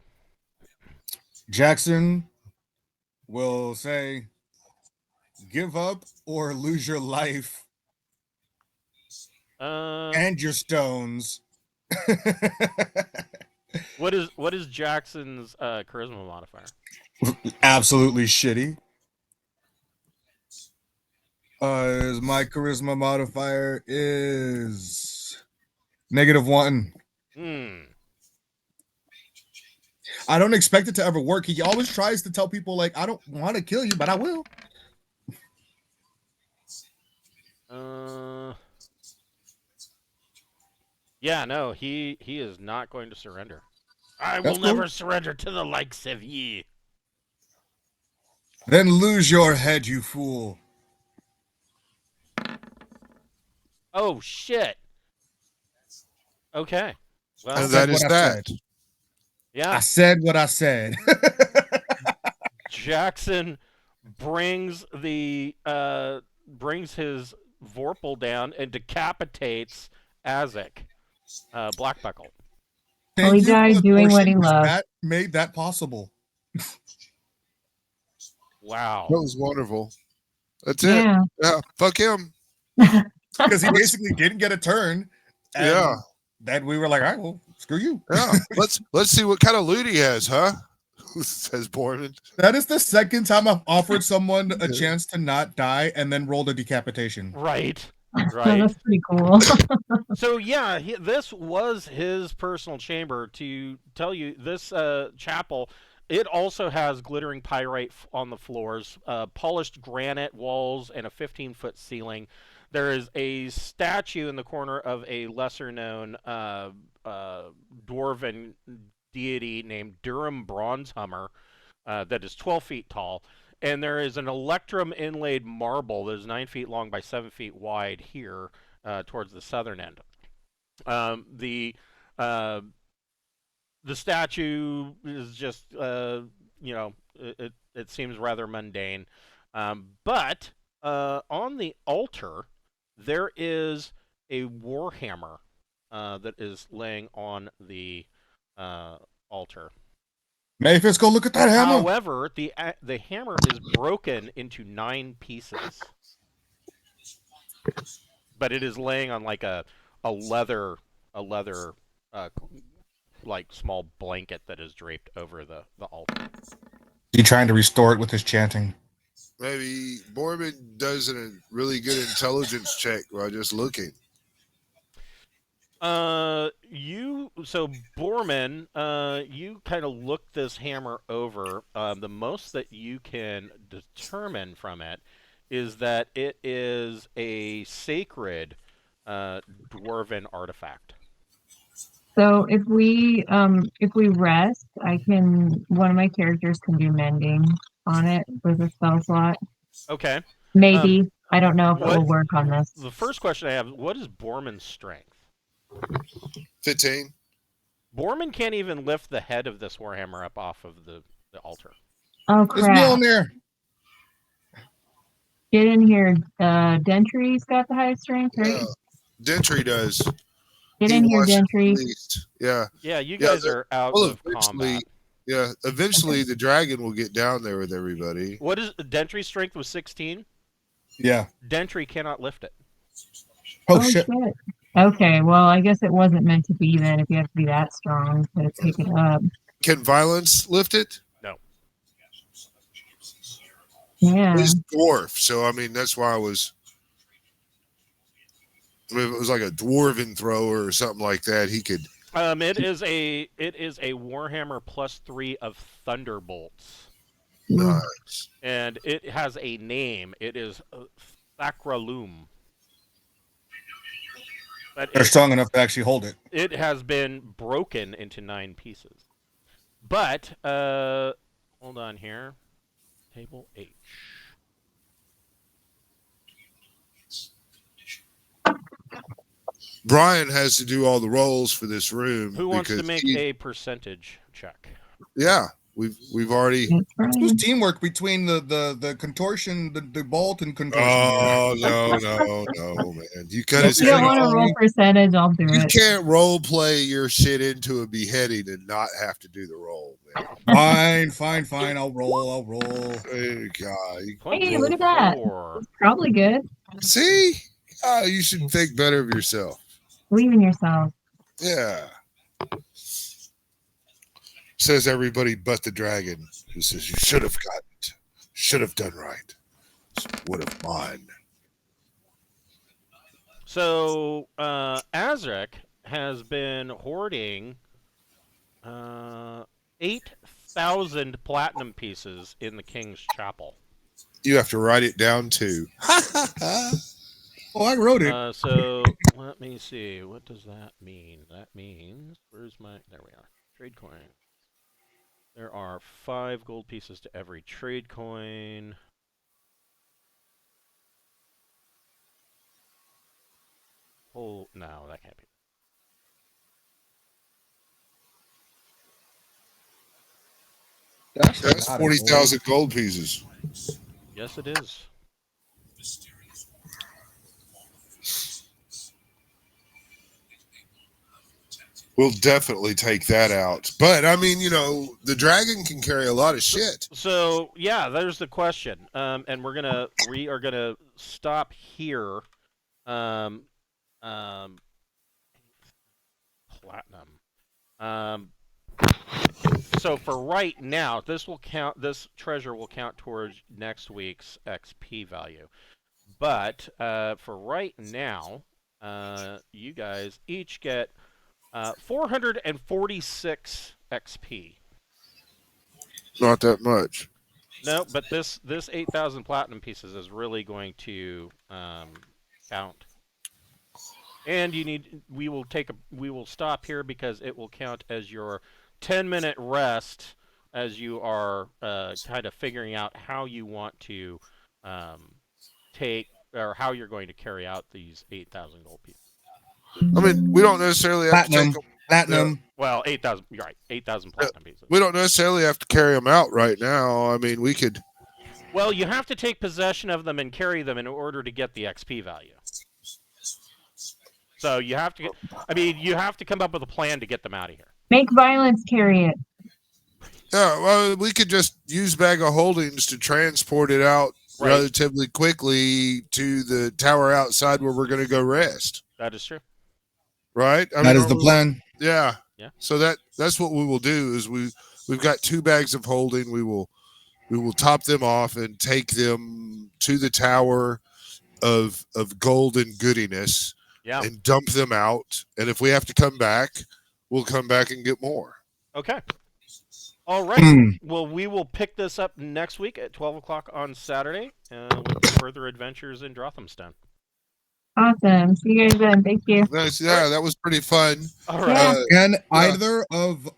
Jackson will say, give up or lose your life and your stones. What is Jackson's charisma modifier? Absolutely shitty. My charisma modifier is -1. I don't expect it to ever work. He always tries to tell people, like, I don't want to kill you, but I will. Yeah, no, he is not going to surrender. I That's will never cool. surrender to the likes of ye. Then lose your head, you fool. Oh, shit. Okay. Well, And said that is what I that. said. yeah. I said what I said. Jackson brings his Vorpal down and decapitates Azek, Blackbuckle. Thank he you for died the doing what portion, he 'cause loved. That made that possible. Wow. That was wonderful. That's it. Yeah. Yeah. Fuck him. Because he basically didn't get a turn. And Yeah. then we were like, all right, well, screw you. Yeah. Let's see what kind of loot he has, huh? Says Borman. That is the second time I've offered someone a chance to not die and then rolled a decapitation. Right. Oh, Right. that's pretty cool. So yeah, this was his personal chamber. To tell you, this chapel, it also has glittering pyrite on the floors, polished granite walls, and a 15-foot ceiling. There is a statue in the corner of a lesser-known dwarven deity named Durham Bronzehummer that is 12 feet tall. And there is an electrum inlaid marble that is 9 feet long by 7 feet wide here towards the southern end. The statue is just, it seems rather mundane. But on the altar, there is a warhammer that is laying on the altar. Maphis, go look at that hammer. However, the hammer is broken into 9 pieces, but it is laying on like a leather like small blanket that is draped over the altar. He trying to restore it with his chanting. Maybe Borman does a really good intelligence check by just looking. Borman, you kind of look this hammer over. The most that you can determine from it is that it is a sacred dwarven artifact. So if we rest, one of my characters can do mending on it with a spell slot. Okay. Maybe. I don't know if it will work on this. The first question I have, what is Borman's strength? 15. Borman can't even lift the head of this warhammer up off of the altar. Oh There's Neil in crap. there. Get in here. Dentry's got the highest strength, right? Dentry does. Get He in here, wants it Dentry. at least. Yeah. Yeah, you guys are out Well, of eventually, combat. Yeah, eventually the dragon will get down there with everybody. What is Dentry's strength was 16? Yeah. Dentry cannot lift it. Oh, shit. Okay, well, I guess it wasn't meant to be then if you have to be that strong to pick it up. Can violence lift it? No. Yeah. He's dwarf, so I mean that's why I was. I mean, if it was like a dwarven thrower or something like that, he could. It is a Warhammer +3 of Thunderbolts, Nice. and it has a name. It is Thakralum. But They're strong enough to actually hold it. it has been broken into 9 pieces. But hold on here. Table H. Brian has to do all the rolls for this room. Who wants to because make he- a percentage check? Yeah, we've already. That's right. Who's teamwork between the contortion, the bolt, and contortion? Oh no, man! You kind If you don't want to roll percentage, I'll do You it. can't role play your shit into a beheading and not have to do the roll, Fine, man. fine, fine. I'll roll. Oh, God. Hey, look at that. 24. It's probably good. See, you should think better of yourself. Believe in yourself. Yeah. Says everybody but the dragon, who says you should have gotten it, should have done right, would have mine. So Azrek has been hoarding 8,000 platinum pieces in the King's Chapel. You have to write it down too. Oh, I wrote it. So let me see. What does that mean? That means where's my? There we are. Trade coin. There are 5 gold pieces to every trade coin. Oh no, that can't be. That's 40,000 gold pieces. Yes, it is. We'll definitely take that out. But I mean, the dragon can carry a lot of shit. So yeah, there's the question. And we are gonna stop here. Platinum. So for right now, this treasure will count towards next week's XP value. But for right now, you guys each get 446 XP. Not that much. No, but this 8,000 platinum pieces is really going to count. And we will stop here because it will count as your 10-minute rest as you are kind of figuring out how you want to take or how you're going to carry out these 8,000 gold pieces. I mean, we don't necessarily have to take Platinum. Well, 8,000. You're right. 8,000 platinum pieces. We don't necessarily have to carry them out right now. I mean, we could. Well, you have to take possession of them and carry them in order to get the XP value. So you have to you have to come up with a plan to get them out of here. Make violence carry it. Yeah, well, we could just use bag of holdings to transport it out relatively quickly to the tower outside where we're going to go rest. That is true. Right? That is the plan. Yeah. Yeah. So that's what we will do is we've got 2 bags of holding. We will top them off and take them to the tower of gold and goodiness and dump them out. And if we have to come back, we'll come back and get more. Okay. All right. Well, we will pick this up next week at 12 o'clock on Saturday with further adventures in Drothamstone. Awesome. See you guys then. Thank you. Nice. Yeah, that was pretty fun. All right. Can either of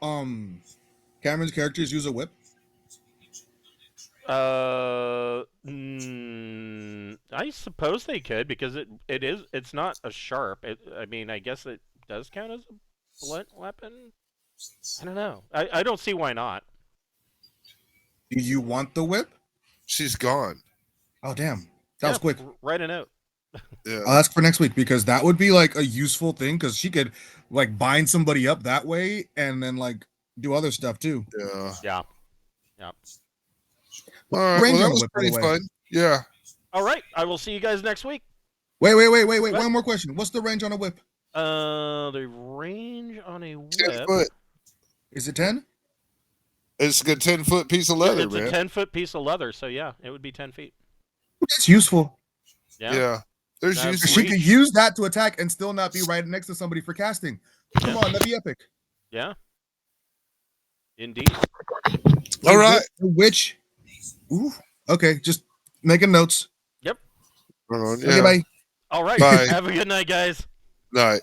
Cameron's characters use a whip? I suppose they could because it's not a sharp. I guess it does count as a blunt weapon. I don't know. I don't see why not. Do you want the whip? She's gone. Oh, damn. That was quick. Write a note. Yeah. I'll ask for next week because that would be like a useful thing because she could like bind somebody up that way and then like do other stuff too. Yeah. Yeah. Yeah. All right. Range Well, that on the was whip, by the pretty way. fun. Yeah. All right. I will see you guys next week. Wait. What? One more question. What's the range on a whip? The range on a 10 whip. foot. Is it 10? It's a good 10-foot piece of Yeah, leather, it's man. a 10-foot piece of leather, so yeah, it would be 10 feet. It's useful. Yeah. Yeah. There's That's usually She reach. could use that to attack and still not be right next to somebody for casting. Come on, that'd be epic. Yeah. Indeed. All right. Which? Ooh. Okay, just making notes. Yep. Hold on, Okay, yeah. bye. All right. Bye. Have a good night, guys. Night.